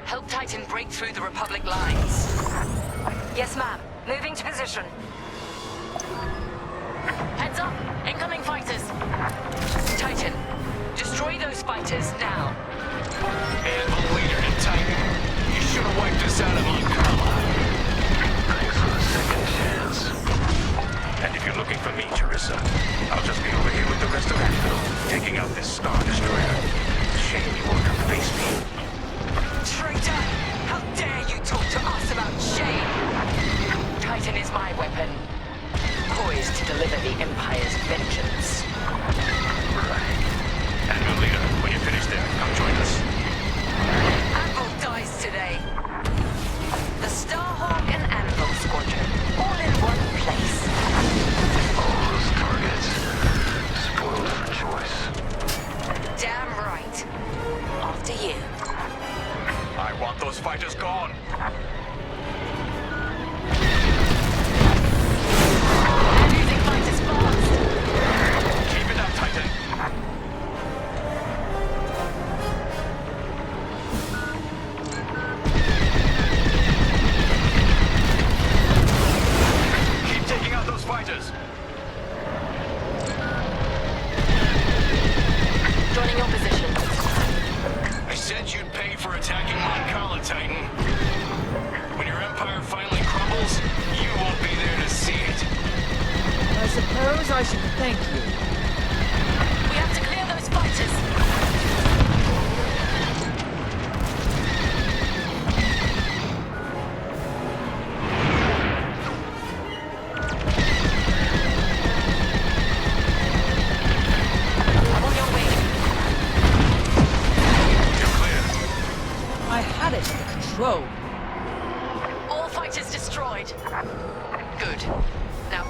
Help Titan break through the Republic lines. Yes, ma'am. Moving to position. Heads up! Incoming fighters! Titan, destroy those fighters now. Anvil leader to Titan. You should have wiped us out of Moncala. Thanks for the second chance. And if you're looking for me, Teresa, I'll just be over here with the rest of Anvil, taking out this Star Destroyer. Shame you won't come face me. Traitor! How dare you talk to us about shame? Titan is my weapon, poised to deliver the Empire's vengeance. Anvil leader, when you're finished there, come join us. Anvil dies today. The Starhawk and Anvil Squadron, all in one place. All those targets, spoiled for choice. Damn right. After you. I want those fighters gone. I'm using fighters fast. Keep it up, Titan. Keep taking out those fighters. Joining your position. I said you'd pay for attacking Moncala, Titan. When your empire finally crumbles, you won't be there to see it. I suppose I should thank you. We have to clear those fighters. I'm on your way.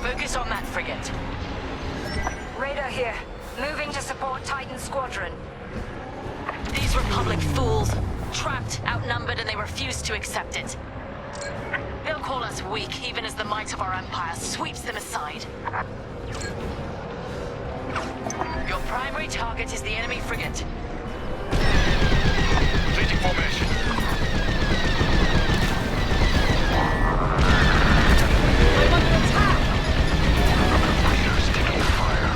Focus on that frigate. Radar here. Moving to support Titan Squadron. These Republic fools. Trapped, outnumbered, and they refuse to accept it. They'll call us weak, even as the might of our Empire sweeps them aside. Your primary target is the enemy frigate. Changing formation. I'm under attack! Leader's taking fire.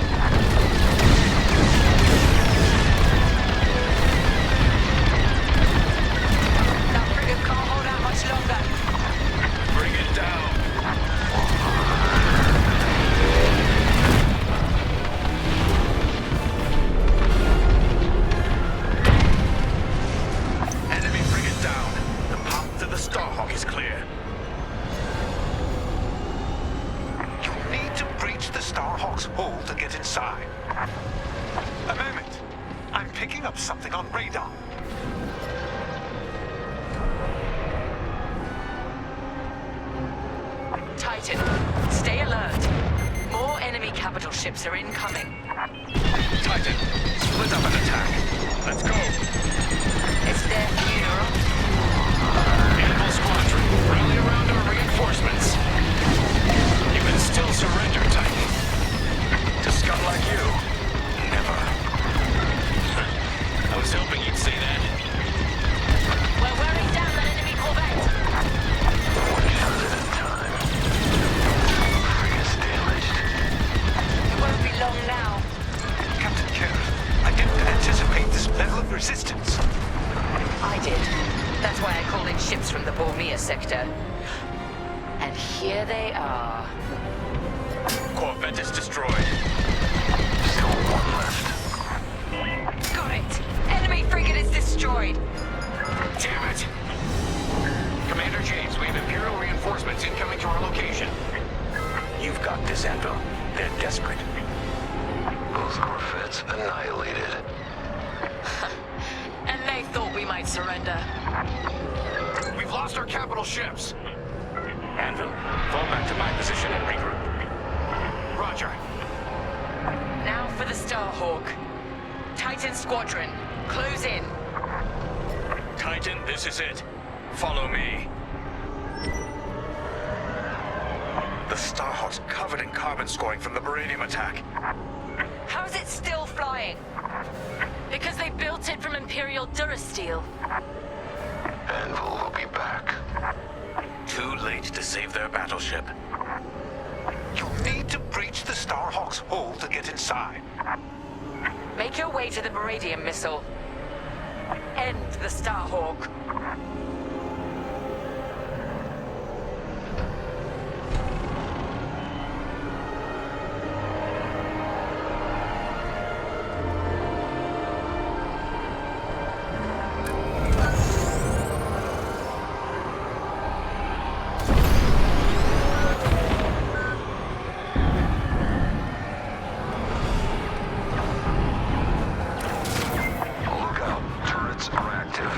That frigate can't hold out much longer. Bring it down. Enemy frigate down. The path to the Starhawk is clear. You need to breach the Starhawk's hull to get inside. A moment. I'm picking up something on radar. Titan, stay alert. More enemy capital ships are incoming. Titan, split up and attack. Let's go. It's their funeral. Anvil Squadron, rally around our reinforcements. You can still surrender, Titan. To scum like you, never. I was hoping you'd say that. We're wearing down that enemy corvette. One shot at a time. Frigate's damaged. It won't be long now. Captain Kerr, I didn't anticipate this level of resistance. I did. That's why I called in ships from the Bormir sector. And here they are. Corvette is destroyed. Still one left. Got it. Enemy frigate is destroyed. Damn it! Commander James, we have Imperial reinforcements incoming to our location. You've got this, Anvil. They're desperate. Both corvettes annihilated. And they thought we might surrender. We've lost our capital ships. Anvil, fall back to my position and regroup. Roger. Now for the Starhawk. Titan Squadron, close in. Titan, this is it. Follow me. The Starhawk's covered in carbon scoring from the Beradium attack. How's it still flying? Because they built it from Imperial Durasteel. Anvil will be back. Too late to save their battleship. You need to breach the Starhawk's hull to get inside. Make your way to the Beradium missile. End the Starhawk. Look out. Turrets are active.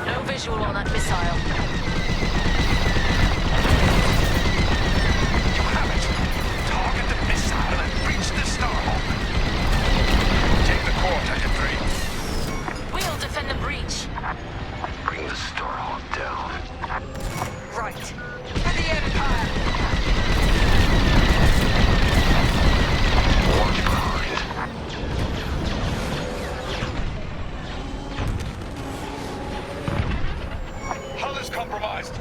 No visual on that missile. You have it. Target the missile and breach the Starhawk. Take the core, Titan 3. We'll defend the breach. Bring the Starhawk down. Right. For the Empire. Watch behind. Hull is compromised.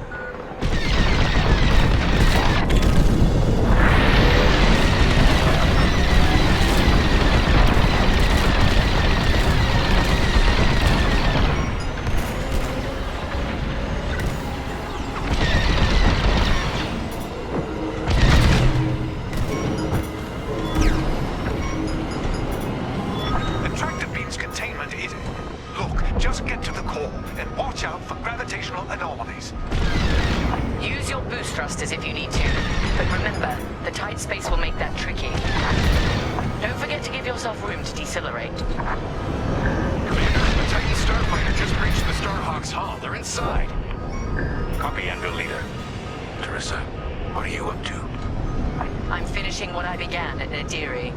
Attractor beam's containment is... Look, just get to the core and watch out for gravitational anomalies. Use your boost thrusters if you need to. But remember, the tight space will make that tricky. Don't forget to give yourself room to decelerate. Commander, the Titan starfighter just breached the Starhawk's hull. They're inside. Copy, Anvil leader. Teresa, What are you up to? I'm finishing what I began at Nadiri.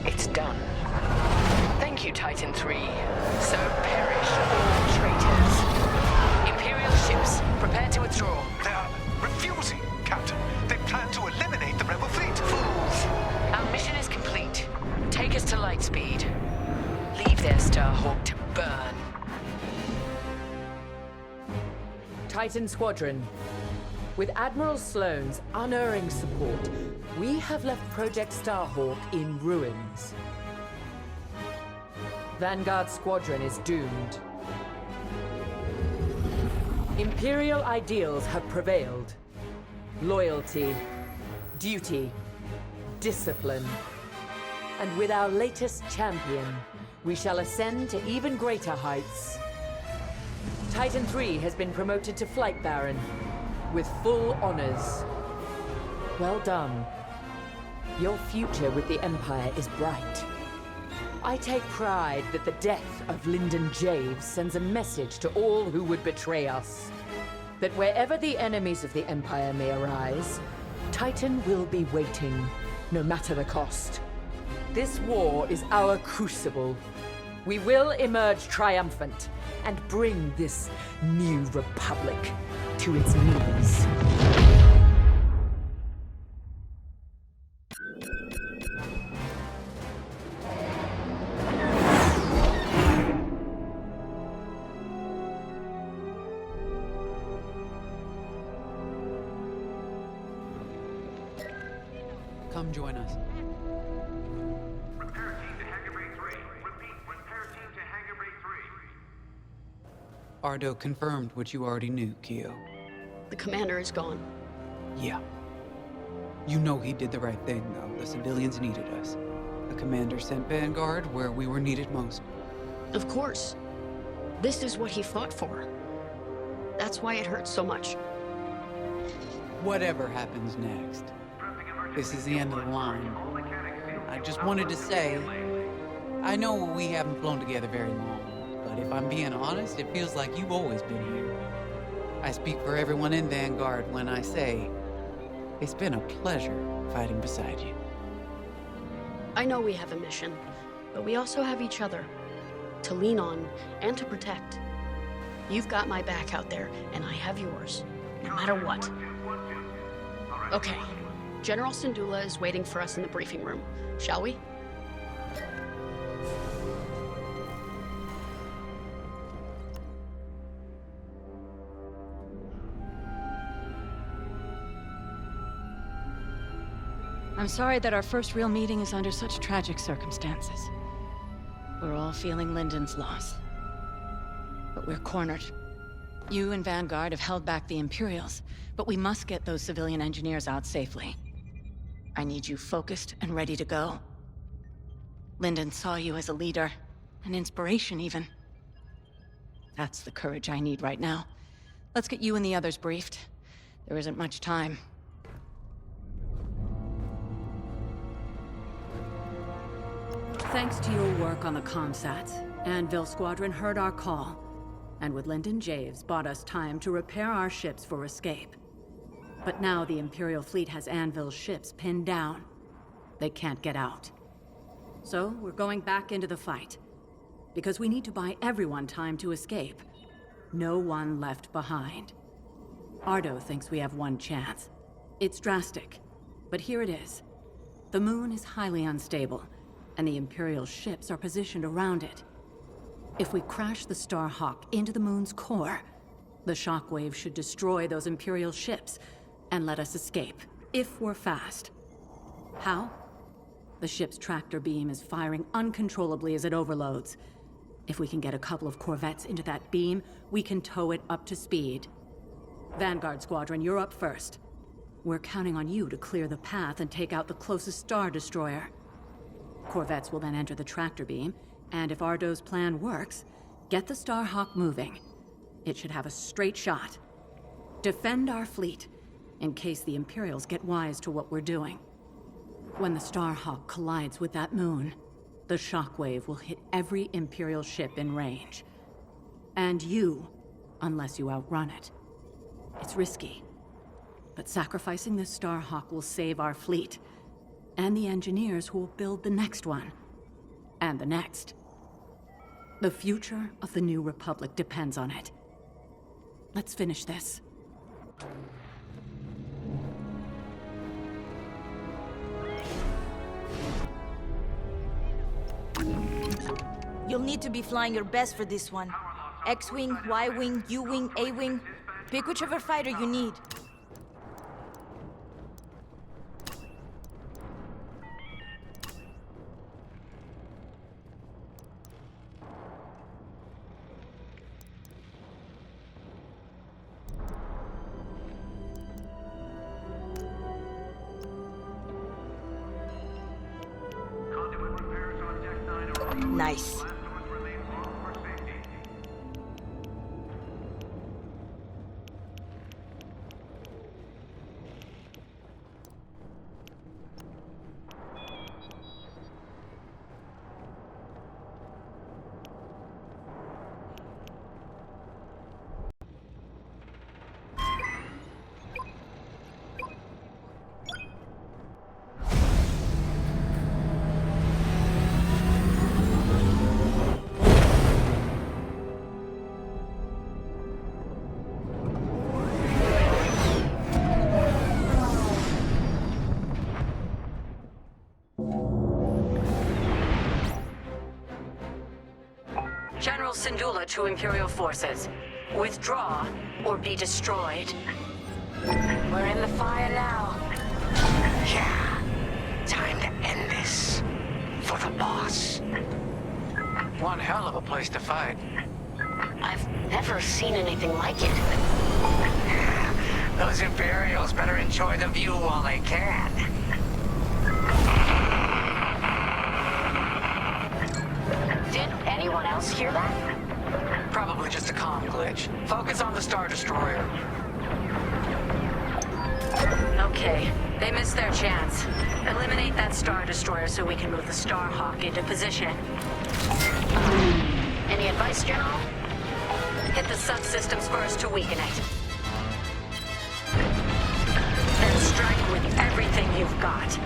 It's done. Thank you, Titan 3. So perish all traitors. Imperial ships, prepare to withdraw. They are refusing, Captain. They plan to eliminate the rebel fleet. Fools. Our mission is complete. Take us to Lightspeed. Leave their Starhawk to burn. Titan Squadron. With Admiral Sloane's unerring support, we have left Project Starhawk in ruins. Vanguard Squadron is doomed. Imperial ideals have prevailed. Loyalty, duty, discipline. And with our latest champion, we shall ascend to even greater heights. Titan 3 has been promoted to Flight Baron, with full honors. Well done. Your future with the Empire is bright. I take pride that the death of Lyndon Javes sends a message to all who would betray us. That wherever the enemies of the Empire may arise, Titan will be waiting, no matter the cost. This war is our crucible. We will emerge triumphant and bring this new republic to its knees. Come join us. Repair team to Hangar Bay 3. Repeat, repair team to Hangar Bay 3. Ardo confirmed what you already knew, Keo. The commander is gone. Yeah. You know he did the right thing, though. The civilians needed us. The commander sent Vanguard where we were needed most. Of course. This is what he fought for. That's why it hurts so much. Whatever happens next, this is the end of the line. I just wanted to say, I know we haven't flown together very long, but if I'm being honest, it feels like you've always been here. I speak for everyone in Vanguard when I say, it's been a pleasure fighting beside you. I know we have a mission, but we also have each other to lean on and to protect. You've got my back out there, and I have yours, no matter what. Okay, General Syndulla is waiting for us in the briefing room. Shall we? I'm sorry that our first real meeting is under such tragic circumstances. We're all feeling Lyndon's loss. But we're cornered. You and Vanguard have held back the Imperials, but we must get those civilian engineers out safely. I need you focused and ready to go. Lyndon saw you as a leader, an inspiration even. That's the courage I need right now. Let's get you and the others briefed. There isn't much time. Thanks to your work on the comsats, Anvil Squadron heard our call, and with Lyndon Javes bought us time to repair our ships for escape. But now the Imperial fleet has Anvil's ships pinned down. They can't get out. So we're going back into the fight, because we need to buy everyone time to escape. No one left behind. Ardo thinks we have one chance. It's drastic, but here it is. The moon is highly unstable, and the Imperial ships are positioned around it. If we crash the Starhawk into the moon's core, the shockwave should destroy those Imperial ships and let us escape, if we're fast. How? The ship's tractor beam is firing uncontrollably as it overloads. If we can get a couple of corvettes into that beam, we can tow it up to speed. Vanguard Squadron, you're up first. We're counting on you to clear the path and take out the closest Star Destroyer. Corvettes will then enter the tractor beam, and if Ardo's plan works, get the Starhawk moving. It should have a straight shot. Defend our fleet, in case the Imperials get wise to what we're doing. When the Starhawk collides with that moon, the shockwave will hit every Imperial ship in range. And you, unless you outrun it. It's risky, but sacrificing this Starhawk will save our fleet, and the engineers who will build the next one, and the next. The future of the New Republic depends on it. Let's finish this. You'll need to be flying your best for this one. X-Wing, Y-Wing, U-Wing, A-Wing. Pick whichever fighter you need. Nice. General Syndulla to Imperial forces. Withdraw or be destroyed. We're in the fire now. Yeah. Time to end this. For the boss. One hell of a place to fight. I've never seen anything like it. Those Imperials better enjoy the view while they can. Did anyone else hear that? Probably just a comm glitch. Focus on the Star Destroyer. Okay, they missed their chance. Eliminate that Star Destroyer so we can move the Starhawk into position. Any advice, General? Hit the subsystems first to weaken it. Then strike with everything you've got.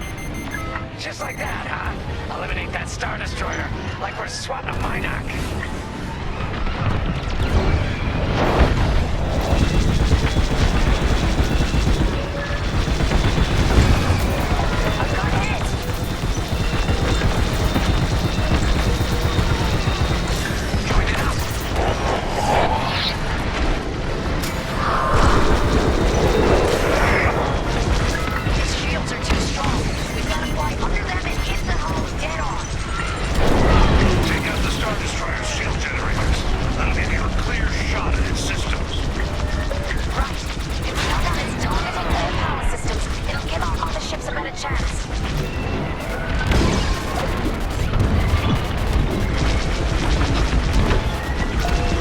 Just like that, huh? Eliminate that Star Destroyer, like we're swatting a Minoc. I've got hit! Join it up! These shields are too strong. We've got to fly under them and hit the hull dead on. Take out the Star Destroyer's shield generators. That'll give you a clear shot at its systems. Right. If we knock out its target and all power systems, it'll give our other ships a better chance.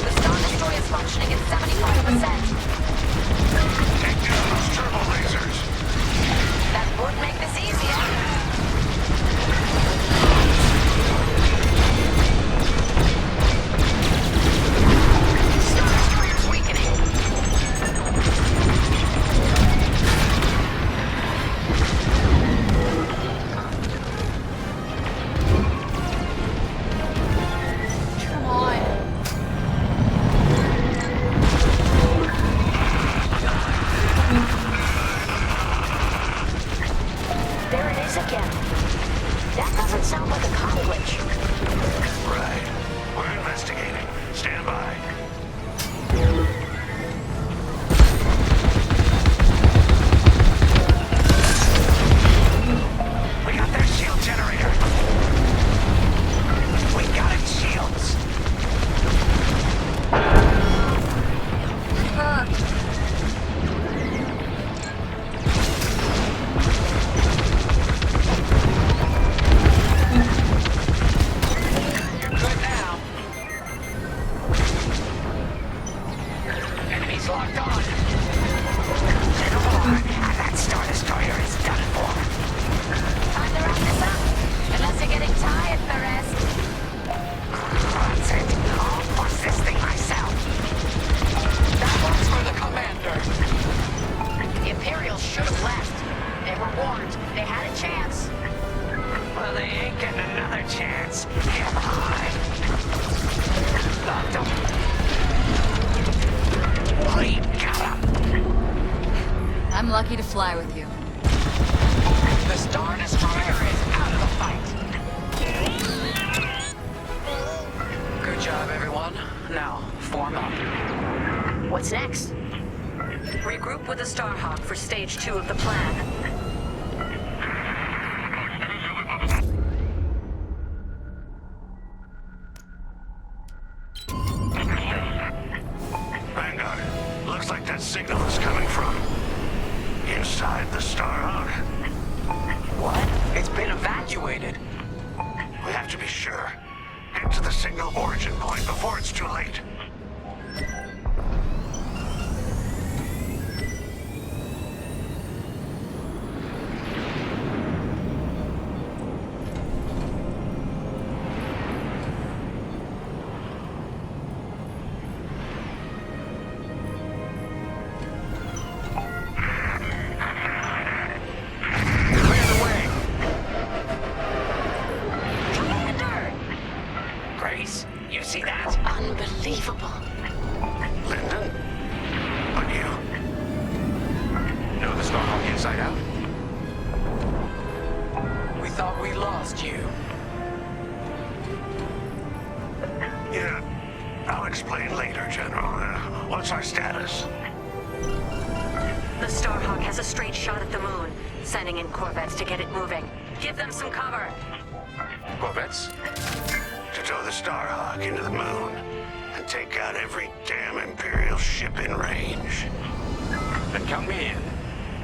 The Star Destroyer is functioning at 75%. Take down those turbo lasers. That would make this easier. Star Destroyer's weakening. Come on. There it is again. That doesn't sound like a comm glitch. Right. We're investigating. Stand by. We got their shield generator. We got its shields. You're good now. Enemies locked on. Little more, and that Star Destroyer is done for. Time to wrap this up. Unless you're getting tired, Perez. That's it. I'll bust this thing myself. That one's for the commander. The Imperials should have left. They were warned. They had a chance. Well, they ain't getting another chance. Am I? Locked 'em. We got 'em. I'm lucky to fly with you. The Star Destroyer is out of the fight. have everyone. Now, form up. What's next? Regroup with the Starhawk for stage 2 of the plan. Vanguard, looks like that signal is coming from inside the Starhawk. What? It's been evacuated. We have to be sure. Get to the signal origin point before it's too late.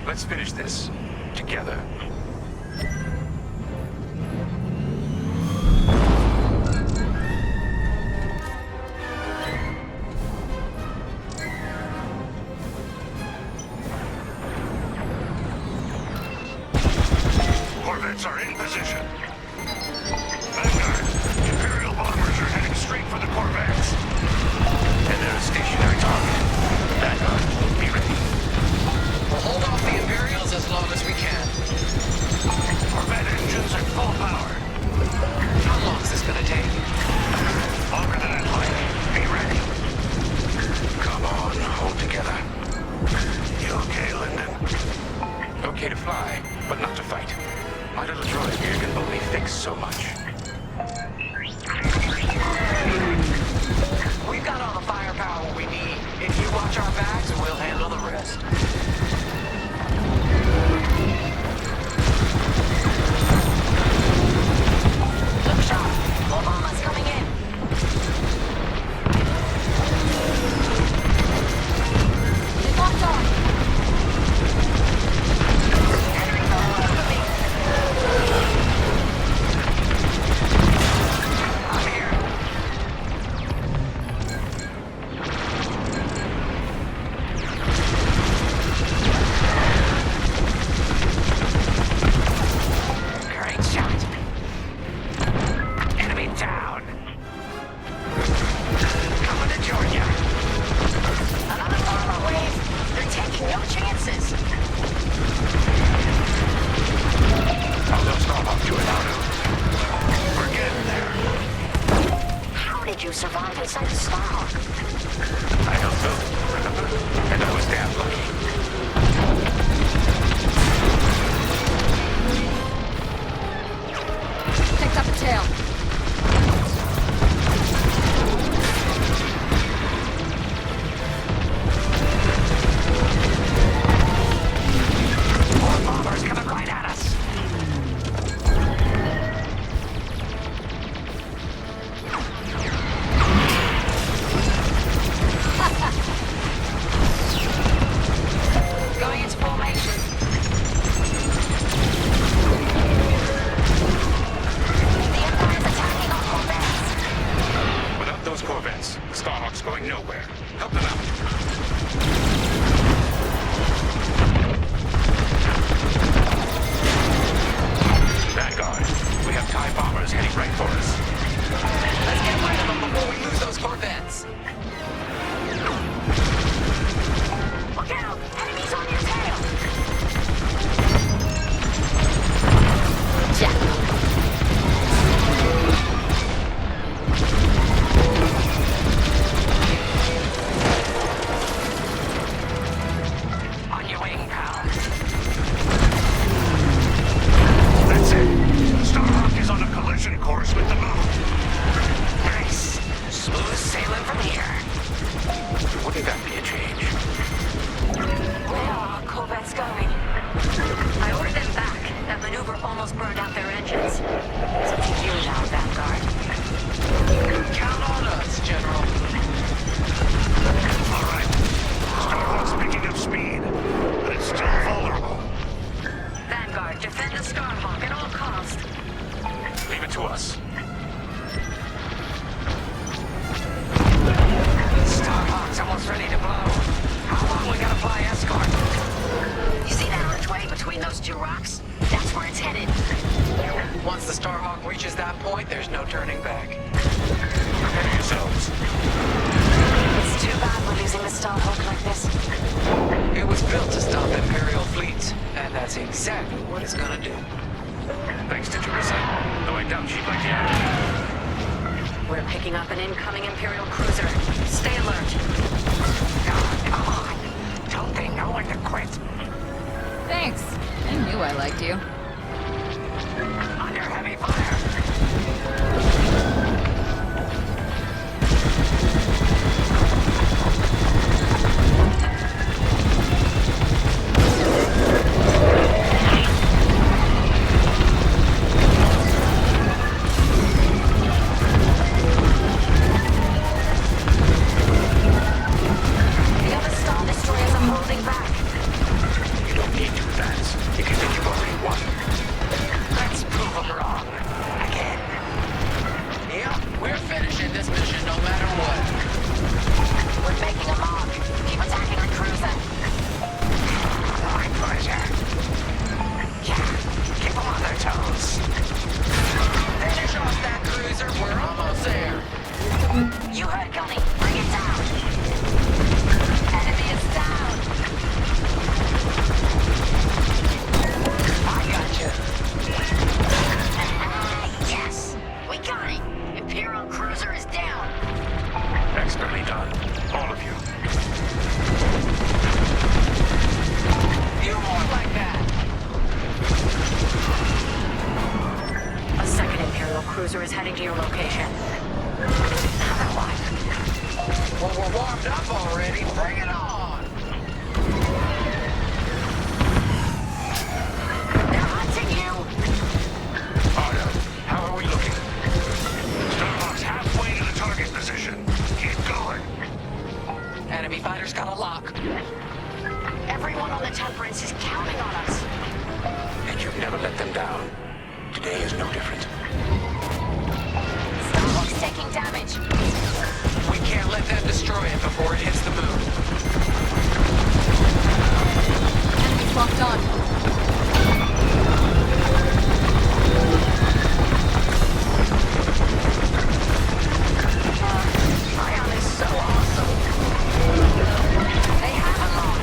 Let's finish this together. Corvettes are in position. Vanguard, Imperial bombers are heading straight for the Corvettes. And they're a stationary target. Vanguard, be ready. We'll hold off the Imperials as long as we can. Corvette engines at full power. How long is this gonna take? Longer than I'd like. Be ready. Come on, hold together. You okay, Lyndon? Okay to fly, but not to fight. My little droid here can only fix so much. We've got all the firepower we need. If you watch our backs, we'll handle the rest. Look sharp. More bombers coming in. They've locked on. Enemies all over me. I'm here. Great shot. Enemy down. Coming to join ya. Another armor wave. They're taking no chances. How's that Starhawk doing now? We're getting there. How did you survive inside the Starhawk? I don't know, remember? And I was damn lucky. Picked up a tail. More bombers coming right at us. Going into formation. The Empire's attacking our Corvettes. Without those Corvettes, Starhawk's going nowhere. Help them out. Vanguard, we have TIE bombers heading right for us. Let's get rid of them before we lose those Corvettes. Look out! Enemies on your tail! Jack. On your wing, pal. That's it. Starhawk is on a collision course with the moon. Nice. Imperial cruiser. Stay alert. Come on. Don't they know when to quit? Thanks. I knew I liked you. Under heavy fire. The other Star Destroyers are holding back. You don't need to advance. You can think you've already won. Let's prove them wrong. Again. Yep, we're finishing this mission no matter what. We're making a mark. Keep attacking the cruiser. My pleasure. Yeah, keep them on their toes. Finish off that cruiser. We're almost there. You heard Gunny. Bring it down. Enemy is down. I got you. Yes, we got it. Imperial cruiser is down. Expertly done. All of you. You more like that. A second Imperial cruiser is heading to your location. Another one. Well, we're warmed up already. Bring it on. They're hunting you. Ardo, how are we looking? Starbuck's halfway to the target position. Keep going. Enemy fighters got a lock. Everyone on the Temperance is counting on us. And you've never let them down. Today is no different. Starbuck's taking damage. We can't let them destroy it before it hits the moon. Enemy's locked on. Ion is so awesome. They have a lock.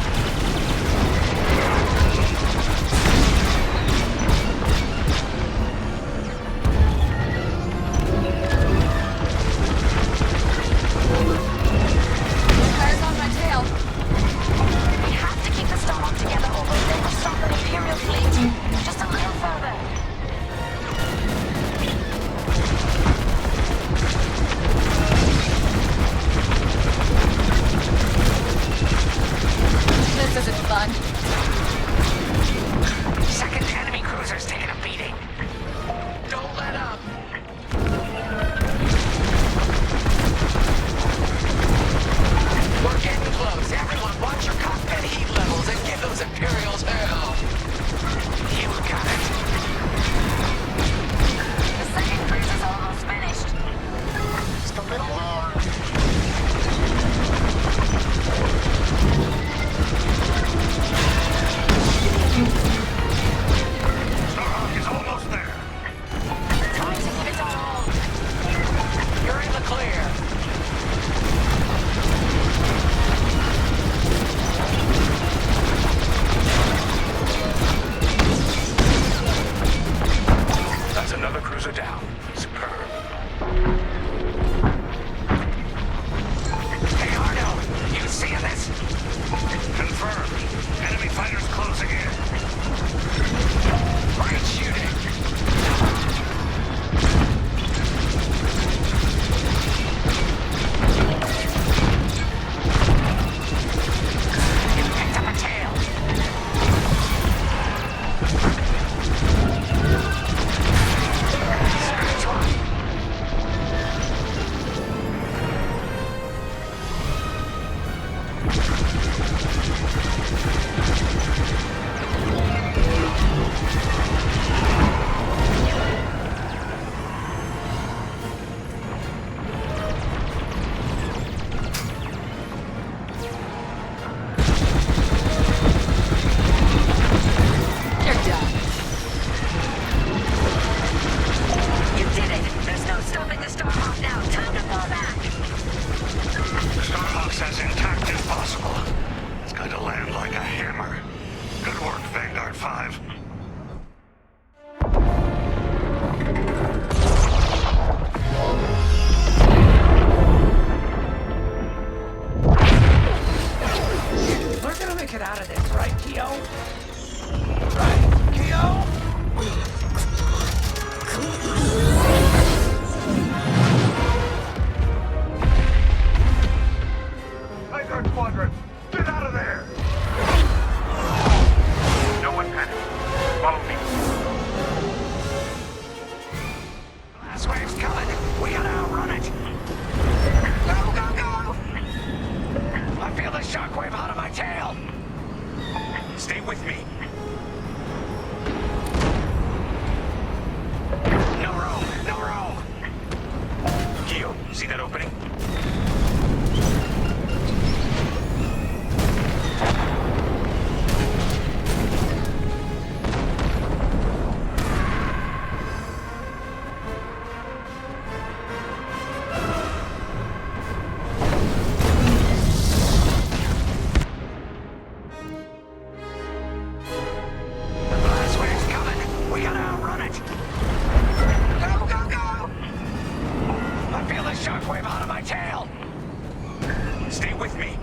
with me.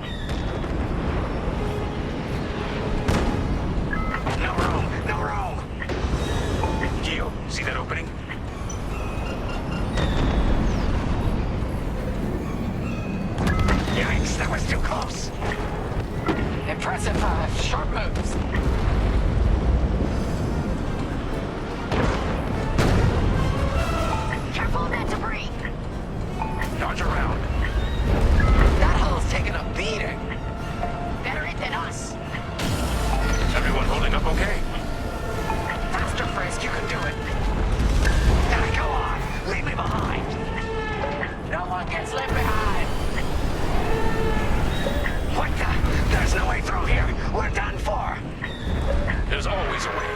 No room, no room. Gio, see that opening? Yikes, that was too close. Impressive, sharp moves. Careful of that debris. Dodge around. That hull's taking a beating. Better it than us. Everyone holding up okay? Faster, Frisk, you can do it. Now go on, leave me behind. No one gets left behind. What the? There's no way through here. We're done for. There's always a way.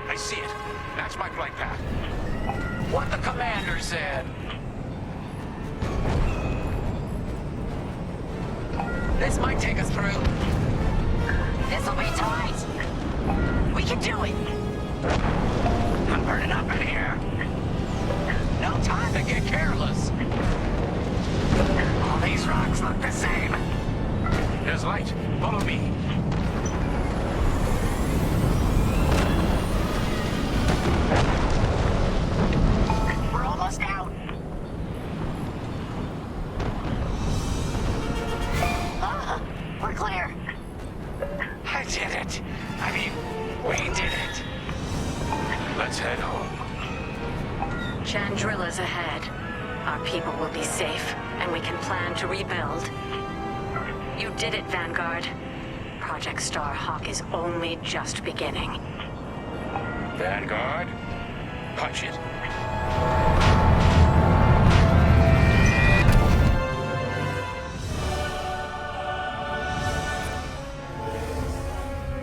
I see it. That's my flight path. What the commander said. This might take us through. This'll be tight. We can do it. I'm burning up in here. No time to get careless. All these rocks look the same. There's light. Follow me. We're almost out. We're clear. I did it. I mean, we did it. Let's head home. Chandrilla's ahead. Our people will be safe, and we can plan to rebuild. You did it, Vanguard. Project Starhawk is only just beginning. Vanguard, punch it.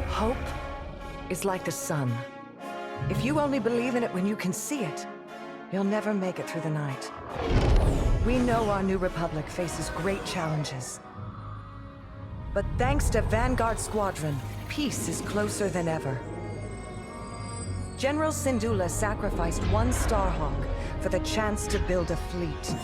Hope is like the sun. If you only believe in it when you can see it, you'll never make it through the night. We know our new republic faces great challenges. But thanks to Vanguard Squadron, peace is closer than ever. General Syndulla sacrificed one Starhawk for the chance to build a fleet.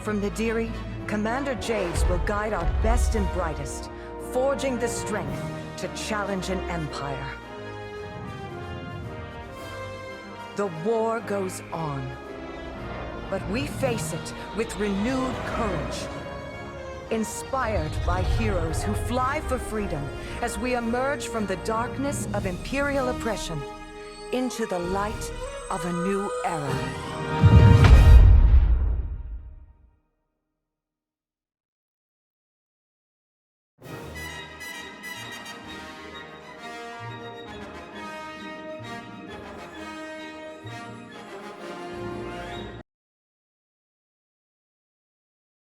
From Nadiri, Commander Javes will guide our best and brightest, forging the strength to challenge an empire. The war goes on, but we face it with renewed courage. Inspired by heroes who fly for freedom as we emerge from the darkness of Imperial oppression into the light of a new era.